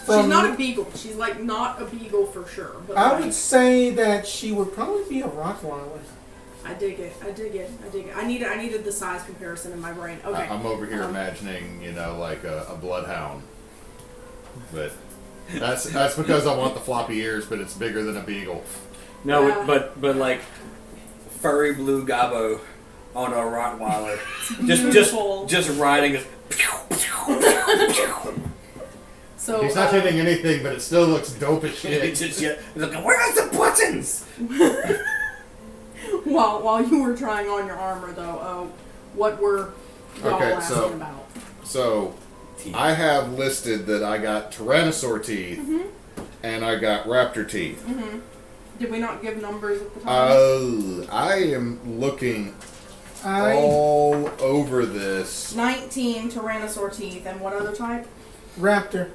She's not a beagle. She's like not a beagle for sure. But I like, would say that she would probably be a Rottweiler. I dig it. I needed the size comparison in my brain. Okay. I'm over here imagining, like a bloodhound. But that's because I want the floppy ears, but it's bigger than a beagle. No, Yeah. but like furry blue gobbo on a Rottweiler, Beautiful. just riding. So He's not hitting anything, but it still looks dope as shit. Look, where are the buttons? while you were trying on your armor, though, what were y'all Okay, asking so- about? So, I have listed that I got Tyrannosaur teeth, and I got raptor teeth. Did we not give numbers at the time? I am looking I all over this. 19 Tyrannosaur teeth, and what other type? Raptor.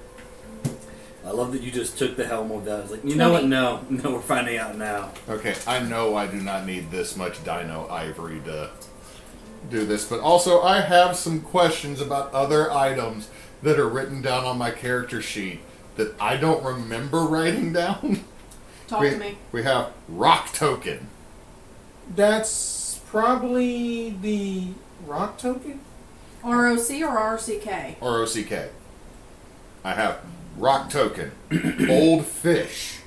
I love that you just took the helm of that. I was like, you know what? No, we're finding out now. Okay, I know I do not need this much dino ivory to do this, but also I have some questions about other items that are written down on my character sheet that I don't remember writing down. Talk to me. We have rock token. That's probably the rock token. ROC or RCK? ROCK. I have rock token, old fish.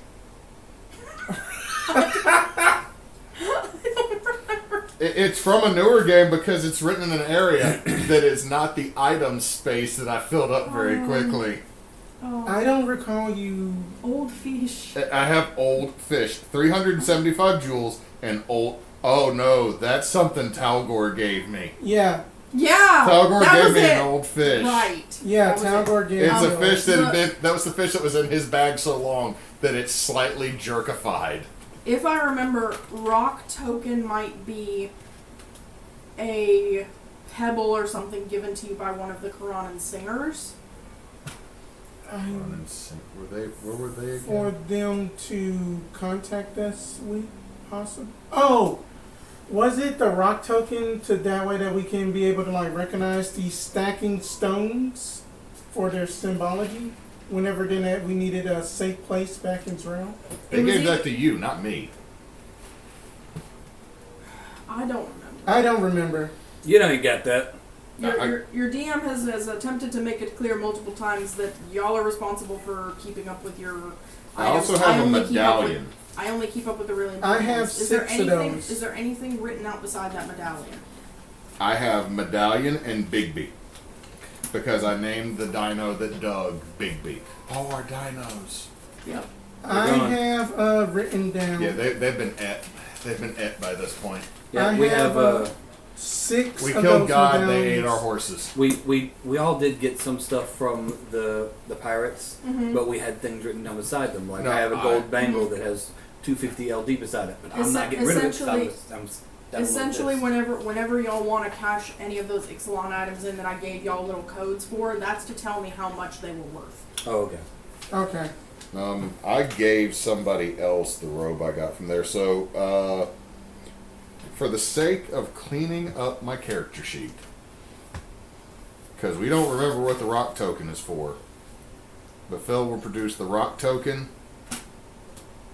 It's from a newer game because it's written in an area that is not the item space that I filled up very quickly. Oh, I don't recall you. old fish. I have old fish, 375 jewels, and old. Oh no, that's something Tal'gor gave me. Yeah, Yeah, Tal'gor that gave was me it. an old fish. Right. yeah. That was Tal'gor gave It's you a fish that had Look. been. That was the fish that was in his bag so long that it's slightly jerkified. If I remember, rock token might be a pebble or something given to you by one of the Quranan singers. Where were they again? For them to contact us, we possibly. Oh, was it the rock token to that way that we can be able to like recognize these stacking stones for their symbology? Whenever then we needed a safe place back in Israel. They It was gave that either- to you, not me. I don't remember. I don't remember. You don't get that. Your DM has attempted to make it clear multiple times that y'all are responsible for keeping up with your I items. also have a only keep up with- medallion. I only keep up with the really I important have ones. Is there 6 of anything? those. Is there anything written out beside that medallion? I have medallion and Bigby. Because I named the dino that dug Bigby. Oh, our dinos. Yep. I gone. have written down Yeah, they've been et. They've been et by this point. Yeah, I we have, have. 6 We of killed those God, medallions. they ate our horses. We all did get some stuff from the pirates, Mhm. but we had things written down beside them. Like No, I have a I- gold bangle that has 250 LD beside it, but I'm not getting rid of it. So I'm done with Essentially, this. whenever y'all want to cash any of those Ixalon items in that I gave y'all little codes for, that's to tell me how much they were worth. Oh, okay. Okay. I gave somebody else the robe I got from there. So, for the sake of cleaning up my character sheet, because we don't remember what the rock token is for, but Phil will produce the rock token.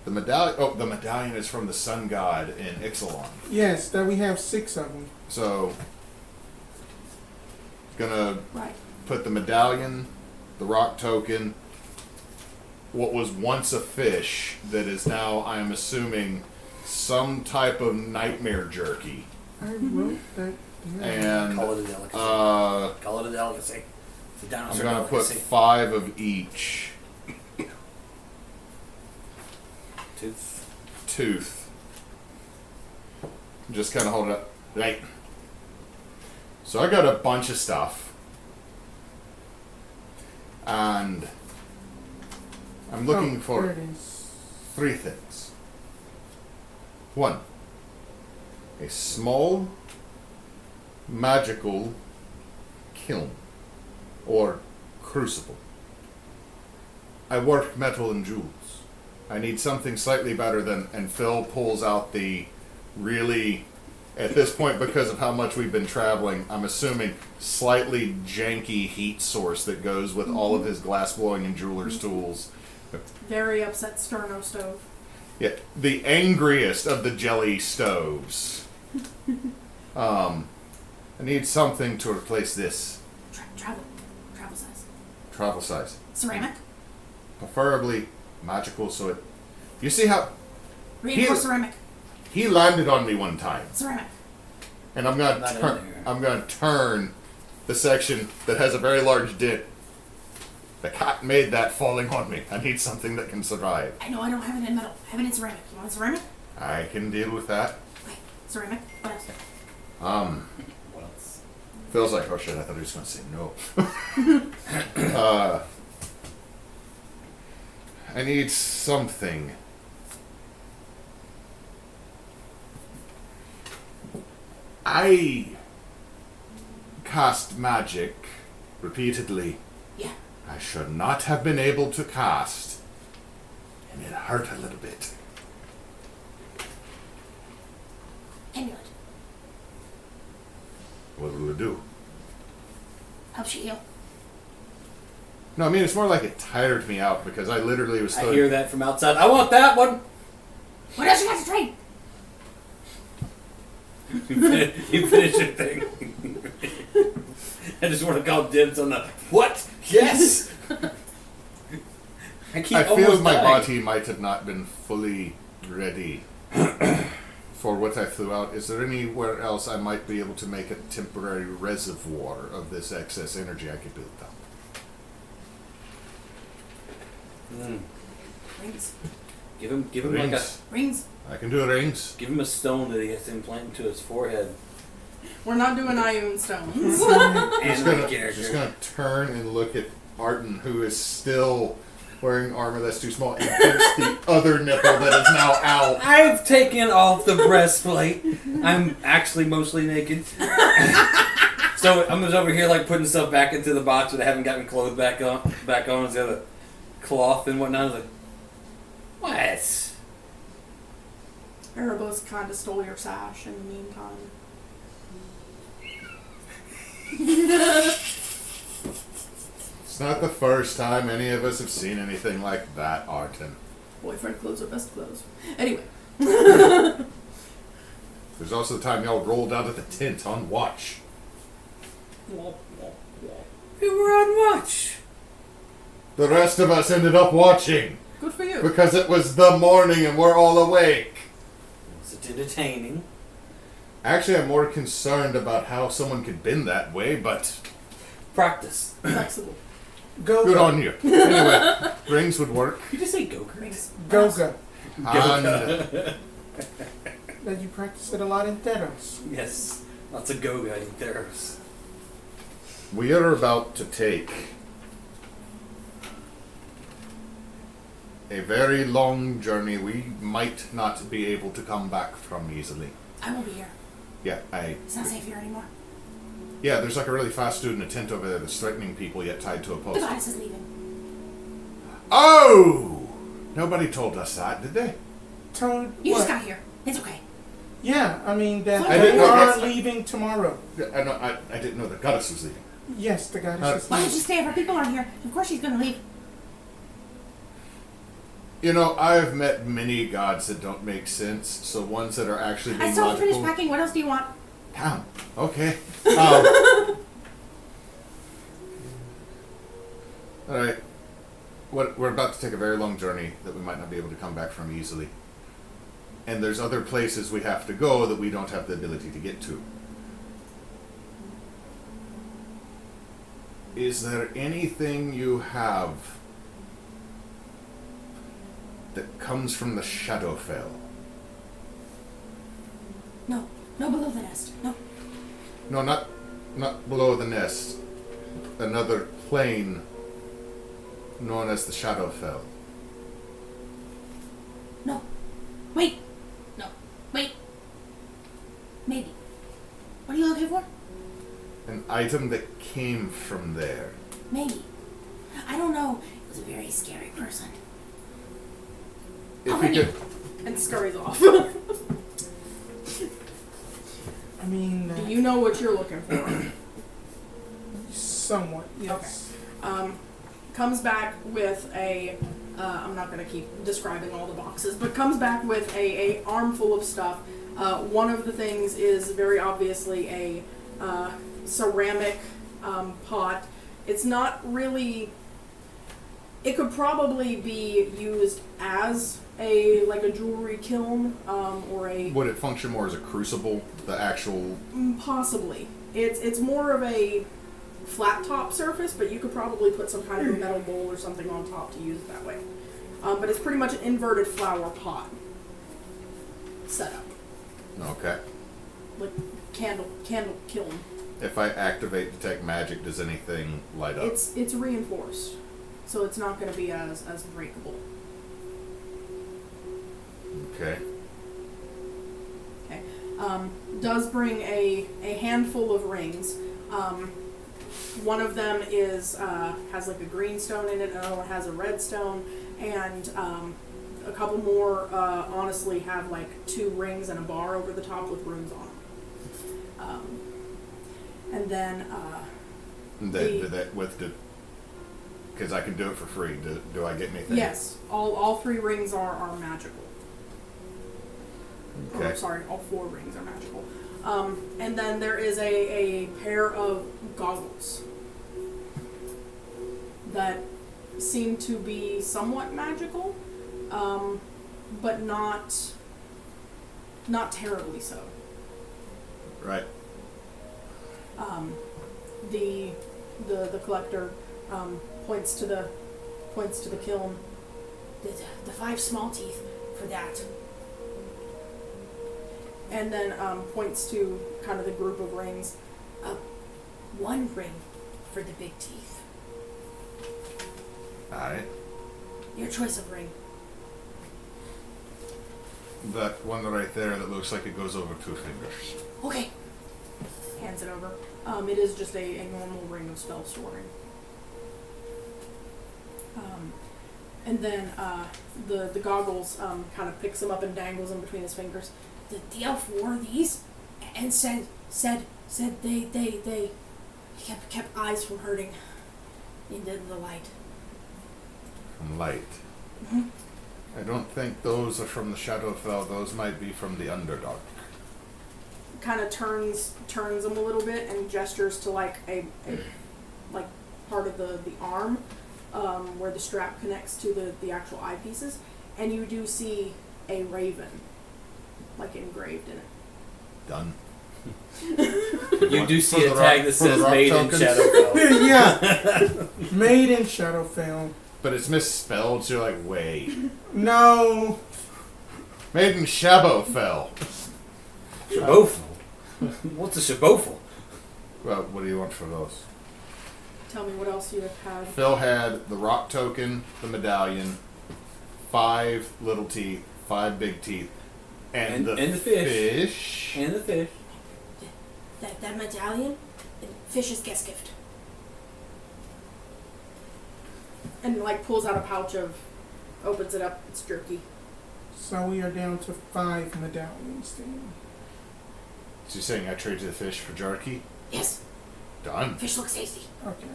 The medallion. Oh, the medallion is from the sun god in Ixalon. Yes, that we have 6 of them. So, gonna Right. put the medallion, the rock token, what was once a fish that is now, I am assuming, some type of nightmare jerky. I wrote that down. And Call it a delicacy. I'm Call it a delicacy. It's a dinosaur gonna put delicacy. 5 of each tooth. Just kind of hold it up. Right. So I got a bunch of stuff. And I'm looking Oh, for there it is. 3 things. 1. A small magical kiln or crucible. I work metal and jewels. I need something slightly better than, and Phil pulls out the really, at this point because of how much we've been traveling, I'm assuming slightly janky heat source that goes with all of his glass blowing and jeweler's tools. Very upset sterno stove. Yeah, the angriest of the jelly stoves. I need something to replace this. Travel size. Travel size. Ceramic. Preferably magical, so it... You see how... Reinforced ceramic. He landed on me one time. Ceramic. And I'm gonna Not in turn... there. I'm gonna turn the section that has a very large dent. The cat made that falling on me. I need something that can survive. I know I don't have it in metal. I have it in ceramic. You want ceramic? I can deal with that. Okay. Ceramic. What else? What else? Feels like, oh shit, I thought he was gonna say no. I need something. I cast magic repeatedly. Yeah. I should not have been able to cast. And it hurt a little bit. Amulet. What will it do? Helps you heal. No, I mean, it's more like it tired me out because I literally was I still... hear that from outside. I want that one. What else you got to trade? You finish your thing. I just want to call dibs on the what? Yes. I feel almost my dying. body might have not been fully ready for what I flew out. Is there anywhere else I might be able to make a temporary reservoir of this excess energy I could build up? Rings. Give him like a Rings. I can do rings. give him a stone that he has to implant into his forehead. We're not doing Ioun stones. Just Anime gonna, character. just gonna turn and look at Arten, who is still wearing armor that's too small, and pinch the other nipple that is now out. I've taken off the breastplate. I'm actually mostly naked. So I'm just over here like putting stuff back into the box, but I haven't gotten clothes back on. It's got a cloth and whatnot. I was like, what? Erebos kind of stole your sash in the meantime. It's not the first time any of us have seen anything like that, Arten. Boyfriend clothes are best clothes. Anyway. There's also the time y'all rolled out of the tent on watch. We were on watch. The rest of us ended up watching Good for you. because it was the morning and we're all awake. Was it entertaining? Actually, I'm more concerned about how someone could bend that way, but Practice. Flexible. Go good on you. Anyway, rings would work. You just say go Rings. Goga. And That you practice it a lot in Theros. Yes. Lots of go guiding there. we are about to take a very long journey we might not be able to come back from easily. I will be here. Yeah, It's not safe here anymore. Yeah, there's like a really fast dude in a tent over there that's threatening people yet tied to a The post. goddess is leaving. Oh! Nobody told us that, did they? Told You what? just got here. It's okay. Yeah, I mean that I they didn't know are that's- leaving tomorrow. I didn't know the goddess was leaving. Yes, the goddess is Why don't leaving. you stay if our people aren't here? Of course she's gonna leave. You know, I've met many gods that don't make sense, so ones that are actually I being still haven't logical. finished packing. What else do you want? Damn. Okay. Alright. We're about to take a very long journey that we might not be able to come back from easily. And there's other places we have to go that we don't have the ability to get to. Is there anything you have that comes from the Shadowfell? No. No below the nest. No. No, not below the nest. Another plane known as the Shadowfell. No. Wait. No. Wait. Maybe. What are you looking for? An item that came from there. Maybe. I don't know. It was a very scary person. If I'll we bring you. could, And scurries off. I mean, Do you know what you're looking for? somewhat, yes. Comes back with a, I'm not going to keep describing all the boxes, but comes back with a armful of stuff. One of the things is very obviously a ceramic pot. It's not really, it could probably be used as a jewelry kiln or a would it function more as a crucible? The actual. possibly. It's more of a flat top surface, but you could probably put some kind of a metal bowl or something on top to use it that way. But it's pretty much an inverted flower pot setup, Okay. like candle kiln. If I activate detect magic, does anything light up? It's reinforced, so it's not going to be as breakable. Okay. Okay. Does bring a handful of rings. One of them is has like a green stone in it, another one has a red stone, and a couple more honestly have like 2 rings and a bar over the top with runes on them. And then because I can do it for free. Do I get anything? yes, all 3 rings are magical. Okay. Or, sorry, all 4 rings are magical. And then there is a pair of goggles that seem to be somewhat magical, but not terribly so. Right. The collector points to the kiln. The 5 small teeth for that. And then points to kind of the group of rings. 1 ring for the big teeth. Alright. Your choice of ring. That one right there that looks like it goes over 2 fingers. Okay. Hands it over. It is just a normal ring of spell storing. And then the goggles kind of picks them up and dangles them between his fingers. The elf wore these and said they kept eyes from hurting in the light. From light. Mm-hmm. I don't think those are from the Shadowfell. Those might be from the Underdark. Kind of turns them a little bit and gestures to like a like part of the arm where the strap connects to the actual eyepieces, and you do see a raven like engraved in it. Done. You do see For a the tag rock- that for the says rock "Made in tokens? Shadowfell." Yeah. Made in Shadowfell. But it's misspelled, so you're like, wait. No. Made in Shadowfell. Shabofel. What's a shabofel? Well, what do you want for those? Tell me what else you have had. Phil had the rock token, the medallion, 5 little teeth, 5 big teeth, and the fish. And the fish. That medallion, fish's guest gift. And like pulls out a pouch opens it up. It's jerky. So we are down to 5 medallions then. So you're saying I trade you the fish for jerky? Yes, Done. fish looks tasty. Okay.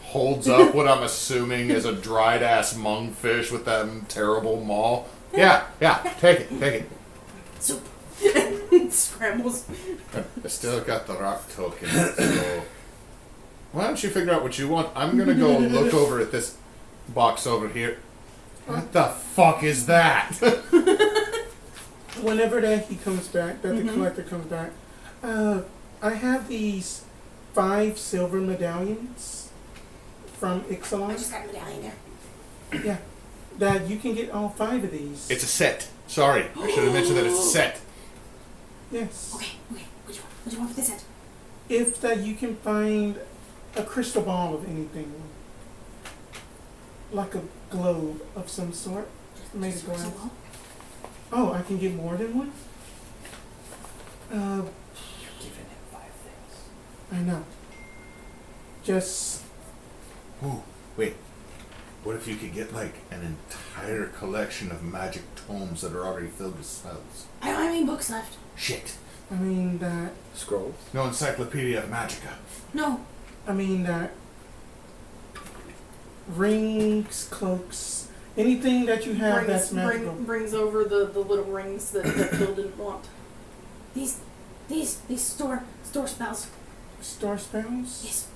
Holds up what I'm assuming is a dried ass mungfish with that terrible maw. Yeah, take it. Soup. Scrambles. I still got the rock token, so why don't you figure out what you want? I'm gonna go look over at this box over here. What the fuck is that? Whenever that he comes back, that the collector comes back, I have these 5 silver medallions from I Ixalon. just got a medallion there. Yeah. That you can get all 5 of these. It's a set. Sorry, I should have mentioned that it's a set. Yes. Okay. What do you want for this set? If that you can find a crystal ball of anything. Like a globe of some sort. Made of glass. Oh, I can get more than one? You're giving him 5 things. I know. Just Ooh, wait. What if you could get like an entire collection of magic tomes that are already filled with spells? I don't have any books left. Shit. I mean that Scrolls. No Encyclopedia of Magica. No. Rings, cloaks, anything that you have that's magical. Brings over the little rings that Phil didn't want. These store spells. Store spells? Yes.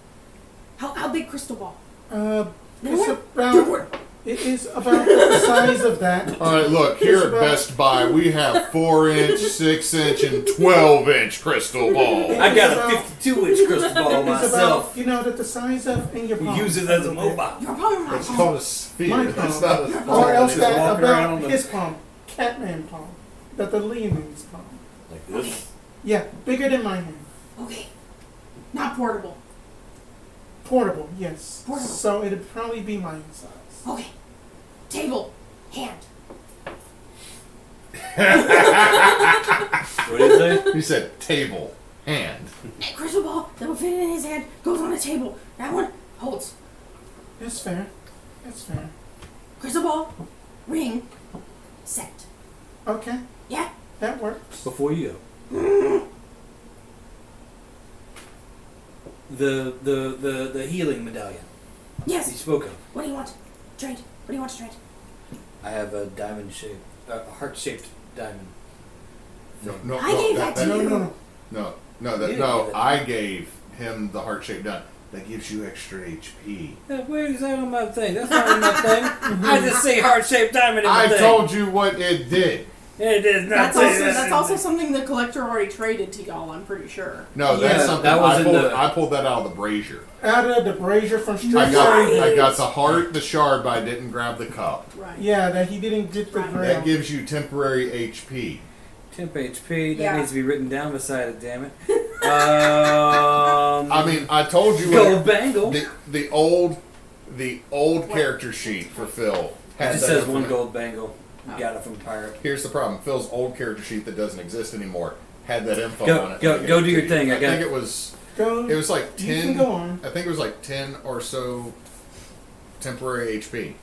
How big crystal ball? It is about the size of that. Alright, look, here at Best Buy, we have 4-inch, 6-inch, and 12-inch crystal ball. I got a 52-inch crystal ball It's myself. about, that the size of in your palm. Use it as a mobile. Your palm, my It's palm. called a sphere. My It's palm. not a Or else Just that walk around about on his palm. Catman palm. That the Leon's palm. Like this. Yeah, bigger than my hand. Okay. Not portable. Portable, yes. Portable. So it'd probably be my size. Okay. Table. Hand. What did you say? You said table, hand. A crystal ball that will fit in his hand goes on a table. That one holds. That's fair. That's fair. Crystal ball. Ring. Set. Okay, Yeah? that works. Before you go. The healing medallion you Yes. spoke of. What do you want? Trade. What do you want to trade? I have a diamond shaped, heart shaped diamond. No, I gave that to No, you. no, No, You didn't give it. I gave him the heart-shaped gun. That gives you extra HP. Yeah, where is that on my thing? That's not on my thing. I just see heart-shaped diamond in my I thing. told you what it did. It is not That's say also that. that's also something the collector already traded to y'all. I'm pretty sure. No, that's Yeah, something that was in I pulled that out of the brazier. Out of the brazier from Street I got Fighter. the heart, the shard, but I didn't grab the cup. Right. Yeah, that he didn't get the Right. grail. That gives you temporary HP. Temp HP. That Yeah. needs to be written down beside it. Damn it. I mean, I told you Gold bangle. the old character sheet for Phil It had just that says one information. gold bangle. You got it from Pirate. Here's the problem: Phil's old character sheet that doesn't exist anymore had that info Go- on it. go- I gave go it do to your you. thing, I I got think it. it was Go. like You 10. can go on. I think it was like 10 or so temporary HP.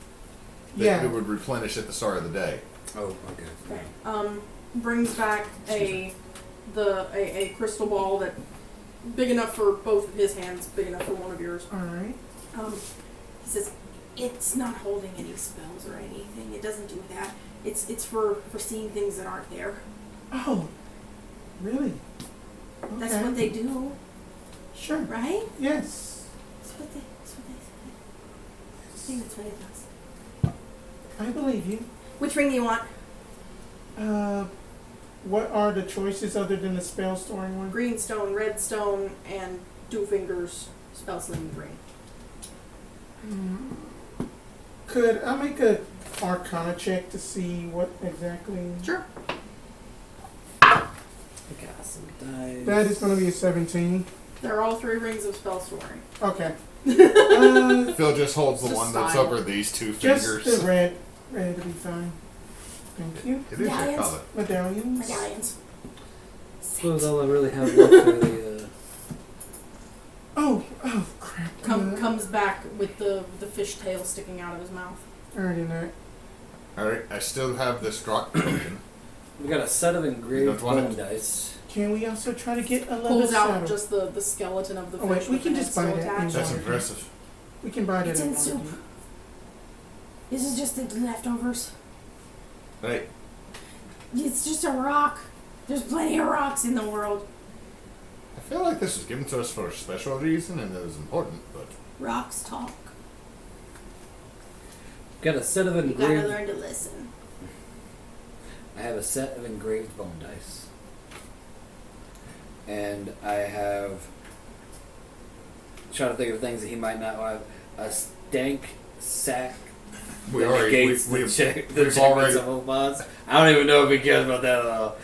That Yeah. it would replenish at the start of the day. Oh, okay. Brings back a crystal ball that big enough for both of his hands, big enough for one of yours. All right. He says it's not holding any spells or anything. It doesn't do that. It's for seeing things that aren't there. Oh, really? That's Okay. what they do, Sure. right? Yes. That's what they say. I think that's what it does. I believe you. Which ring do you want? What are the choices other than the spell storing one? Green stone, red stone, and two fingers spell slinging ring. Could I make a Arcana check to see what exactly? Sure. I got some dice. That is going to be a 17. They're all three rings of spell storing. Okay. Phil just holds the Just one that's style. over these two Just fingers. the red. Red to be fine. Thank you. It is your Medallions. color. Medallions. Medallions. Suppose all I really have left are the. Oh crap. Comes back with the fish tail sticking out of his mouth. Already not. Alright, I still have this drop token. We got a set of engraved don't want bone it? dice. Can we also try to get a leather Pulls out saddle? just the skeleton of the fish. Oh, wait, we with can the just head buy still that attached. That's Waterdeep. impressive. We can buy that. It's at in soup. Waterdeep. This is just the leftovers. Hey, It's just a rock. There's plenty of rocks in the world. I feel like this was given to us for a special reason and it was important, but Rocks talk. Got a set of You gotta engraved. learn to listen. I have a set of engraved bone dice. And I have. Trying to think of things that he might not have. A stank sack. we that already negates the we've check. The we've check already of bonds. I don't even know if he cares about that at all.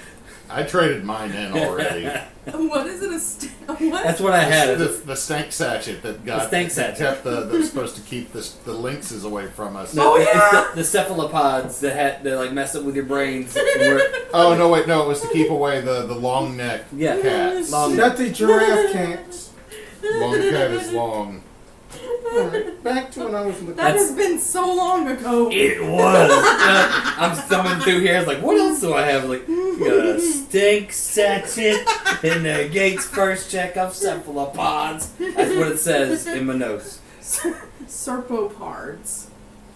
I traded mine in already. What is it? What? That's what I had. the stank sachet that got The stank that sachet. kept that's supposed to keep the lynxes away from us. No, Oh, it's yeah! the cephalopods that like mess up with your brains. Where- Oh no, wait, no, it was to keep away the long neck Yeah. cats. Long- Not the giraffe cats. Long cat is long. Alright, back to when I was looking. That has been so long ago. It was. I'm thumbing through here. It's like, what else do I have? Like, you got a stink sachet in the gate's first check of cephalopods. That's what it says in my notes. Serpopards.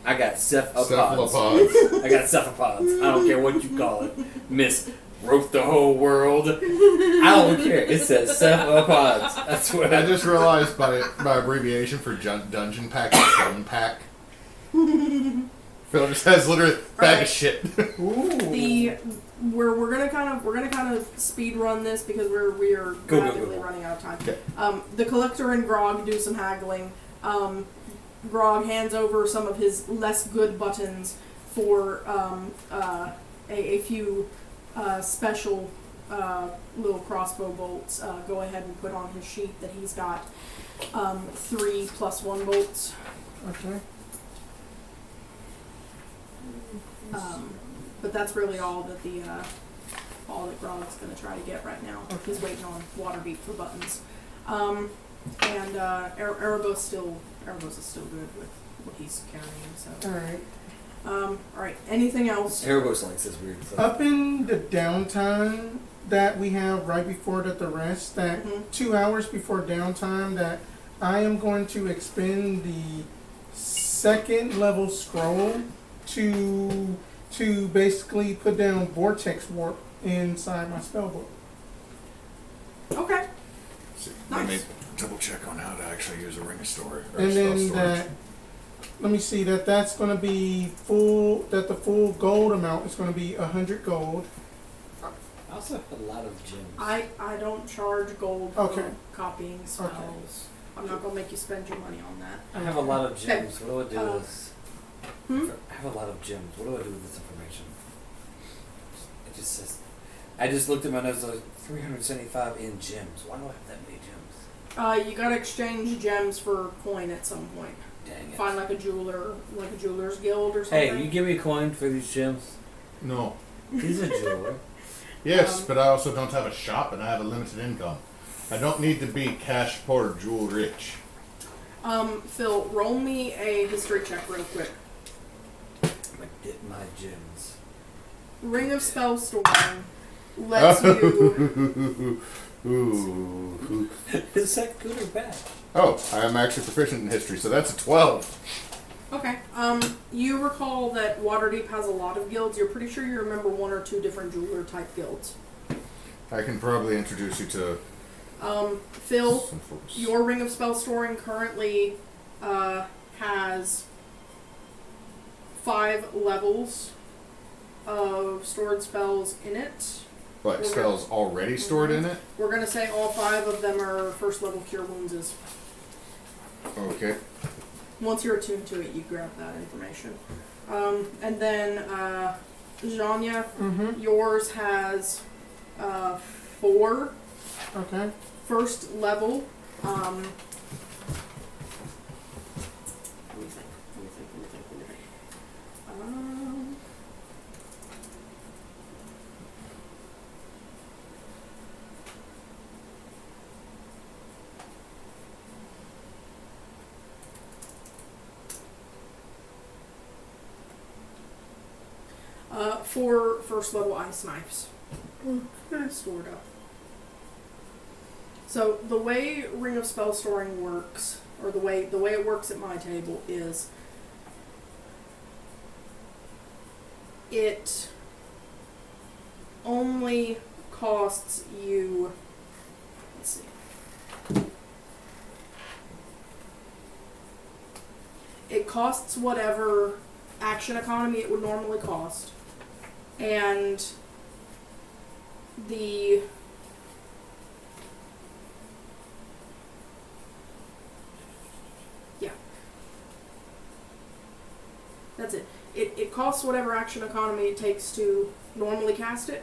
I got cephalopods. Cephalopods. I got cephalopods. I don't care what you call it. Miss wrote the whole world. I don't care. It says cephalopods. That's what I just realized by abbreviation for dungeon pack is gun pack. Phil just has literally bag Alright. of shit. The we're gonna kind of speed run this because we are Go, go, rapidly go. running out of time. Okay. The collector and Grog do some haggling. Grog hands over some of his less good buttons for a few special little crossbow bolts. Go ahead and put on his sheet that he's got 3 +1 bolts. Okay. But that's really all that all that Grog's going to try to get right now. He's waiting on Waterdeep for buttons. And Erebos is still good with what he's carrying. So, Alright. all right. Anything else? Erebos likes this weird stuff. Up in the downtime that we have right before the rest, that Mhm. 2 hours before downtime, that I am going to expend the 2nd level scroll to basically put down vortex warp inside my spell book. Okay. Let me Nice. double check on how to actually use a ring of storage. Or And spell then storage. that, let me see, that's going to be full, that the full gold amount is going to be 100 gold. I also have a lot of gems. I don't charge gold Okay. for copying spells. I'm not gonna make you spend your money on that. I have a lot of gems. What do I do Uh, with this? Hmm? I have a lot of gems. What do I do with this information? It just says. I just looked at my notes. Like 375 in gems. Why do I have that many gems? You gotta exchange gems for coin at some point. Dang it. Find like a jeweler's guild or something. Hey, you give me a coin for these gems? No. He's a jeweler. Yes, but I also don't have a shop and I have a limited income. I don't need to be cash poor, jewel rich. Phil, roll me a history check real quick. I'm gonna dip my gems. Ring of Spell Storing lets you. Ooh. Is that good or bad? Oh, I am actually proficient in history, so that's a 12. Okay. You recall that Waterdeep has a lot of guilds. You're pretty sure you remember one or two different jeweler type guilds. I can probably introduce you to Phil, some folks. your Ring of Spell Storing currently has 5 levels of stored spells in it. What, spells already stored in it? We're going to say all 5 of them are first level Cure Wounds. Okay. Once you're attuned to it, you grab that information. And then, Zhonya, yours has 4 Okay. first level. Let me think. For first level ice knives stored up. So the way Ring of Spell Storing works, or the way it works at my table is it only costs you, let's see. It costs whatever action economy it would normally cost. And the that's it. It costs whatever action economy it takes to normally cast it.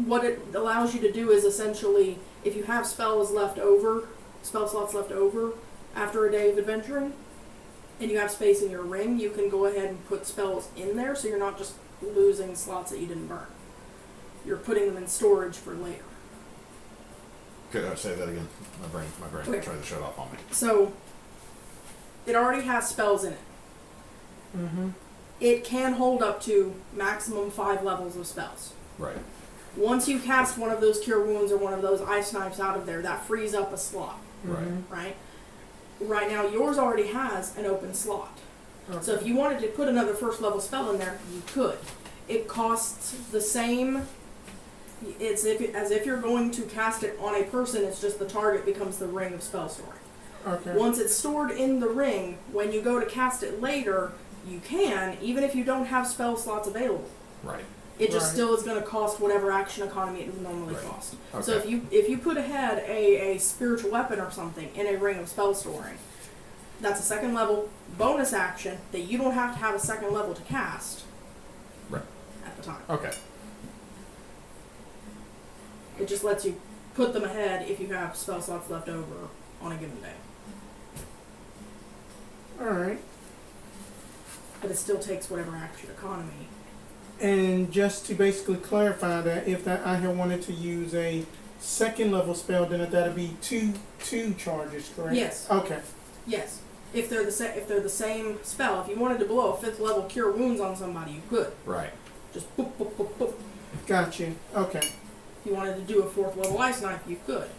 What it allows you to do is essentially, if you have spell slots left over after a day of adventuring, and you have space in your ring, you can go ahead and put spells in there, so you're not just losing slots that you didn't burn. You're putting them in storage for later. Could I say that again? My brain Okay. tried to shut off on me. So, it already has spells in it. It can hold up to maximum 5 levels of spells. Right. Once you cast one of those Cure Wounds or one of those Ice Knives out of there, that frees up a slot, Right. right? Right now, yours already has an open slot. Okay. So if you wanted to put another first level spell in there, you could. It costs the same. It's as if you're going to cast it on a person. It's just the target becomes the ring of spell storing. Okay. Once it's stored in the ring, when you go to cast it later, you can, even if you don't have spell slots available. Right. It just Right. still is going to cost whatever action economy it would normally Right. cost. Okay. So if you put ahead a spiritual weapon or something in a ring of spell storing, that's a second level bonus action that you don't have to have a second level to cast Right. at the time. Okay. It just lets you put them ahead if you have spell slots left over on a given day. Alright. But it still takes whatever action economy. And just to basically clarify that, if that I had wanted to use a second level spell, then that'd be two charges, correct? Yes. Okay. Yes. If they're the same spell, if you wanted to blow a 5th level Cure Wounds on somebody, you could. Right. Just boop, boop, boop, boop. Got you. Okay. If you wanted to do a 4th level Ice Knife, you could.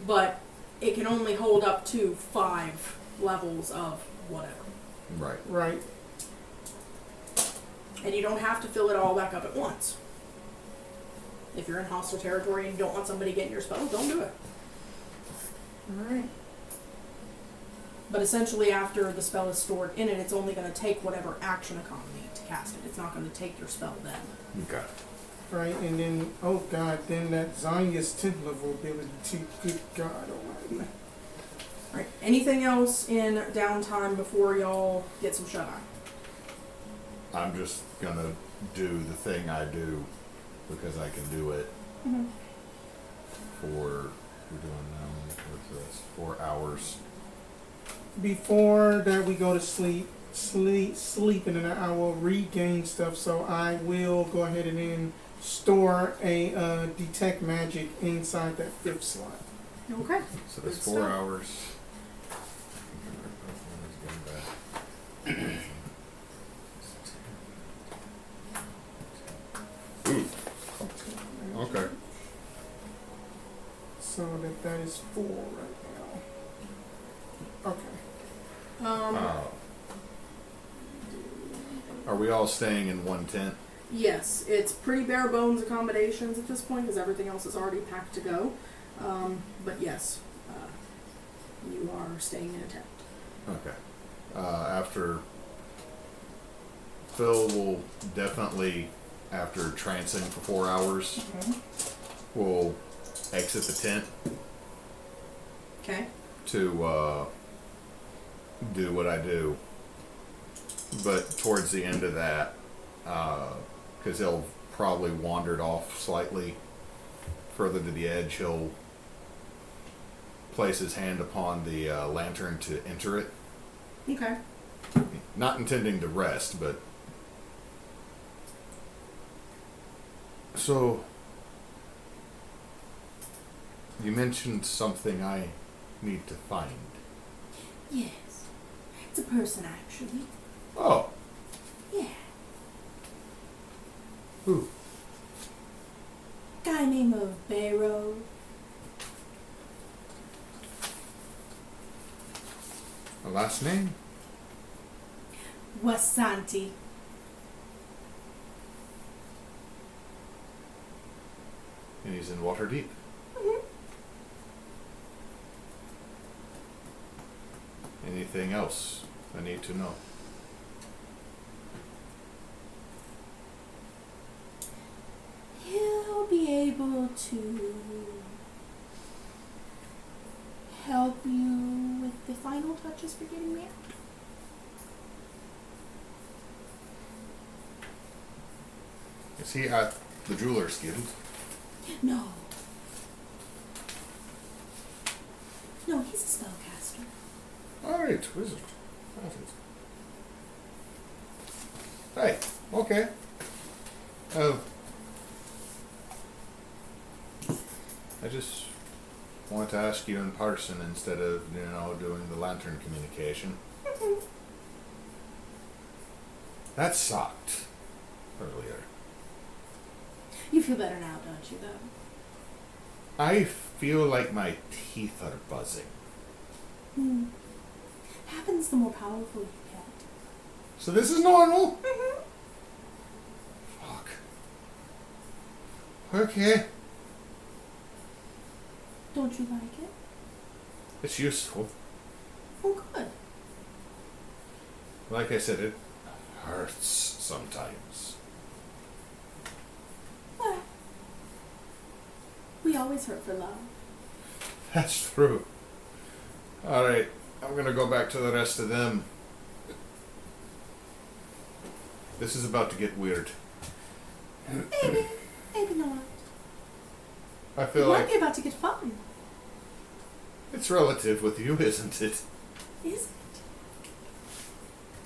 But it can only hold up to 5 levels of whatever. Right. Right. And you don't have to fill it all back up at once. If you're in hostile territory and you don't want somebody getting your spell, don't do it. Alright. But essentially after the spell is stored in it, it's only going to take whatever action economy to cast it. It's not going to take your spell then. Okay. Right, and then, oh god, then that Zonya's 10th level ability too. Good God almighty. Alright, anything else in downtime before y'all get some shut-eye? I'm just gonna do the thing I do because I can do it Mm-hmm. for, we're doing now, what's this, 4 hours. Before that we go to sleep, and then I will regain stuff, so I will go ahead and then store a detect magic inside that 5th slot. Okay. So that's Good 4 stuff. hours. Okay. So that is 4 right now. Okay. Are we all staying in one tent? Yes, it's pretty bare bones accommodations at this point because everything else is already packed to go. But yes, you are staying in a tent. Okay. After Phil will definitely, after trancing for 4 hours, will exit the tent Okay. to do what I do. But towards the end of that, because he'll probably wandered off slightly further to the edge, he'll place his hand upon the lantern to enter it. Okay. Not intending to rest, but... So... You mentioned something I need to find. Yes. It's a person, actually. Oh, Yeah. who? Guy named of Miro. A last name? Wasanti. And he's in Waterdeep. Anything else I need to know? He'll be able to help you with the final touches for getting me out. Is he at the Jeweler's Guild? No. No, he's a spellcaster. Alright, wizard. Hey, okay. I just wanted to ask you in person instead of, doing the lantern communication. That sucked earlier. You feel better now, don't you, though? I feel like my teeth are buzzing. Happens the more powerful you get. So this is normal? Fuck. Okay. Don't you like it? It's useful. Oh, good. Like I said, it hurts sometimes. Well, we always hurt for love. That's true. Alright, I'm gonna go back to the rest of them. This is about to get weird. Maybe. Maybe not. I It feel might like be about to get fun. it's relative with you, isn't it? Is it?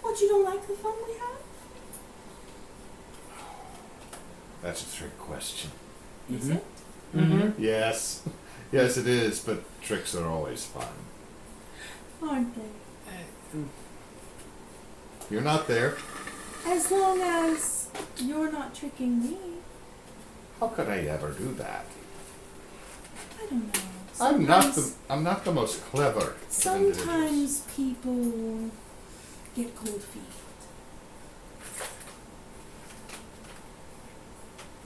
What, you don't like the fun we have? That's a trick question. Is it? Mm-hmm. Yes. Yes, it is, but tricks are always fun. Aren't they? You're not there. As long as you're not tricking me. How could I ever do that? I don't know. I'm not the most clever. of individuals. Sometimes people get cold feet.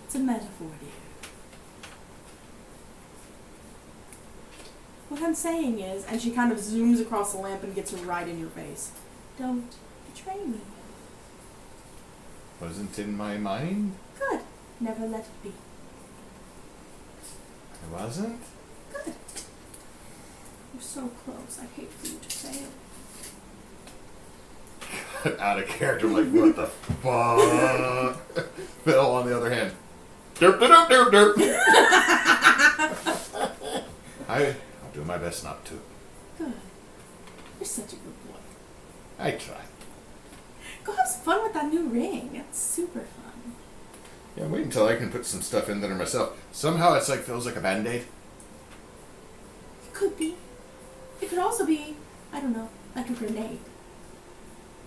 It's a metaphor, dear. What I'm saying is, and she kind of zooms across the lamp and gets right in your face. Don't betray me. Wasn't in my mind. Good. Never let it be. I wasn't. Good. You're so close. I hate for you to fail. Out of character, like, what the fuck? Phil, on the other hand, derp, derp, derp, derp. I'll do my best not to. Good. You're such a good boy. I try. Go have some fun with that new ring. It's super fun. Yeah, wait until I can put some stuff in there myself. Somehow it's like feels like a band-aid. It could be. It could also be, I don't know, like a grenade.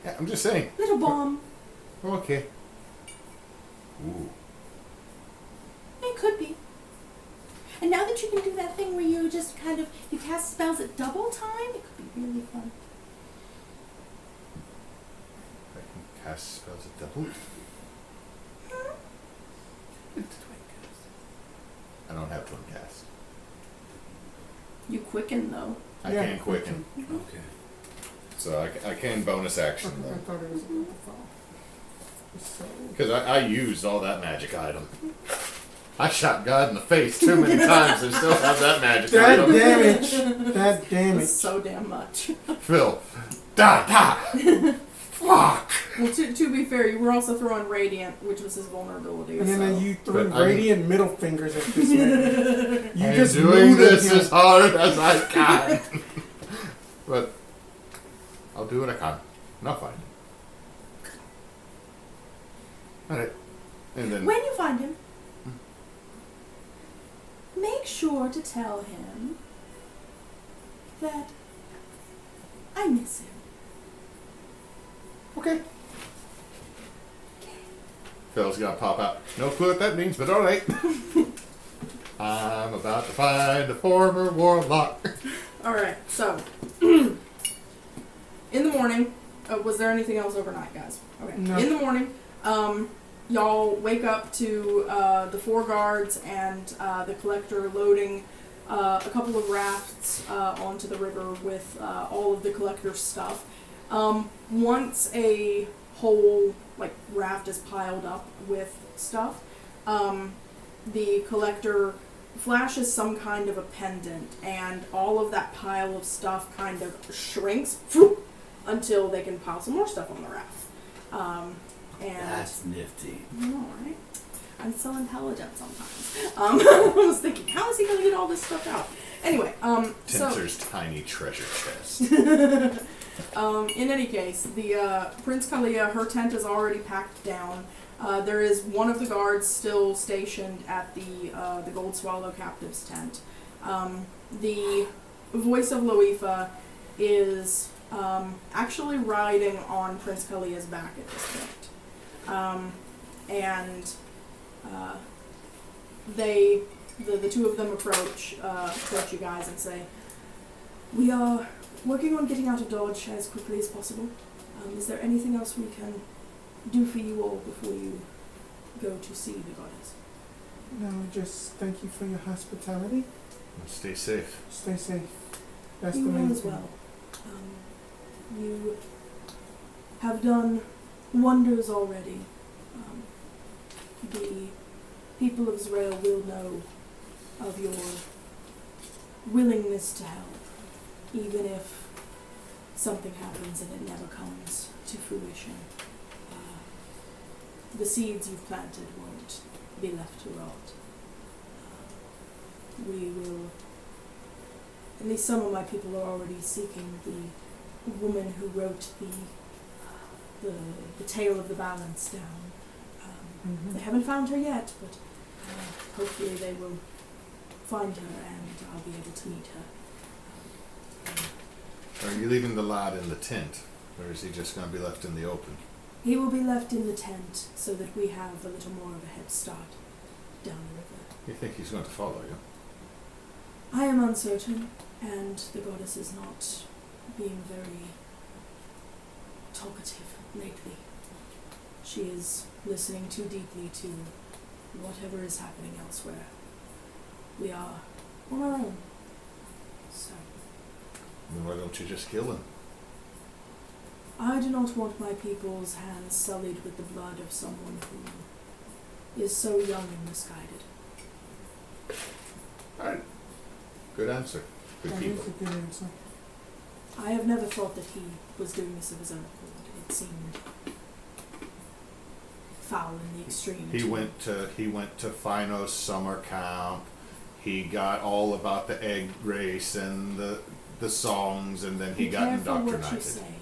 Yeah, I'm just saying. Little bomb. Okay. Ooh. It could be. And now that you can do that thing where you just kind of, you cast spells at double time, it could be really fun. I can cast spells at double. I don't have twin cast. You quicken, though. I Yeah, can quicken. Okay. So I can bonus action I though. thought it was about to fall. So, Because I used all that magic item. I shot God in the face too many times and still have that magic that item. damage. That damage. So damn much. Phil. Die. Fuck. Well, to be fair, you were also throwing Radiant, which was his vulnerability. And then so. you threw But I'm- radiant middle fingers at this man. You I'm just doing moved this him. as hard as I can. But I'll do what I can. And I'll find him. Alright. And then When you find him, make sure to tell him that I miss him. okay. Phil's gonna pop out. No clue what that means, but alright. I'm about to find a former warlock. Alright, so, in the morning, was there anything else overnight, guys? Okay. No. In the morning, y'all wake up to the 4 guards and the collector loading a couple of rafts onto the river with all of the collector's stuff. Once a whole raft is piled up with stuff, the collector flashes some kind of a pendant, and all of that pile of stuff kind of shrinks until they can pile some more stuff on the raft. And That's nifty. I know, right? I'm so intelligent sometimes. I was thinking, how is he going to get all this stuff out? Anyway, Tinter's tiny treasure chest. in any case, the Prince Kalia, her tent is already packed down. There is one of the guards still stationed at the Gold Swallow captive's tent. The voice of Loifa is actually riding on Prince Kalia's back at this point. And the two of them approach you guys and say, "We are working on getting out of Dodge as quickly as possible. Is there anything else we can do for you all before you go to see the goddess?" No, just thank you for your hospitality. Stay safe. Stay safe. That's You the main will as thing. well. You have done wonders already. The people of Israel will know of your willingness to help, even if something happens and it never comes to fruition. The seeds you've planted won't be left to rot. We will, at least some of my people are already seeking the woman who wrote the tale of the balance down. They haven't found her yet, but hopefully they will find her and I'll be able to meet her. Are you leaving the lad in the tent, or is he just going to be left in the open? He will be left in the tent so that we have a little more of a head start down the river. You think he's going to follow you? I am uncertain, and the goddess is not being very talkative lately. She is listening too deeply to whatever is happening elsewhere. We are on our own. So, Then why don't you just kill him? I do not want my people's hands sullied with the blood of someone who is so young and misguided. Alright. Good answer. Good That is people. a good answer. I have never thought that he was doing this of his own accord. It seemed foul in the extreme. He went to Phino's summer camp. He got all about the egg race and the songs, and then he got careful what you indoctrinated. say.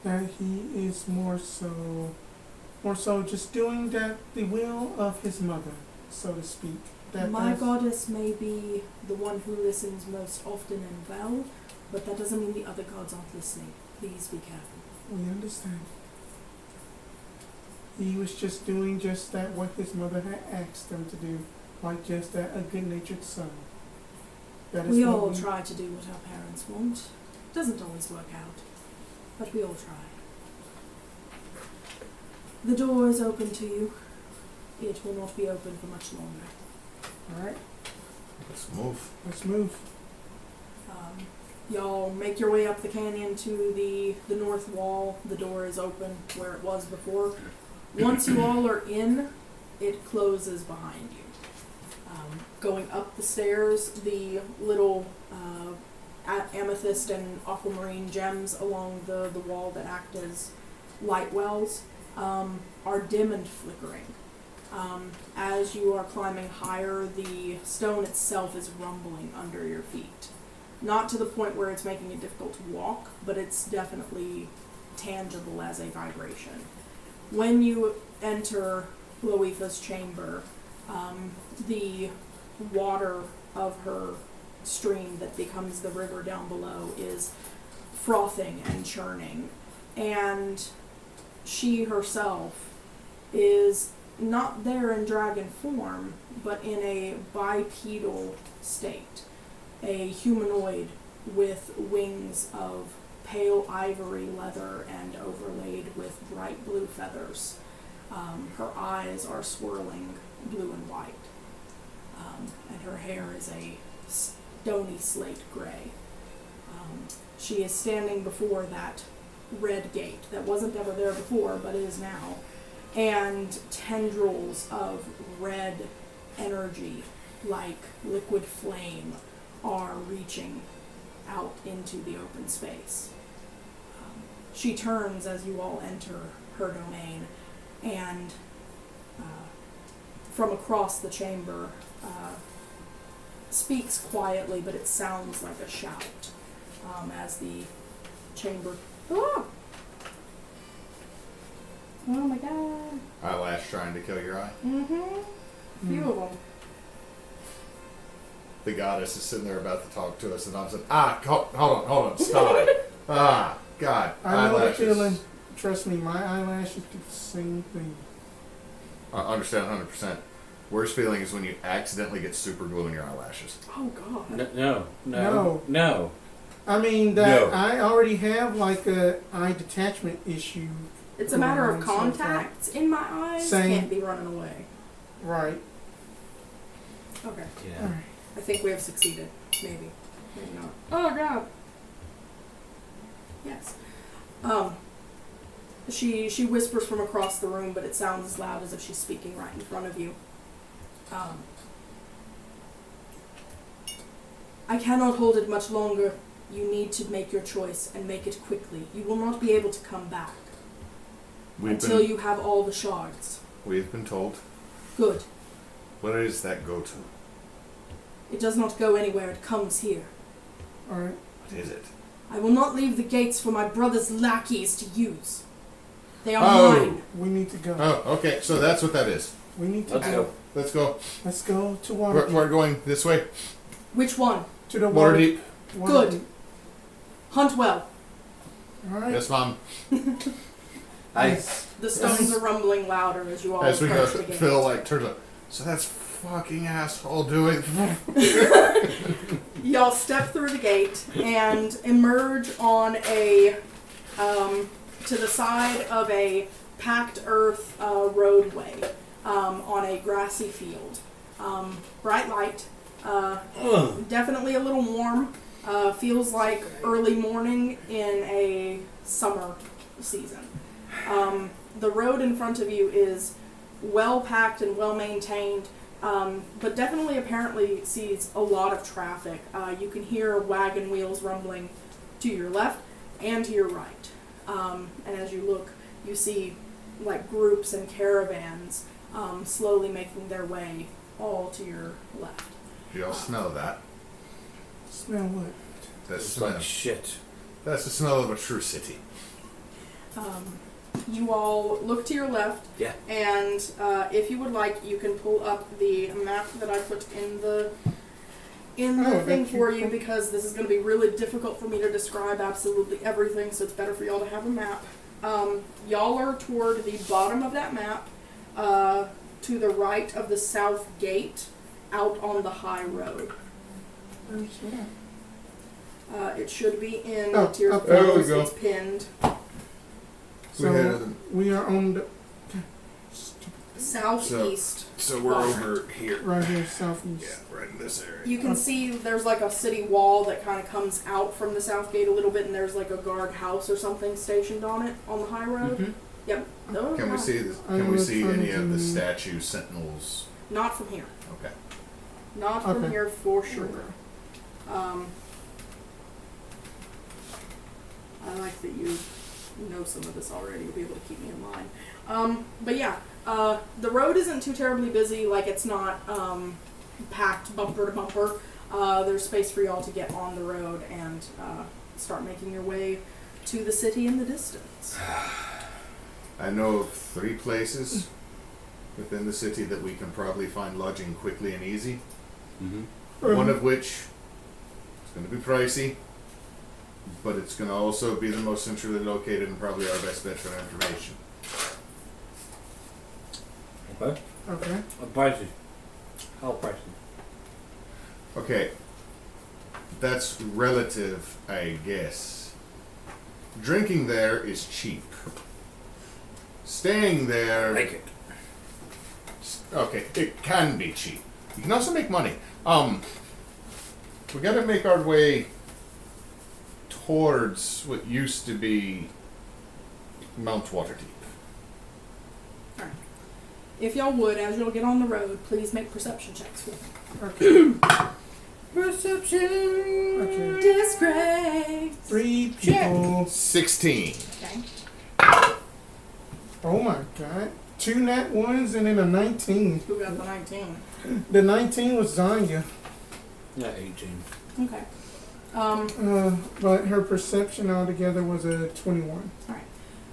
That he is more so just doing that the will of his mother, so to speak. My goddess may be the one who listens most often and well, but that doesn't mean the other gods aren't listening. Please be careful. We understand. He was just doing just that what his mother had asked him to do, like just that a good-natured son. That is We what all try to do what our parents want. It doesn't always work out, but we all try. The door is open to you. It will not be open for much longer. All right, Let's move. let's move. Y'all make your way up the canyon to the north wall. The door is open where it was before. Once you all are in, it closes behind you. Going up the stairs, the little amethyst and aquamarine gems along the wall that act as light wells are dim and flickering. As you are climbing higher, the stone itself is rumbling under your feet. Not to the point where it's making it difficult to walk, but it's definitely tangible as a vibration. When you enter Loetha's chamber, the water of her stream that becomes the river down below is frothing and churning, and she herself is not there in dragon form, but in a bipedal state, a humanoid with wings of pale ivory leather and overlaid with bright blue feathers. Her eyes are swirling blue and white, and her hair is a stony slate gray. She is standing before that red gate that wasn't ever there before, but is now, and tendrils of red energy, like liquid flame, are reaching out into the open space. She turns as you all enter her domain, and from across the chamber speaks quietly, but it sounds like a shout as the chamber... Oh! Oh my god. Eyelash trying to kill your eye. Mm-hmm. Few of them. The goddess is sitting there about to talk to us, and I'm saying, hold on, stop. God, I know the eyelashes. feeling. Trust me, my eyelashes do the same thing. I understand 100%. Worst feeling is when you accidentally get super glue in your eyelashes. Oh god. No. I mean, that No. I already have like a eye detachment issue. It's a matter of going on, so contacts in my eyes. Same. Can't be running away. Right. Okay. Yeah. Alright. I think we have succeeded. Maybe. Maybe not. Oh god. Yes. She whispers from across the room, but it sounds as loud as if she's speaking right in front of you. I cannot hold it much longer. You need to make your choice and make it quickly. You will not be able to come back until you have all the shards. We've been told. Good. Where does that go to? It does not go anywhere. It comes here. Alright. What is it? I will not leave the gates for my brother's lackeys to use. They are mine. We need to go. Oh, okay, so that's what that is. We need to Let's go. go. Let's go. Let's go to We're going this way. Which one? To the Waterdeep. Good. Hunt well. Alright. Yes, Mom. The stones are rumbling louder as you all As we go, approach the gate. Phil turns up. So that's fucking asshole doing. Y'all step through the gate and emerge on a, to the side of a packed earth roadway on a grassy field. Bright light, definitely a little warm. Feels like early morning in a summer season. The road in front of you is well packed and well maintained, but definitely apparently sees a lot of traffic. You can hear wagon wheels rumbling to your left and to your right. And as you look, you see like groups and caravans slowly making their way all to your left. You all smell that? Smell what? That's It's smell. like shit. That's the smell of a true city. You all look to your left, Yeah. and if you would like, you can pull up the map that I put in the Oh, thing thank you. for you, because this is going to be really difficult for me to describe absolutely everything, so it's better for y'all to have a map. Y'all are toward the bottom of that map, to the right of the south gate, out on the high road. Where's that? It should be in Oh, tier up there we 4. go. It's pinned. So we are on the Southeast. So we're over here. right here, southeast. Yeah, right in this area. You can see there's like a city wall that kind of comes out from the south gate a little bit, and there's like a guard house or something stationed on it on the high road. Mm-hmm. Yep. Those Can are we mine. see this? I Can we was see trying any of the to- statue sentinels? Not from here. Okay. Not from Okay. here for sure. I like that you know some of this already. You'll be able to keep me in line. But yeah, the road isn't too terribly busy. Like, it's not packed bumper to bumper. There's space for y'all to get on the road and start making your way to the city in the distance. I know of 3 places within the city that we can probably find lodging quickly and easy. Mm-hmm. One of which is going to be pricey, but it's going to also be the most centrally located and probably our best bet for information. Okay. Okay. What prices? How prices? Okay, that's relative, I guess. Drinking there is cheap. Staying there, Like it. okay, it can be cheap. You can also make money. We got to make our way towards what used to be Mount Waterdeep. Alright. If y'all would, as y'all get on the road, please make perception checks for me. Okay. Perception. Okay. Disgrace! 3 people. 16. Okay. Oh my god. 2 nat ones and then a 19. Who got the 19? The 19 was Zhonya. Yeah, 18. Okay. But her perception altogether was a 21.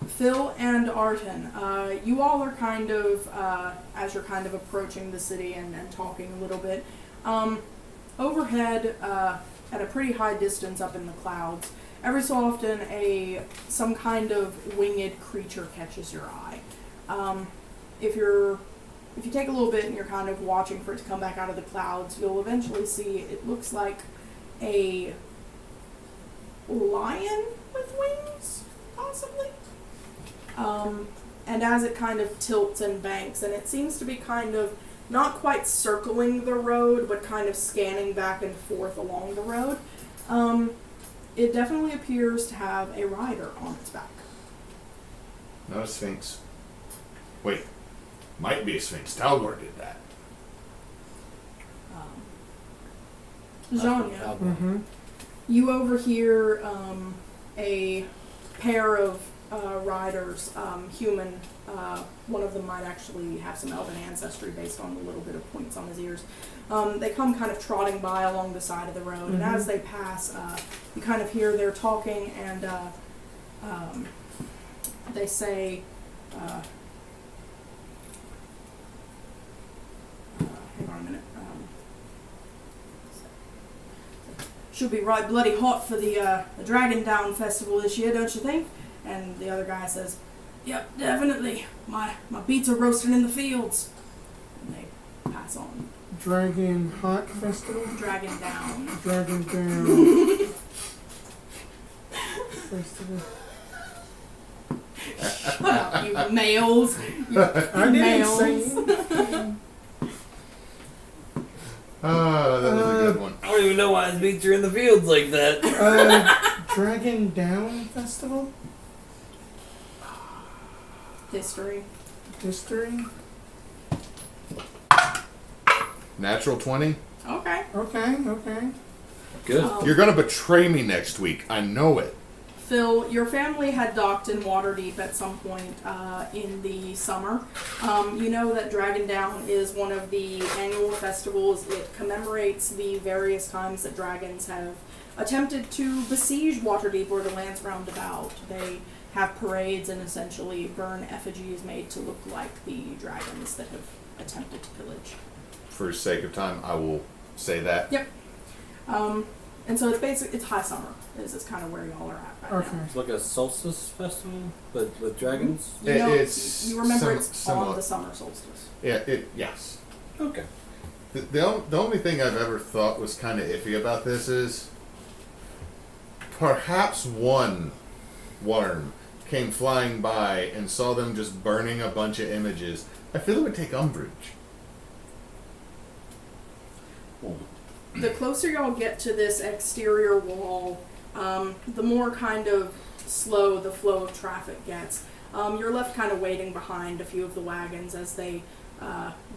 Phil and Arten, you all are kind of, as you're kind of approaching the city and talking a little bit, overhead, at a pretty high distance up in the clouds, every so often some kind of winged creature catches your eye. If you take a little bit and you're kind of watching for it to come back out of the clouds, you'll eventually see it looks like a lion with wings, possibly. And as it kind of tilts and banks, and it seems to be kind of not quite circling the road, but kind of scanning back and forth along the road, it definitely appears to have a rider on its back. Not a sphinx. Wait, might be a sphinx. Tal'gor did that. Zhonya, Mm-hmm. you overhear a pair of riders, human. One of them might actually have some elven ancestry based on the little bit of points on his ears. They come kind of trotting by along the side of the road, and as they pass, you kind of hear their talking, and they say, hang on a minute. Should be right bloody hot for the Dragon Down Festival this year, don't you think? And the other guy says, "Yep, definitely. My beets are roasting in the fields." And they pass on. Dragon Hot Festival? Dragon Down. Dragon Down Festival. Shut up, you males. I didn't Males. say Ah, that was a good one. I was don't even know why his meets are in the fields like that. Dragon Down Festival? History. History? Natural 20. Okay. Okay. Good. You're gonna betray me next week. I know it. Phil, your family had docked in Waterdeep at some point in the summer. You know that Dragon Down is one of the annual festivals. It commemorates the various times that dragons have attempted to besiege Waterdeep or the lands round about. They have parades and essentially burn effigies made to look like the dragons that have attempted to pillage. For the sake of time, I will say that. Yep. And so it's high summer. Is kind of where y'all are at right now. It's like a solstice festival, but with dragons. You know, It's you remember it's somewhat. on the summer solstice. Yes. Okay. The only thing I've ever thought was kind of iffy about this is perhaps one worm came flying by and saw them just burning a bunch of images. I feel it would take umbrage. The closer y'all get to this exterior wall, the more kind of slow the flow of traffic gets. You're left kind of waiting behind a few of the wagons as they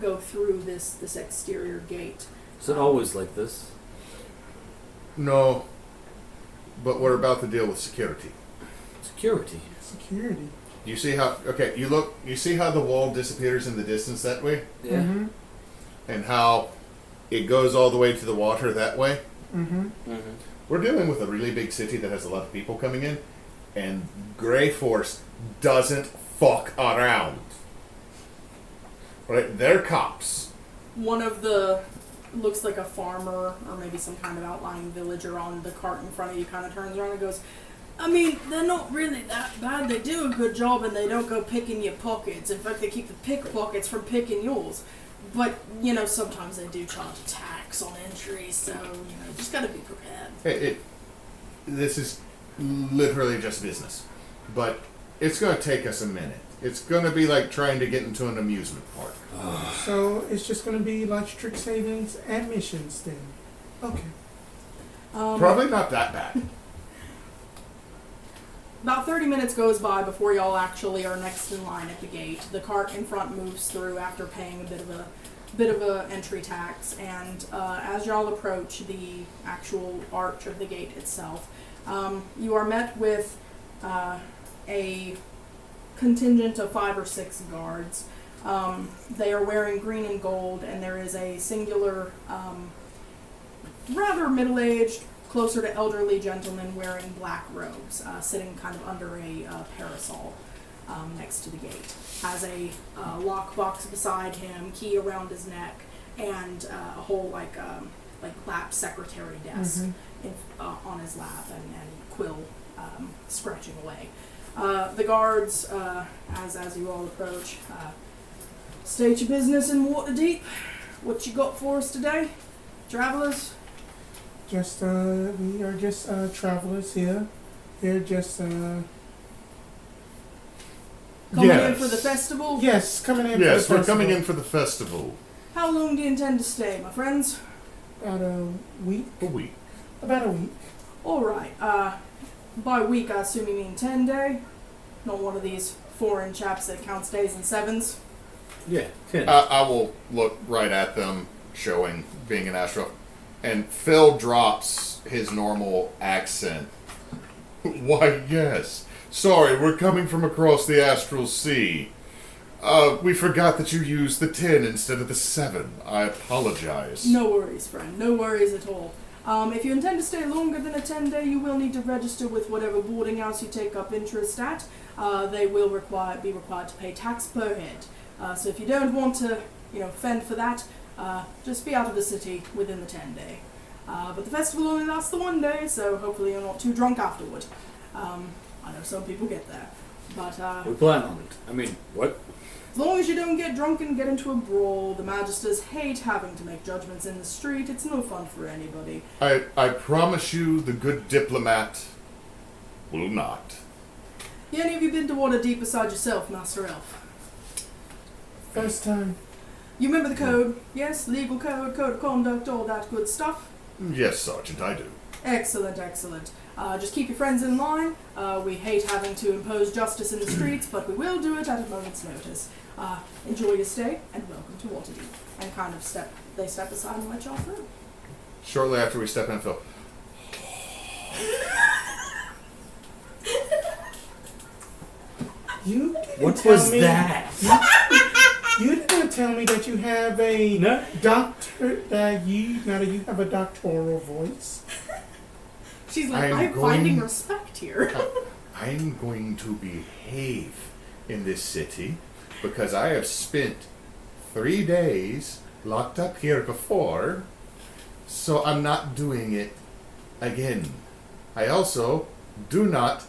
go through this exterior gate. Is it always like this? No, but we're about to deal with security. Security. Security. You see how? Okay, you see how the wall disappears in the distance that way, Yeah. Mm-hmm. and how it goes all the way to the water that way. Mm-hmm. Mm-hmm. We're dealing with a really big city that has a lot of people coming in, and Grey Force doesn't fuck around. Right? They're cops. One of the looks like a farmer or maybe some kind of outlying villager on the cart in front of you kind of turns around and goes, I mean, they're not really that bad. They do a good job and they don't go picking your pockets. In fact, they keep the pickpockets from picking yours. But, you know, sometimes they do charge a tax on entry, so, you know, just gotta be prepared. This is literally just business. But it's going to take us a minute. It's going to be like trying to get into an amusement park. So it's just going to be like strict savings and missions then. Okay. Probably not that bad. About 30 minutes goes by before y'all actually are next in line at the gate. The cart in front moves through after paying a bit of a entry tax, and as y'all approach the actual arch of the gate itself, you are met with a contingent of 5 or 6 guards. They are wearing green and gold, and there is a singular, rather middle-aged, closer to elderly gentleman wearing black robes, sitting kind of under a parasol next to the gate. Has a lockbox beside him, key around his neck, and a whole like lap secretary desk on his lap, and quill scratching away. The guards, as you all approach, state your business in Waterdeep. What you got for us today, travelers? Just, we are just travelers here. We're just, Coming in for the festival? Yes, coming in Yes, for the we're coming festival. in for the festival. How long do you intend to stay, my friends? About a week. A week. About a week. Alright, by week I assume you mean 10 day? Not one of these foreign chaps that counts days in sevens? Yeah. 10. I will look right at them, showing being an astro. And Phil drops his normal accent. Why, yes. Sorry, we're coming from across the astral sea. We forgot that you used the 10 instead of the 7. I apologize. No worries, friend. No worries at all. If you intend to stay longer than a 10 day, you will need to register with whatever boarding house you take up interest at. They will be required to pay tax per head. So if you don't want to, fend for that, just be out of the city within the 10 day. But the festival only lasts the 1 day, so hopefully you're not too drunk afterward. I know some people get there. But We plan on it. I mean, what? as long as you don't get drunk and get into a brawl, the Magisters hate having to make judgments in the street. It's no fun for anybody. I promise you the good diplomat will not. Any of you been to Waterdeep beside yourself, Master Elf? First time. You remember the code? Yes, legal code, code of conduct, all that good stuff. Yes, Sergeant, I do. Excellent, excellent. Just keep your friends in line. We hate having to impose justice in the streets, but we will do it at a moment's notice. Enjoy your stay, and welcome to Waterdeep. And kind of they step aside and let y'all through. Shortly after we step in, Phil. You didn't What tell was me, that? You didn't tell me that you have a No. doctor, that you have a doctoral voice. She's like, I'm I'm going- finding respect here. I'm going to behave in this city because I have spent 3 days locked up here before, so I'm not doing it again. I also do not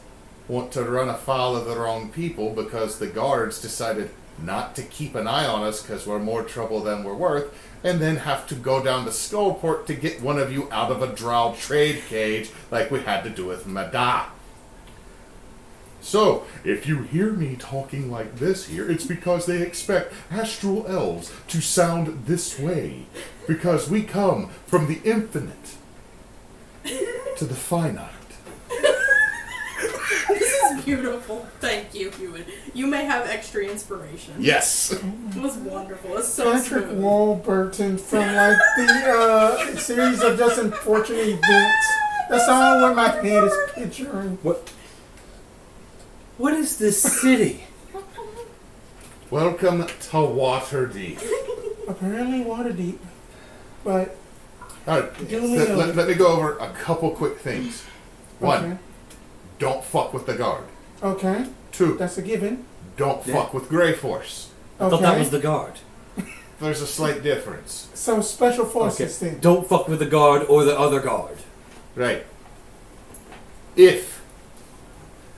want to run afoul of the wrong people because the guards decided not to keep an eye on us because we're more trouble than we're worth, and then have to go down to Skullport to get one of you out of a drow trade cage like we had to do with Mada. So, if you hear me talking like this here, it's because they expect astral elves to sound this way, because we come from the infinite to the finite. This is beautiful. Thank you, Ewan. You may have extra inspiration. Yes! It was wonderful. It's so Patrick smooth. Warburton from like the series of just unfortunate events. That's all what my head is picturing. What is this city? Welcome to Waterdeep. Apparently Waterdeep, but Alright, Duly let noted. me go over a couple quick things. One, Okay. don't fuck with the guard. Okay, 2, that's a given. don't fuck with Grey Force. I thought that Okay. was the guard. There's a slight difference. So special forces then. Don't fuck with the guard or the other guard. Right. If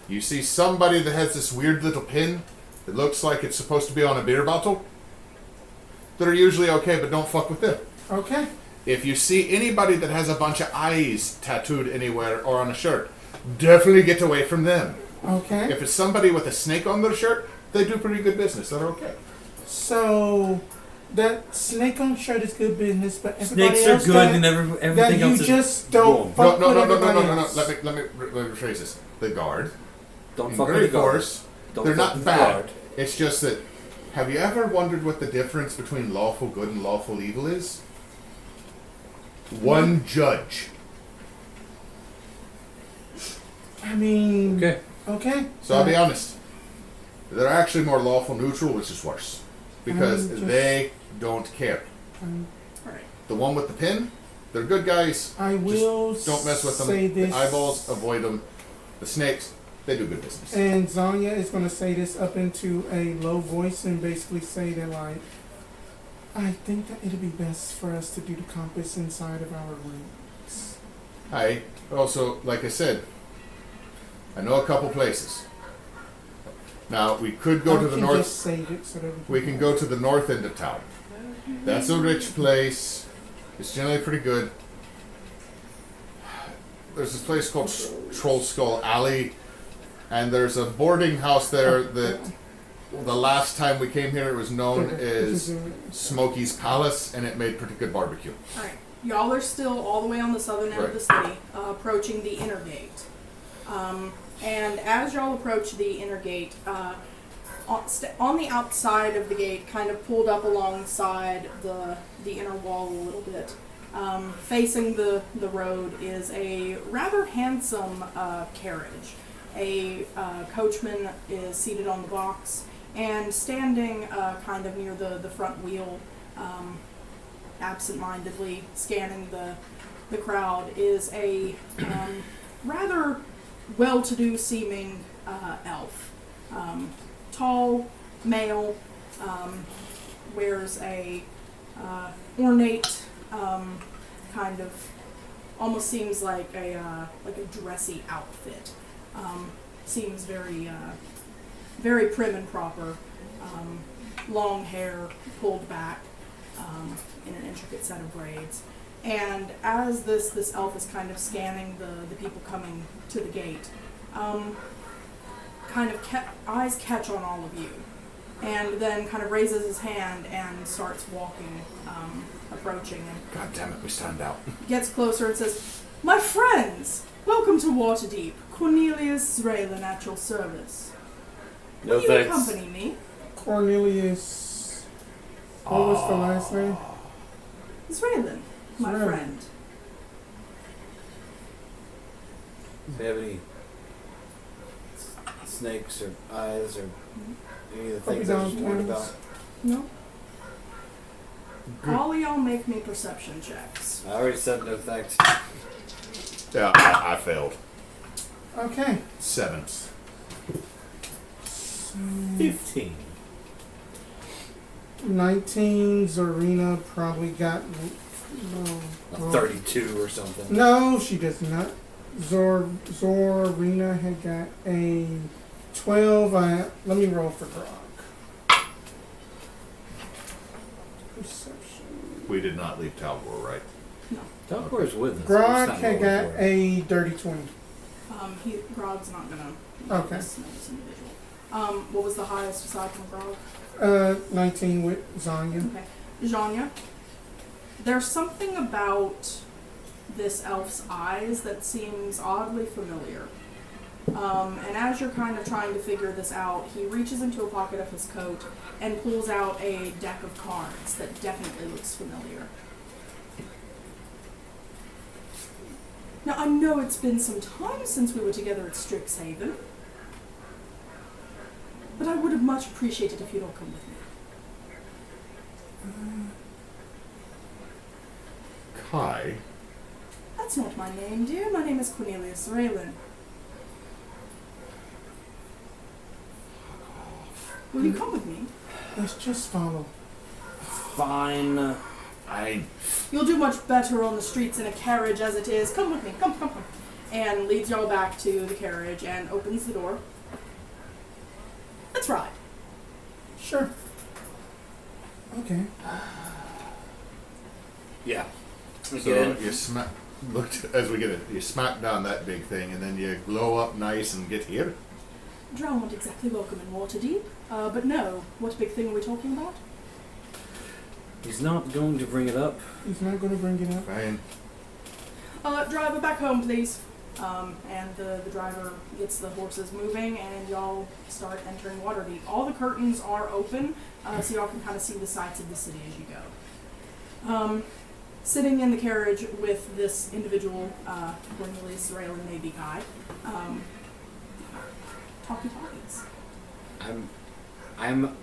you see somebody that has this weird little pin that looks like it's supposed to be on a beer bottle, they're usually okay, but don't fuck with them. Okay. If you see anybody that has a bunch of eyes tattooed anywhere or on a shirt, definitely get away from them. Okay. If it's somebody with a snake on their shirt, they do pretty good business. They're okay. So that snake on shirt is good business, but everybody Snakes are else good that, and that everything you else is just don't wrong. No, fuck no, with no, no, no, everybody no, no. else. Let me rephrase this. The guard. Don't in fuck with Grey the guard. Force, Don't they're fuck not with the bad. guard. It's just that, have you ever wondered what the difference between lawful good and lawful evil is? One judge. I mean, Okay. okay. So I'll be honest. They're actually more lawful neutral, which is worse. Because I'm just- they don't care. Alright. The one with the pin, they're good guys. I will Don't mess with them. say this. The eyeballs, avoid them. The snakes, they do good business. And Zhonya is going to say this up into a low voice and basically say that, like, I think that it'd be best for us to do the compass inside of our rooms. I also, like I said, I know a couple places. Now, we could go I to the can north. Just save it so that We can go to the north end of town. That's a rich place. It's generally pretty good. There's this place called Troll Skull Alley, and there's a boarding house there that the last time we came here it was known as Smokey's Palace, and it made pretty good barbecue. Alright. Y'all are still all the way on the southern end of the city, approaching the inner gate. And as y'all approach the inner gate, on the outside of the gate, kind of pulled up alongside the inner wall a little bit, facing the road is a rather handsome carriage. A coachman is seated on the box, and standing kind of near the front wheel, absent-mindedly scanning the crowd, is a rather well-to-do seeming elf. Tall, male, wears a ornate, kind of, almost seems like a dressy outfit. Seems very, very prim and proper. Long hair pulled back in an intricate set of braids. And as this elf is kind of scanning the people coming to the gate, kind of eyes catch on all of you. and then kind of raises his hand and starts walking, approaching, and God damn it, we stand out. gets closer and says, "My friends, welcome to Waterdeep. Cornelius Raylan at your service. No Will you thanks. accompany me?" Cornelius. What was the last name? It's Raylan, my Raylan. friend. Do you have any snakes or eyes or any of the Puppy things I was dog warned tails. about? No? All of y'all make me perception checks. I already said no thanks. Yeah, I failed. Okay. 7. 15. 19. Zorina probably got. No. 32 or something. No, she does not. Zorina had got a 12. Let me roll for Grog. Perception. We did not leave Tal'gor, right? Tal'gor is with us. Grog It's not had rolling got for it. a dirty 20. Grog's not gonna Okay. know this individual. What was the highest aside from Grog? 19 with Zhonya. Okay. Zhonya, there's something about this elf's eyes that seems oddly familiar. And as you're kind of trying to figure this out, he reaches into a pocket of his coat and pulls out a deck of cards that definitely looks familiar. Now, I know it's been some time since we were together at Strixhaven, but I would have much appreciated if you'd all come with me. Kai. That's not my name, dear. My name is Cornelius Raylan. Will you come with me? Let's just follow. Fine. Fine. You'll do much better on the streets in a carriage as it is. Come with me. Come. And leads y'all back to the carriage and opens the door. Let's ride. Sure. Okay. Yeah. We So get in. you looked as we get it. You smack down that big thing, and then you glow up nice and get here. Drow aren't exactly welcome in Waterdeep. But no. What big thing are we talking about? He's not going to bring it up. He's not going to bring it up. Fine. Driver, back home, please. And the driver gets the horses moving, and y'all start entering Waterdeep. All the curtains are open, so y'all can kind of see the sights of the city as you go. Sitting in the carriage with this individual, Cornelius Raylan Navy guy, talkies. I'm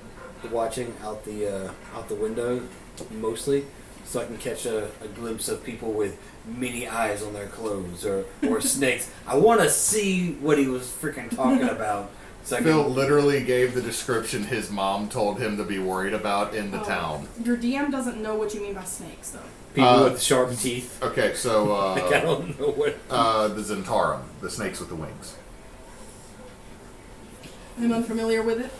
watching out the window mostly, so I can catch a glimpse of people with many eyes on their clothes or snakes. I want to see what he was freaking talking about. So I Phil can, literally gave the description his mom told him to be worried about in the town. Your DM doesn't know what you mean by snakes, though. people with sharp teeth. Okay, so Like, I don't know what. the Zentarum, the snakes with the wings. I'm unfamiliar with it.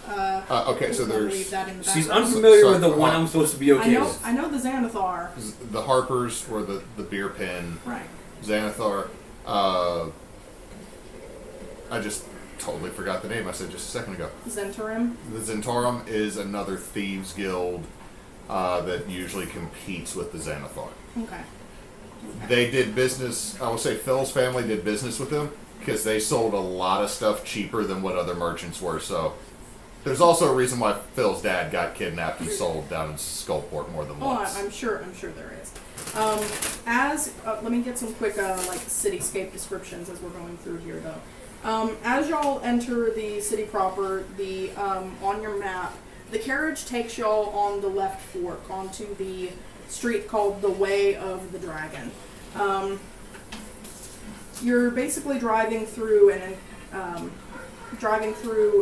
Okay, so I'll there's leave that in the She's background. unfamiliar So- with the one I'm supposed to be okay with. I know the Xanathar. the Harpers were the beer pen. Right. Xanathar. I just totally forgot the name I said just a second ago. Zentarim. The Zentarum is another thieves guild that usually competes with the Xanathar. Okay. They did business, I will say Phil's family did business with them because they sold a lot of stuff cheaper than what other merchants were. So there's also a reason why Phil's dad got kidnapped and sold down in Skullport more than Oh, once. I'm sure there is. Let me get some quick like cityscape descriptions as we're going through here though. As y'all enter the city proper, the on your map, the carriage takes y'all on the left fork onto the street called the Way of the Dragon. You're basically driving through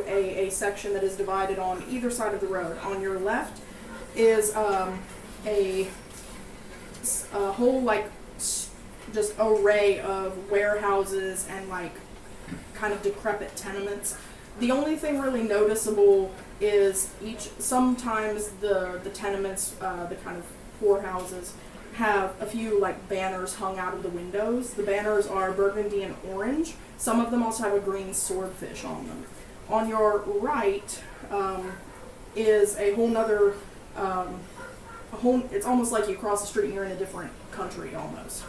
a section that is divided on either side of the road. On your left is a whole like just array of warehouses and like kind of decrepit tenements. The only thing really noticeable is sometimes the tenements, the kind of poor houses, have a few like banners hung out of the windows. The banners are burgundy and orange. Some of them also have a green swordfish on them. On your right, is a whole nother, it's almost like you cross the street and you're in a different country almost.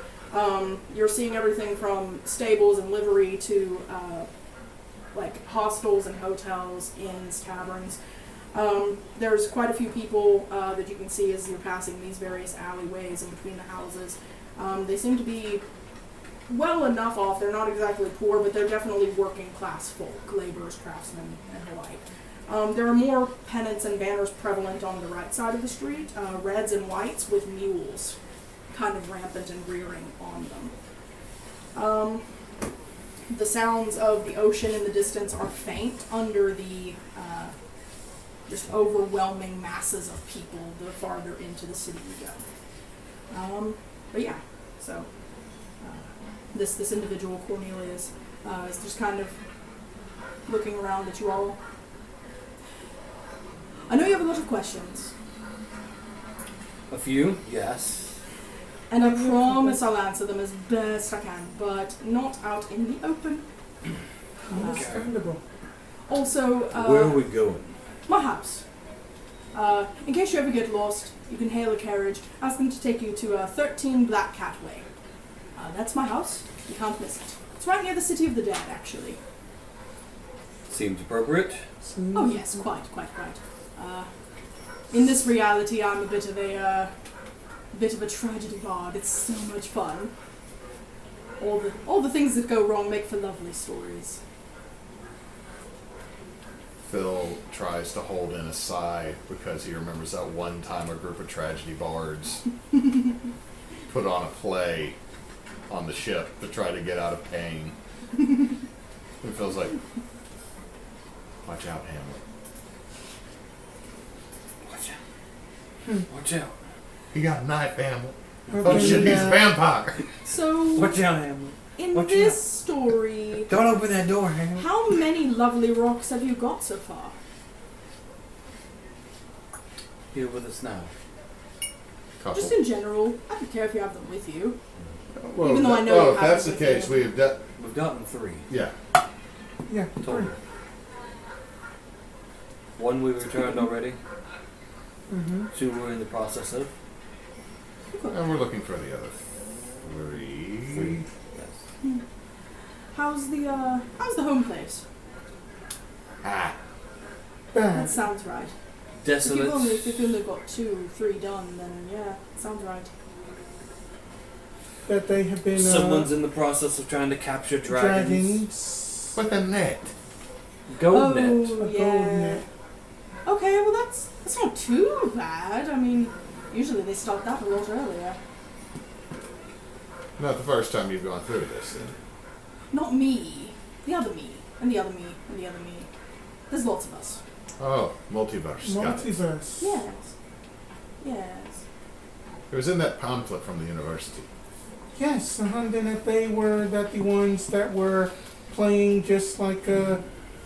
You're seeing everything from stables and livery to like hostels and hotels, inns, taverns. There's quite a few people that you can see as you're passing these various alleyways in between the houses. They seem to be well enough off. They're not exactly poor, but they're definitely working class folk, laborers, craftsmen, and the like. There are more pennants and banners prevalent on the right side of the street, reds and whites with mules kind of rampant and rearing on them. The sounds of the ocean in the distance are faint under the just overwhelming masses of people the farther into the city you go. But yeah, so this individual, Cornelius, is just kind of looking around at you all. I know you have a lot of questions. A few, yes. And I promise I'll answer them as best I can, but not out in the open. Understandable. Also, Where are we going? my house. In case you ever get lost, you can hail a carriage, ask them to take you to 13 Black Cat Way. That's my house. You can't miss it. It's right near the City of the Dead, actually. Seems appropriate. Oh yes, quite. In this reality, I'm a bit of a tragedy bard. It's so much fun. All the things that go wrong make for lovely stories. Phil tries to hold in a sigh because he remembers that one time a group of tragedy bards put on a play on the ship to try to get out of pain. It feels like, watch out, Hamlet. Watch out. He got a knife, Hamlet. Oh shit, he's a vampire. So, Watch out, Hamlet. in Watch this out. story, Don't open that door, Hamlet. how many lovely rocks have you got so far? Here with us now. Couple. Just in general, I don't care if you have them with you. Well, even though I know you if have that's it the with case, you. we've done. We've gotten 3. Yeah. Yeah, Total. 1 we returned already. Mm-hmm. 2 we're in the process of. And we're looking for the other 3. Yes. How's the home place? Ah. That Bad. sounds right. Desolate. If you've only got 2, 3 done, then yeah, sounds right. That they have been Someone's in the process of trying to capture dragons. dragons. With a net. Gold net. A Oh, gold yeah. net. Okay, well that's not too bad. I mean, usually they start that a lot earlier. Not the first time you've gone through this, then. Not me. The other me. And the other me. And the other me. There's lots of us. Oh, multiverse. Got it. Multiverse. Yes. Yes. It was in that pamphlet from the university. Yes, and then that they were the ones that were playing just like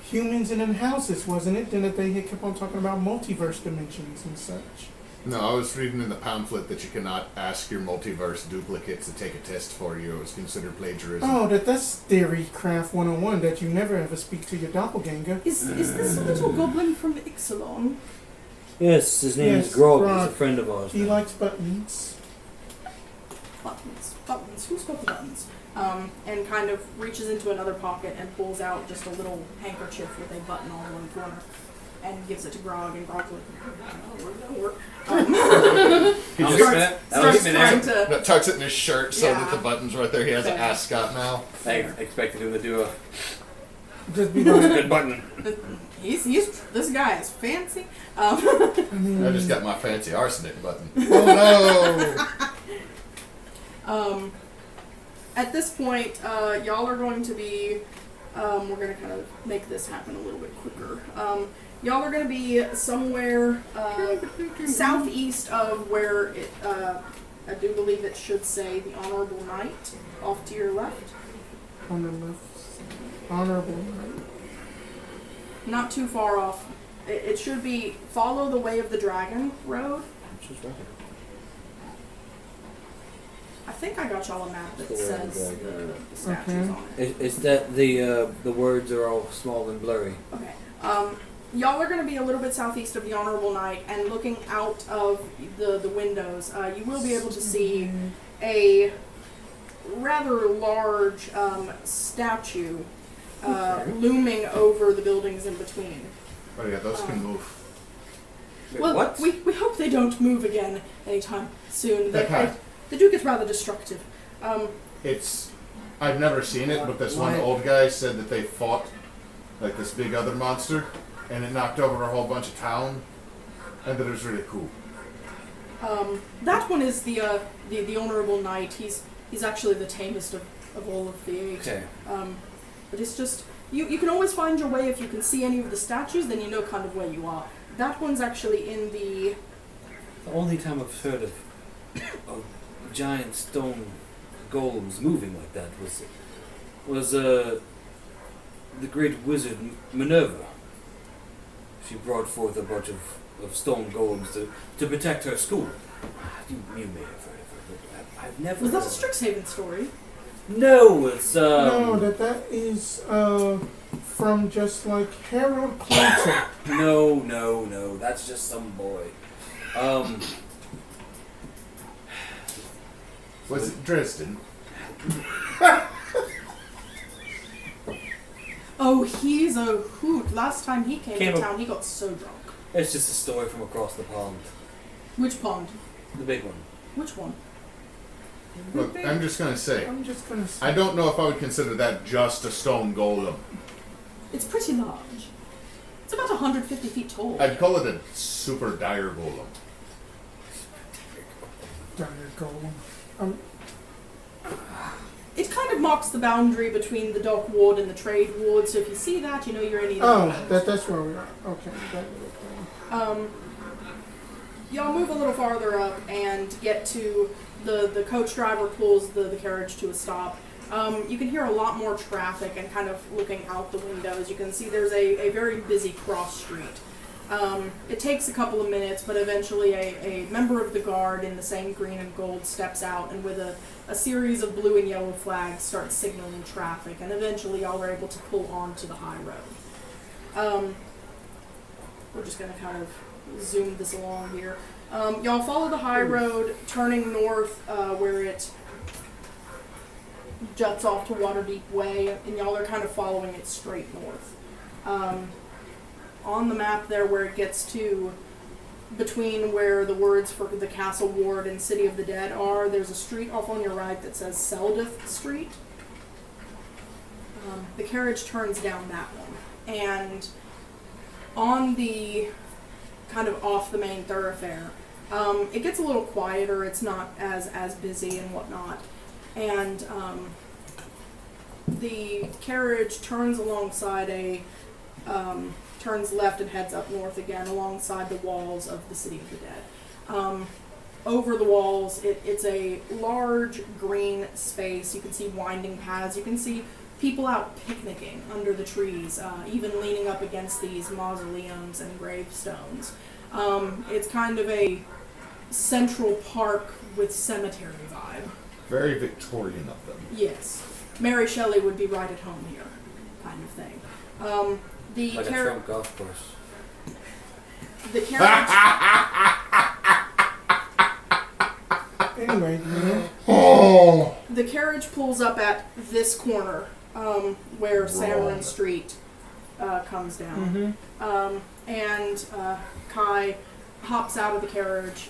humans in houses, wasn't it? Then that they had kept on talking about multiverse dimensions and such. No, I was reading in the pamphlet that you cannot ask your multiverse duplicates to take a test for you. It was considered plagiarism. Oh, that's Theory Craft 101, that you never ever speak to your doppelganger. Is this a little goblin from Ixalon? Yes, his name Yes, is Grog. Grog. He's a friend of ours. He now. likes buttons. Buttons. Who's got the buttons? And kind of reaches into another pocket and pulls out just a little handkerchief with a button on one corner and gives it to Grog, and Grog's like, oh, where'd that work? He I'll just get that. That'll starts get me trying there. to... tucks it in his shirt so that Yeah. the button's right there. He has an Fair. ascot now. I expected him to do a Just be like, good button. He's this guy is fancy. I mean, I just got my fancy arsenic button. Oh At this point, y'all are going to be, we're going to kind of make this happen a little bit quicker. Y'all are going to be somewhere southeast of where it, I do believe it should say the Honorable Knight, off to your left. on the left. Honorable. Right? Not too far off. It should be follow the Way of the Dragon road. I think I got y'all a map that The Way of the says Dragon. the statues Okay. on it. Is that the words are all small and blurry? Okay. y'all are going to be a little bit southeast of the Honorable Knight, and looking out of the windows, you will be able to see a rather large statue looming over the buildings in between. Oh yeah, those can move. Wait, Well, what? we hope they don't move again anytime soon. Okay. They do get rather destructive. I've never seen it, but this one Why? old guy said that they fought like this big other monster, and it knocked over a whole bunch of town, and that it was really cool. That one is the Honorable Knight. He's actually the tamest of all of the eight. Okay. But it's just you can always find your way if you can see any of the statues, then you know kind of where you are. That one's actually in the The only time I've heard of giant stone golems moving like that was the great wizard Minerva. She brought forth a bunch of stone golems to protect her school. You may have heard of her, but I've never. Was that a heard- Strixhaven story? No, it's No, that is from just like Harold Clinton. No, that's just some boy. Was it Dresden? Oh, he's a hoot. Last time he came Came to up- town, he got so drunk. It's just a story from across the pond. Which pond? The big one. Which one? Look, I'm just gonna say, I'm just gonna say. I don't know if I would consider that just a stone golem. It's pretty large. It's about 150 feet tall. I'd call it a super dire golem. Dire golem. It kind of marks the boundary between the dock ward and the trade ward, so if you see that, you know you're in either Oh, one. that's where we are. Okay, that little thing. Y'all move a little farther up and get to the coach driver pulls the carriage to a stop. You can hear a lot more traffic, and kind of looking out the windows, you can see there's a very busy cross street. It takes a couple of minutes, but eventually a member of the guard in the same green and gold steps out, and with a series of blue and yellow flags starts signaling traffic, and eventually y'all are able to pull onto the high road. We're just going to kind of zoom this along here. Y'all follow the high road, turning north where it juts off to Waterdeep Way, and y'all are kind of following it straight north. On the map there where it gets to between where the words for the Castle Ward and City of the Dead are, there's a street off on your right that says Seldith Street. The carriage turns down that one, and on the kind of off the main thoroughfare, it gets a little quieter. It's not as busy and whatnot, and the carriage turns alongside turns left and heads up north again alongside the walls of the City of the Dead. Over the walls, it's a large green space. You can see winding paths. You can see people out picnicking under the trees, even leaning up against these mausoleums and gravestones. It's kind of a Central Park with cemetery vibe. Very Victorian of them. Yes. Mary Shelley would be right at home here, kind of thing. The Like a Trump golf course. The carriage. Anyway, Oh! The carriage pulls up at this corner, where Samarin Street comes down. And Kai hops out of the carriage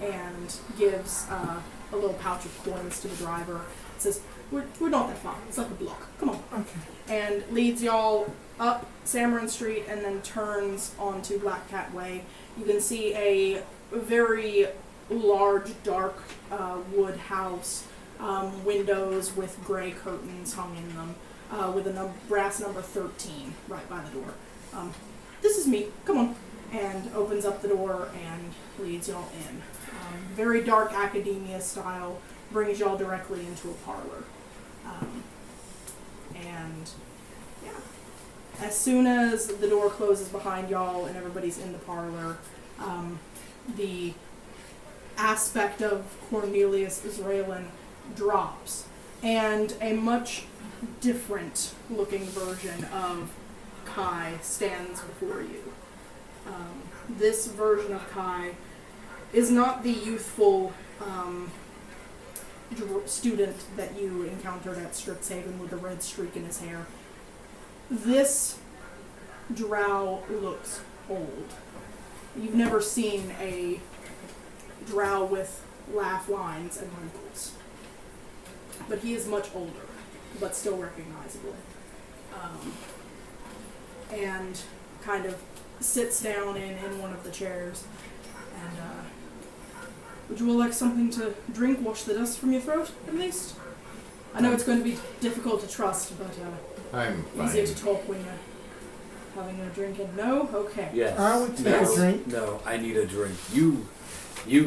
and gives a little pouch of coins to the driver. Says, we're not that far. It's like a block. Come on. okay. And leads y'all up Samarin Street and then turns onto Black Cat Way. You can see a very large, dark wood house, windows with gray curtains hung in them, with a brass number 13 right by the door. This is me. Come on. And opens up the door and leads y'all in. Very dark academia style, brings y'all directly into a parlor. And yeah. As soon as the door closes behind y'all and everybody's in the parlor, the aspect of Cornelius Israelin drops, and a much different looking version of Kai stands before you. This version of Kai is not the youthful student that you encountered at Strixhaven with the red streak in his hair. This drow looks old. You've never seen a drow with laugh lines and wrinkles. But he is much older, but still recognizable. And kind of sits down in one of the chairs. And, would you all like something to drink, wash the dust from your throat, at least? I know it's going to be difficult to trust, but I'm easier fine. to talk when you're having a drink. And no? Okay. Yes. I would take no, a drink. No, I need a drink. You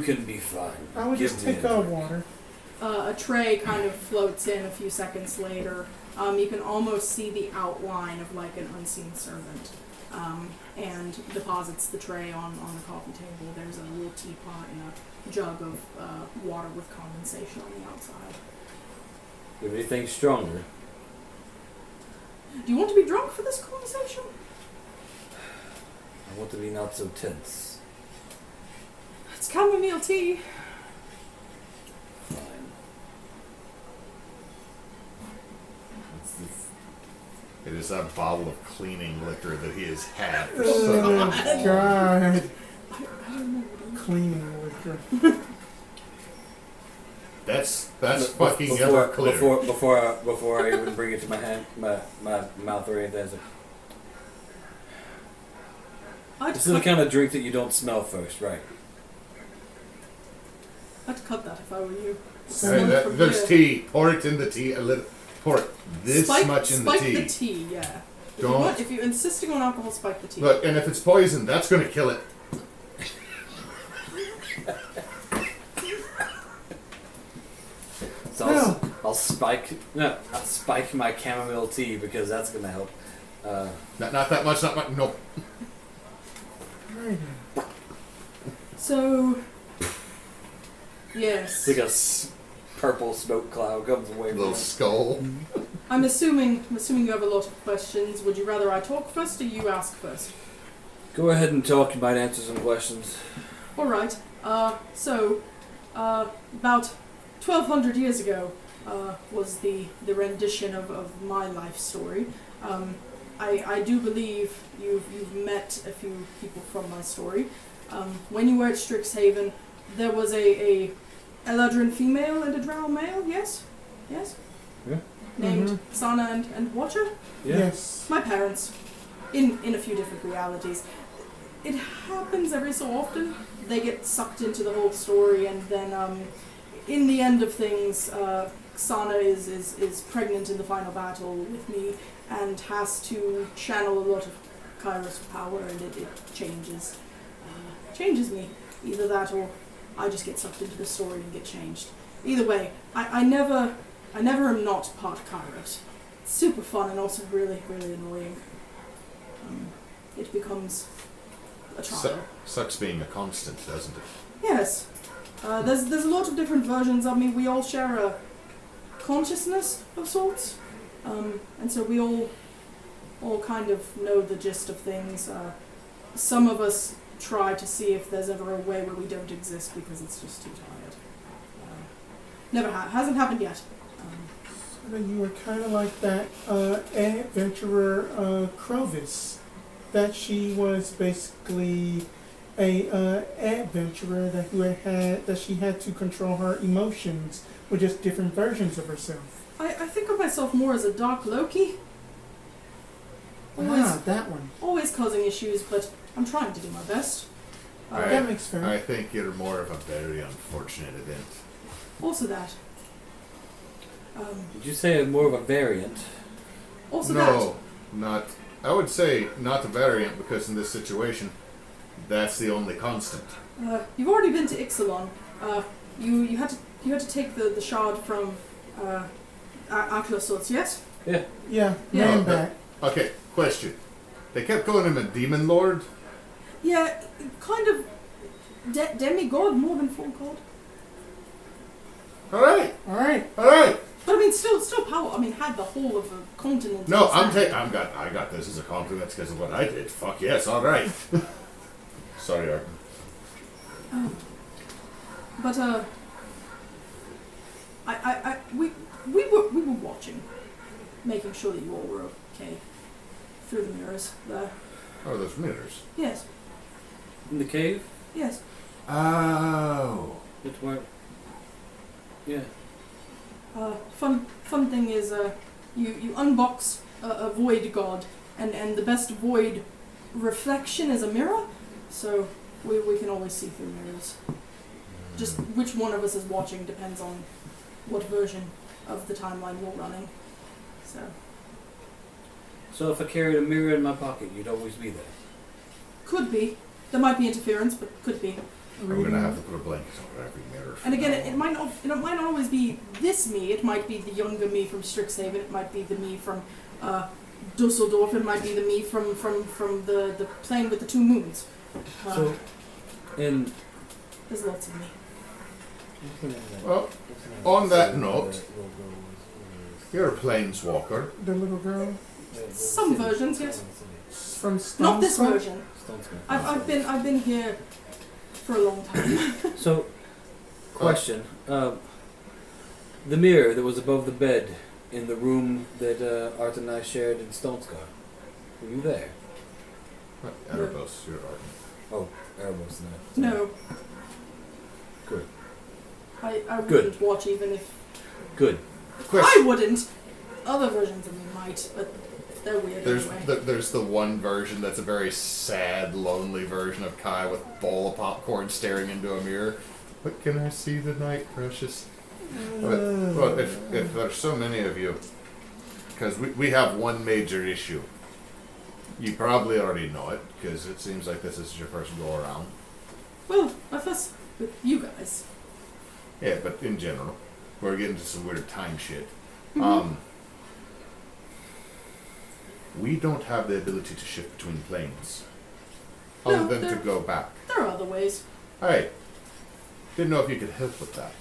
can be fine. I would Give just me take a a drink. water. A tray kind of floats in a few seconds later. You can almost see the outline of like an unseen servant. And deposits the tray on the coffee table. There's a little teapot and a jug of water with condensation on the outside. You have anything stronger? Do you want to be drunk for this conversation? I want to be not so tense. It's chamomile tea. Fine. It is a bottle of cleaning liquor that he has had for Oh so long. God. I don't know. Cleaning liquor. That's fucking ever clear. Before I even bring it to my hand, my mouth or anything. It's like, this is the kind of drink that you don't smell first, right? I'd cut that if I were you. Hey, Smell it from there's here. tea. Pour it in the tea. A little. Pour it this much in the spike tea. the tea, yeah. Don't- If you're insisting on alcohol, spike the tea. Look, and if it's poison, that's going to kill it. So I'll spike my chamomile tea because that's gonna help. Not that much. Not much. No. Right. So, yes. It's like a purple smoke cloud comes away from Little it. skull. I'm assuming you have a lot of questions. Would you rather I talk first or you ask first? Go ahead and talk. You might answer some questions. All right. About 1,200 years ago was the rendition of my life story. I do believe you've met a few people from my story. When you were at Strixhaven, there was a Eladrin female and a Drow male. Yes. Yeah. Named Sana and Watcher. Yeah. Yes. My parents, in a few different realities. It happens every so often. They get sucked into the whole story, and then in the end of things, Sana is pregnant in the final battle with me, and has to channel a lot of Kairos power, and it changes me. Either that, or I just get sucked into the story and get changed. Either way, I never am not part Kairos. It's super fun and also really, really annoying. It becomes a trial. Sucks being a constant, doesn't it? Yes. There's a lot of different versions of me. We all share a consciousness of sorts. And so we all kind of know the gist of things. Some of us try to see if there's ever a way where we don't exist because it's just too tired. Hasn't happened yet. So then you were kind of like that adventurer Crovis. That she was basically a adventurer that she had to control her emotions with just different versions of herself. I think of myself more as a dark Loki. That one. Always causing issues, but I'm trying to do my best. That makes sense. I think you're more of a very unfortunate event. Also that. Did you say more of a variant? Also No, not. I would say not a variant because in this situation, that's the only constant. that. You've already been to Ixalon. You had to take the shard from Akhlosot's, yes? Yeah. Yeah, Yeah. man back. Okay, question. They kept calling him a demon lord. Yeah, kind of demigod more than full god. All right, All right. all right. But I mean, still power. I mean, had the whole of the continent. No, I got this as a compliment because of what I did. Fuck yes, all right. Sorry, Arten. But we were watching, making sure that you all were okay through the mirrors there. Oh, those mirrors. Yes. In the cave? Yes. Oh. Which one? Yeah. Fun thing is, you unbox a void god, and the best void reflection is a mirror, so we can always see through mirrors. Just which one of us is watching depends on what version of the timeline you're running. So if I carried a mirror in my pocket, you'd always be there. Could be. There might be interference, but could be. I'm gonna have to put a blanket over every mirror. And again, it might not always be this me. It might be the younger me from Strixhaven. It might be the me from Dusseldorf. It might be the me from the plane with the two moons. So, and there's lots of me. Well, on that note, you're a planeswalker. The little girl Some versions, yes. from Stone's Not this Throw? version. I've been here for a long time. So, question. The mirror that was above the bed in the room that Arten and I shared in Stonescar. Were you there? Erebos, you're Arten. Oh, Erebos, No. Good. I Good. wouldn't watch even if... Good. I wouldn't! Other versions of me might, but they're weird anyway. There's the one version that's a very sad, lonely version of Kai with a bowl of popcorn staring into a mirror. What can I see tonight, precious? Well, if there's so many of you, because we have one major issue. You probably already know it, because it seems like this is your first go around. Well, my first with you guys. Yeah, but in general, we're getting to some weird time shit. Mm-hmm. We don't have the ability to shift between planes, other than to go back. There are other ways. Hey, didn't know if you could help with that.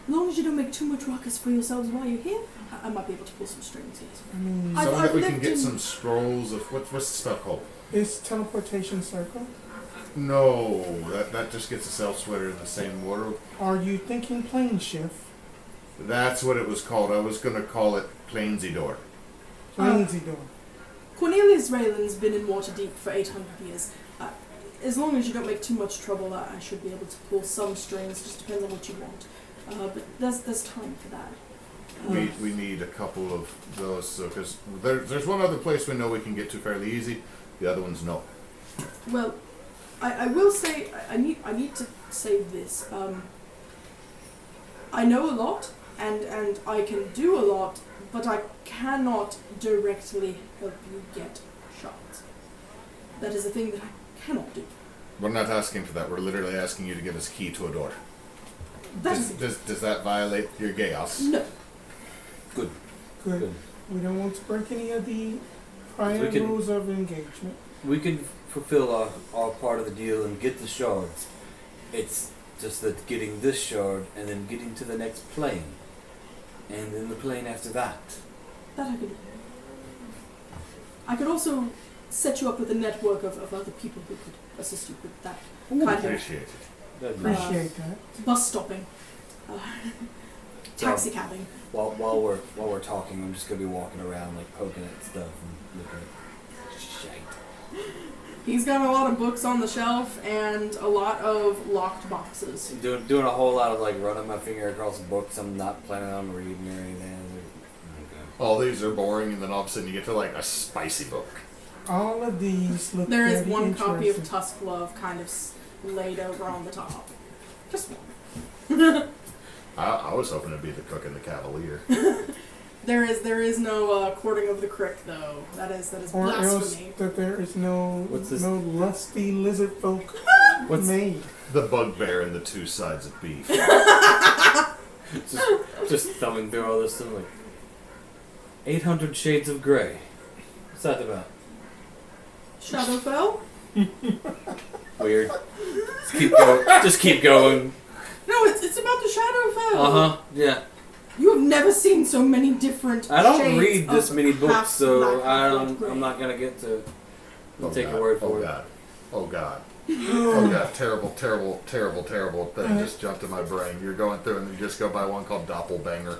As long as you don't make too much ruckus for yourselves while you're here, I might be able to pull some strings, yes. I mean, I've So that we can lived get in- some scrolls of what's the spell called? it's teleportation circle. No, that just gets us elsewhere in the same world. Are you thinking plane shift? That's what it was called. I was gonna call it Planesy Door. Planesy door. Cornelius Raylan's been in Waterdeep for 800 years. As long as you don't make too much trouble, I should be able to pull some strings. Just depends on what you want. But there's time for that. We need a couple of those, so because there's one other place we know we can get to fairly easy. The other ones no. Well, I will say I need to say this. I know a lot, and I can do a lot, but I cannot directly help you get shots. That is a thing that I cannot do. We're not asking for that. We're literally asking you to give us a key to a door. That is Does that violate your chaos? no. Good. Good. Good. We don't want to break any of the prior We can- rules of engagement. We can fulfill our part of the deal and get the shards. It's just that getting this shard and then getting to the next plane. And then the plane after that. That I could do. I could also set you up with a network of other people who could assist you with that kind of Appreciate it. That'd be Appreciate that. bus stopping, taxi cabbing. While we're talking, I'm just gonna be walking around like poking at stuff and looking at shit. He's got a lot of books on the shelf and a lot of locked boxes. Doing a whole lot of like running my finger across books I'm not planning on reading or anything. Okay. All these are boring, and then all of a sudden you get to like a spicy book. All of these look There is very one copy of interesting. Tusk Love kind of laid over on the top. Just one. I was hoping to be the cook and the cavalier. There is no courting of the crick though. That is Or else blasphemy. that there is no What's this? no lusty lizard folk What's made. The bugbear and the two sides of beef. just thumbing through all this stuff like 800 Shades of Grey. What's that about? Shadowfell? Weird. Just keep going. No, it's It's about the Shadowfell. Yeah. You have never seen so many different. I don't shades read this of many books, half so black, I half don't. light gray. I'm not gonna get to Oh, take God. your word for Oh it. God. Oh God. Oh God. Terrible thing just jumped in my brain. You're going through and you just go by one called Doppelbanger.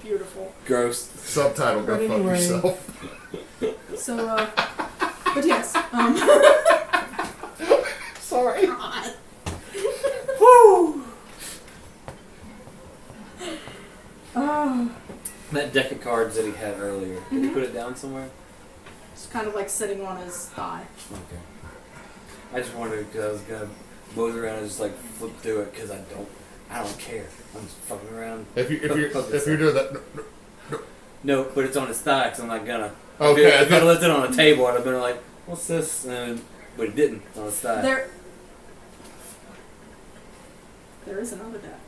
Beautiful. Gross. Subtitle, go But fuck anyway. yourself. So, but yes. Sorry. God. Woo! That deck of cards that he had earlier. Did he put it down somewhere? It's kind of like sitting on his thigh. Okay. I just wondered because I was gonna move around and just like flip through it because I don't care. I'm just fucking around. If you do that, No, but it's on his thigh, so I'm not gonna. okay. If it left it on a table, I'd have been like, "What's this?" But it didn't. It's on his thigh. There is another deck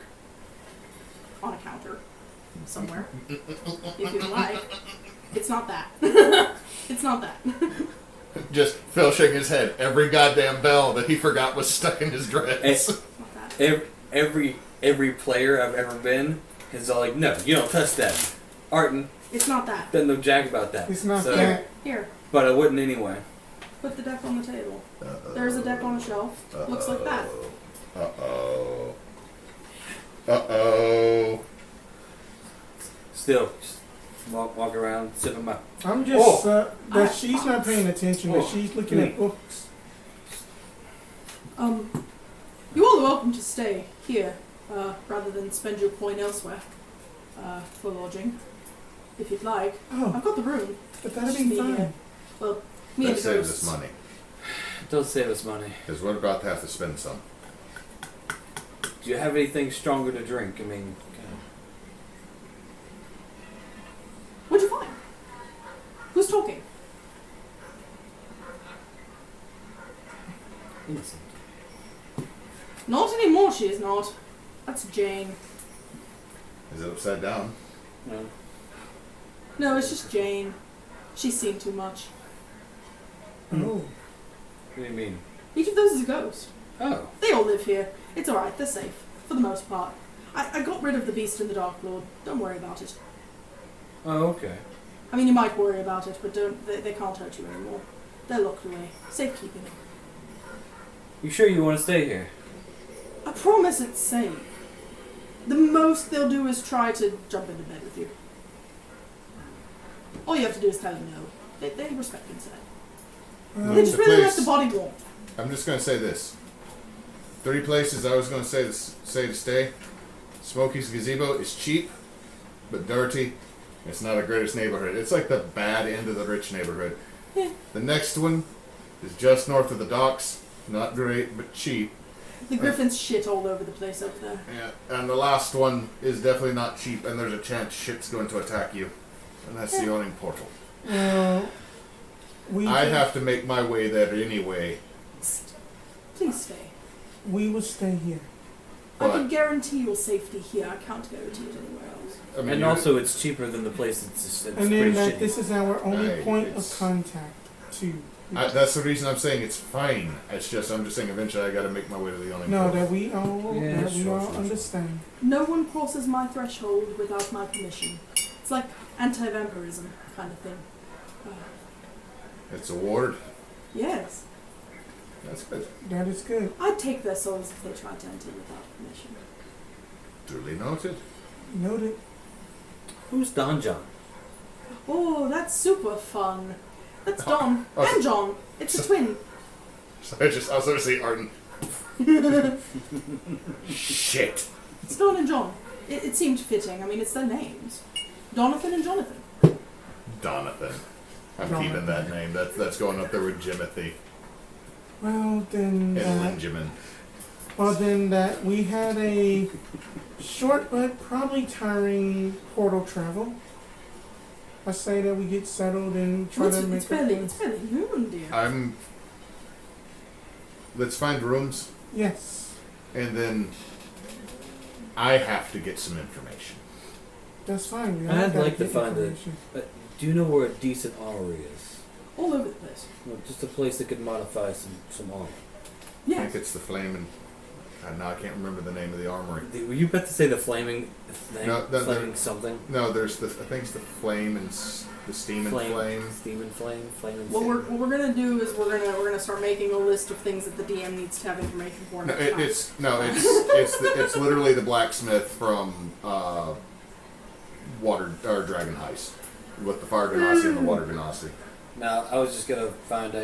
on a counter somewhere. If you'd like, it's not that. It's not that. Just Phil shaking his head. Every goddamn bell that he forgot was stuck in his dreads. It's not that. Every player I've ever been is all like, "No, you don't touch that." Arten It's not that. doesn't know jack about that. It's not So- that. Here, But I wouldn't anyway. put the deck on the table. There's a deck on a shelf. Looks like that. Uh-oh. Uh-oh. Still, just walk around, sipping my. I'm just that I- she's not paying attention. That she's looking at books. You all are welcome to stay here, rather than spend your coin elsewhere, for lodging, if you'd like. Oh, I've got the room. but that'd Just be me, fine. Well, me That and the saves ghosts. us money. It does save us money. Because we're about to have to spend some. Do you have anything stronger to drink? I mean, What'd you find? Who's talking? innocent. Not anymore, she is not. That's Jane. Is it upside down? No. No, it's just Jane. She's seen too much. Oh, What do you mean? Each of those is a ghost. Oh. They all live here. It's alright, they're safe. For the most part. I got rid of the beast and the Dark Lord. Don't worry about it. Oh, okay. I mean, you might worry about it, but they can't hurt you anymore. They're locked away. Safekeeping. You sure you want to stay here? I promise it's safe. The most they'll do is try to jump into bed with you. All you have to do is tell them no. They respect consent. They just The really like place- the body warm. I'm just going to say this. 3 places I was going to say to stay. Smokey's Gazebo is cheap, but dirty. It's not the greatest neighborhood. It's like the bad end of the rich neighborhood. Yeah. The next one is just north of the docks. Not great, but cheap. The Griffin's shit all over the place up there. Yeah. And the last one is definitely not cheap, and there's a chance shit's going to attack you. And that's the awning portal. well, we I have to make my way there anyway. Please stay. we will stay here. I can But guarantee your safety here. I can't guarantee it anywhere else. I mean, And you're- also, it's cheaper than the place that's And pretty then that shitty. this is our only Right, point of it's- contact too. that's the reason I'm saying it's fine. It's just I'm just saying eventually I got to make my way to the awning No, portal. that we all Yeah, that we sure, all sure. understand. No one crosses my threshold without my permission. It's like anti-vampirism kind of thing. It's a ward. Yes. That's good. That is good. I'd take their souls if they tried to enter without permission. Duly noted. Noted. Who's Don John? Oh, that's super fun. That's Oh, Don oh, and John. It's a twin. So I was going to say Arden. Shit. It's Don and John. It seemed fitting. I mean, it's their names. Donathan and Jonathan. Donathan. I'm Donathan. keeping that name. That's going up there with Jimothy Well then, and Linjamin. that we had a short but probably tiring portal travel. I say that we get settled and try Well, to make it's fairly human, dear. Let's find rooms, Yes, and then I have to get some information. that's fine. We all I'd gotta like to get find information. Do you know where a decent armory is? All over the place. Well, just a place that could modify some armor. I Yes. think it's the flaming God, now I can't remember the name of the armory. Were you about to say the flaming thing? No, Flaming something? No, there's the. I think it's the flame and the steam and flame. Steam and flame. Flame and What steam. we're gonna do is we're gonna start making a list of things that the DM needs to have information for. No, next time. it's literally the blacksmith from Water or Dragon Heist with the fire ganassi and the water ganassi. Now, I was just gonna find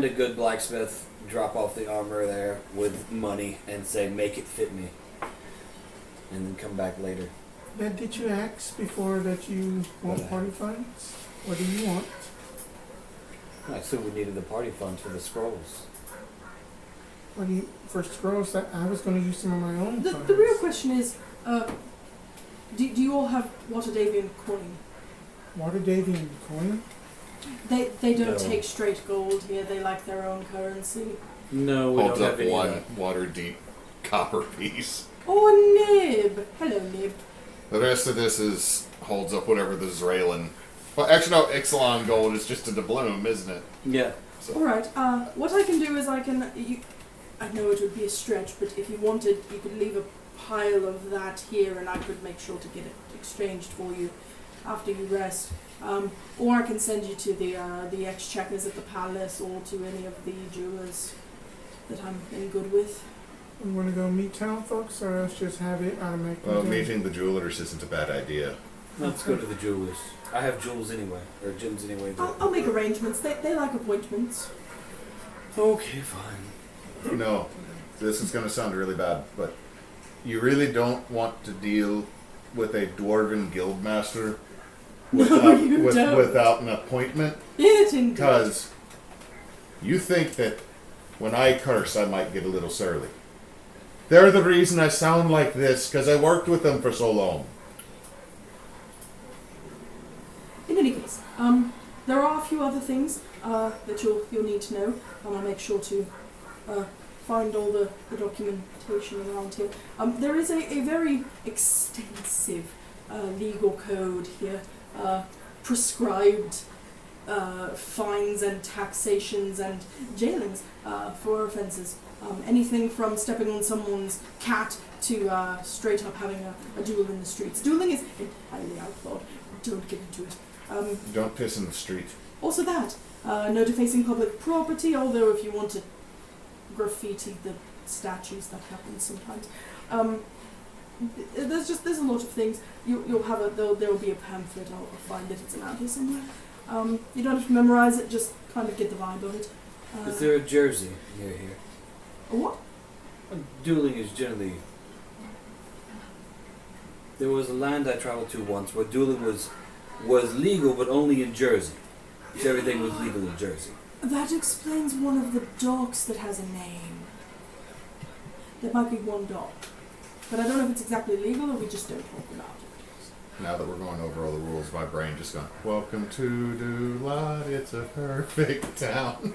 a good blacksmith, drop off the armor there with money, and say, "Make it fit me," and then come back later. Then did you ask before that you want party funds? What do you want? I assume we needed the party funds for the scrolls. What do you for scrolls? That I was going to use some of my own funds. The real question is, do you all have Waterdeepian coin? Waterdeepian coin? They don't No. take straight gold here. They like their own currency. No, we Holds don't up have any one of that. water deep copper piece. Oh, Nib. Hello, Nib. The rest of this holds up whatever the Zraelin. Well, actually, no. Ixalon gold is just a doubloon, isn't it? Yeah. So, All right. What I can do is I can. I know it would be a stretch, but if you wanted, you could leave a pile of that here, and I could make sure to get it exchanged for you after you rest. Or I can send you to the exchequers at the palace, or to any of the jewelers that I'm in good with. You want to go meet town folks, or else just have it automatically? well, done? meeting the jewelers isn't a bad idea. Let's go to the jewelers. I have jewels anyway, or gems anyway. I'll make arrangements. They like appointments. Okay, fine. You know, this is going to sound really bad, but you really don't want to deal with a dwarven guildmaster you don't. without an appointment, It indeed. because you think that when I curse, I might get a little surly. They're the reason I sound like this, because I worked with them for so long. In any case, there are a few other things that you'll need to know, and I'll make sure to find all the documentation around here. There is a very extensive legal code here, prescribed fines and taxations and jailings for offences. Anything from stepping on someone's cat to straight up having a duel in the streets. Dueling is entirely outlawed. Don't get into it. Don't piss in the street. Also that, no defacing public property, although if you want to graffiti the statues, that happens sometimes. There's a lot of things. You'll have there will be a pamphlet. I'll find it. It's around here somewhere. You don't have to memorize it. Just kind of get the vibe of it. Is there a jersey near here? A what? Dueling is generally. There was a land I traveled to once where dueling was legal, but only in Jersey. So everything was legal in Jersey. That explains one of the docks that has a name. There might be one dock, but I don't know if it's exactly legal or we just don't talk about it. Now that we're going over all the rules, my brain just gone, welcome to Dulat, it's a perfect town.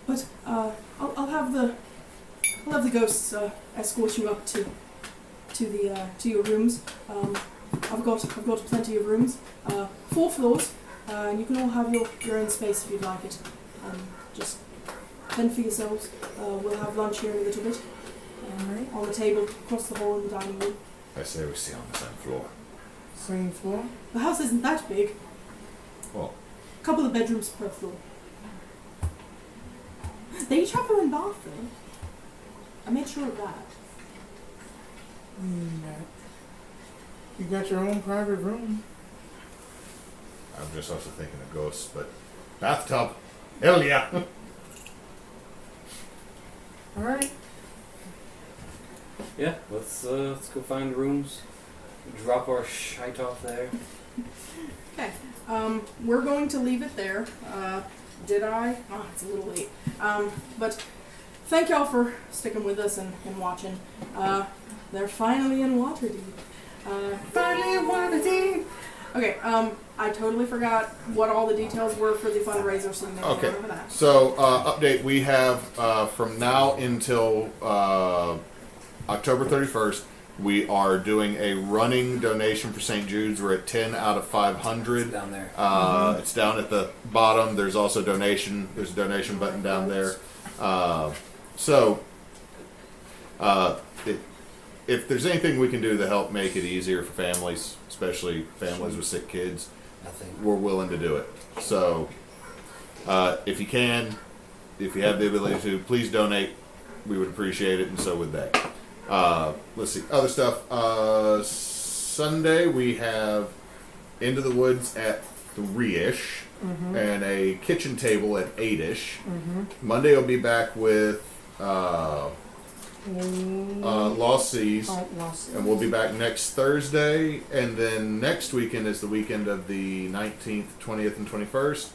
But I'll have the ghosts escort you up to your rooms. I've got plenty of rooms, 4 floors, and you can all have your own space if you'd like it. Just fend for yourselves. We'll have lunch here in a little bit. On the table across the hall in the dining room. I say we stay on the same floor. Same floor? The house isn't that big. Well, A couple of bedrooms per floor. They each have their own bathroom. I made sure of that. You got your own private room. I'm just also thinking of ghosts, but bathtub, hell yeah. All right. Yeah, let's go find rooms. Drop our shite off there. Okay. We're going to leave it there. Did I? Oh, it's a little late. But thank y'all for sticking with us and watching. They're finally in Waterdeep. Finally in Waterdeep! Okay, I totally forgot what all the details were for the fundraiser, so you may Okay, remember that. so update, we have from now until October 31st, We are doing a running donation for St. Jude's. We're at 10 out of 500. Down there. It's down at the bottom. There's also donation. There's a donation button down there. If there's anything we can do to help make it easier for families, especially families with sick kids, Nothing. we're willing to do it. So, if you can, if you have the ability to, please donate. We would appreciate it, and so would they. Let's see. Other stuff. Sunday, we have Into the Woods at 3-ish, and a kitchen table at 8-ish. Monday, we'll be back with Lost Seas. And we'll be back next Thursday, and then next weekend is the weekend of the 19th, 20th, and 21st.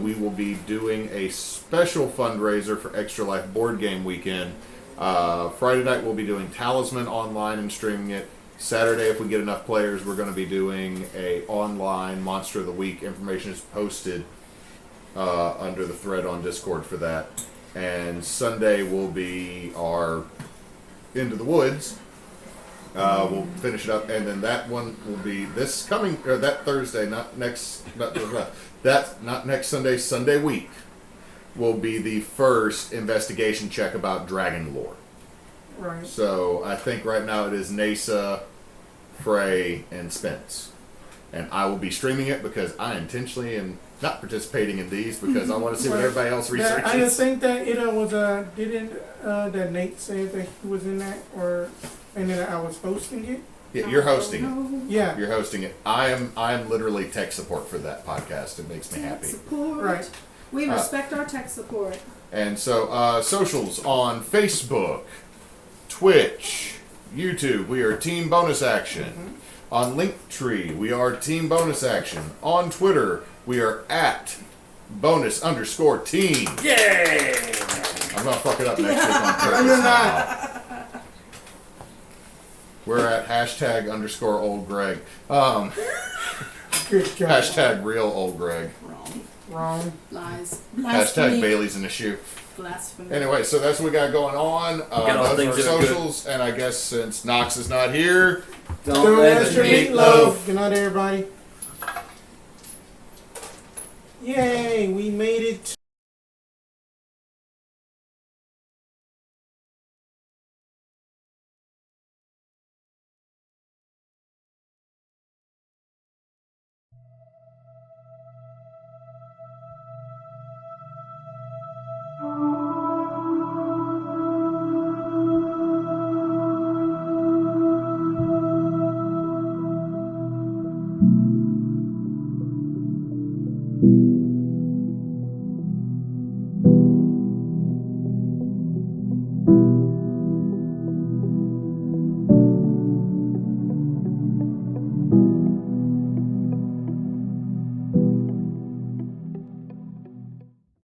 We will be doing a special fundraiser for Extra Life Board Game Weekend. Friday night we'll be doing Talisman online and streaming it. Saturday, if we get enough players, we're going to be doing a online Monster of the Week. Information is posted under the thread on Discord for that. And Sunday will be our Into the Woods. We'll finish it up, and then that one will be this coming, or that Thursday, not next Sunday, Sunday week, will be the first investigation check about dragon lore. Right. So I think right now it is Neysa, Frey, and Spence. And I will be streaming it because I intentionally am not participating in these because I want to see what everybody else researches. I just think that it was didn't that Nate say that he was in that, or and then I was hosting it. Yeah, you're hosting it. Yeah. You're hosting it. I am literally tech support for that podcast. It makes me happy. Support. Right. We respect our tech support. And so, socials on Facebook, Twitch, YouTube, we are Team Bonus Action. On Linktree, we are Team Bonus Action. On Twitter, we are at bonus_team. Yay! I'm going to fuck it up next week on purpose. You're not. We're at #_old Greg. Good God. #real_old Greg. Wrong. Lies. #Bailey's in the shoe. Blasphemy. Anyway, so that's what we got going on. got all Those are things our that are good. socials, and I guess since Knox is not here, Don't let your the meat meat loaf. Good night, everybody. Yay, we made it.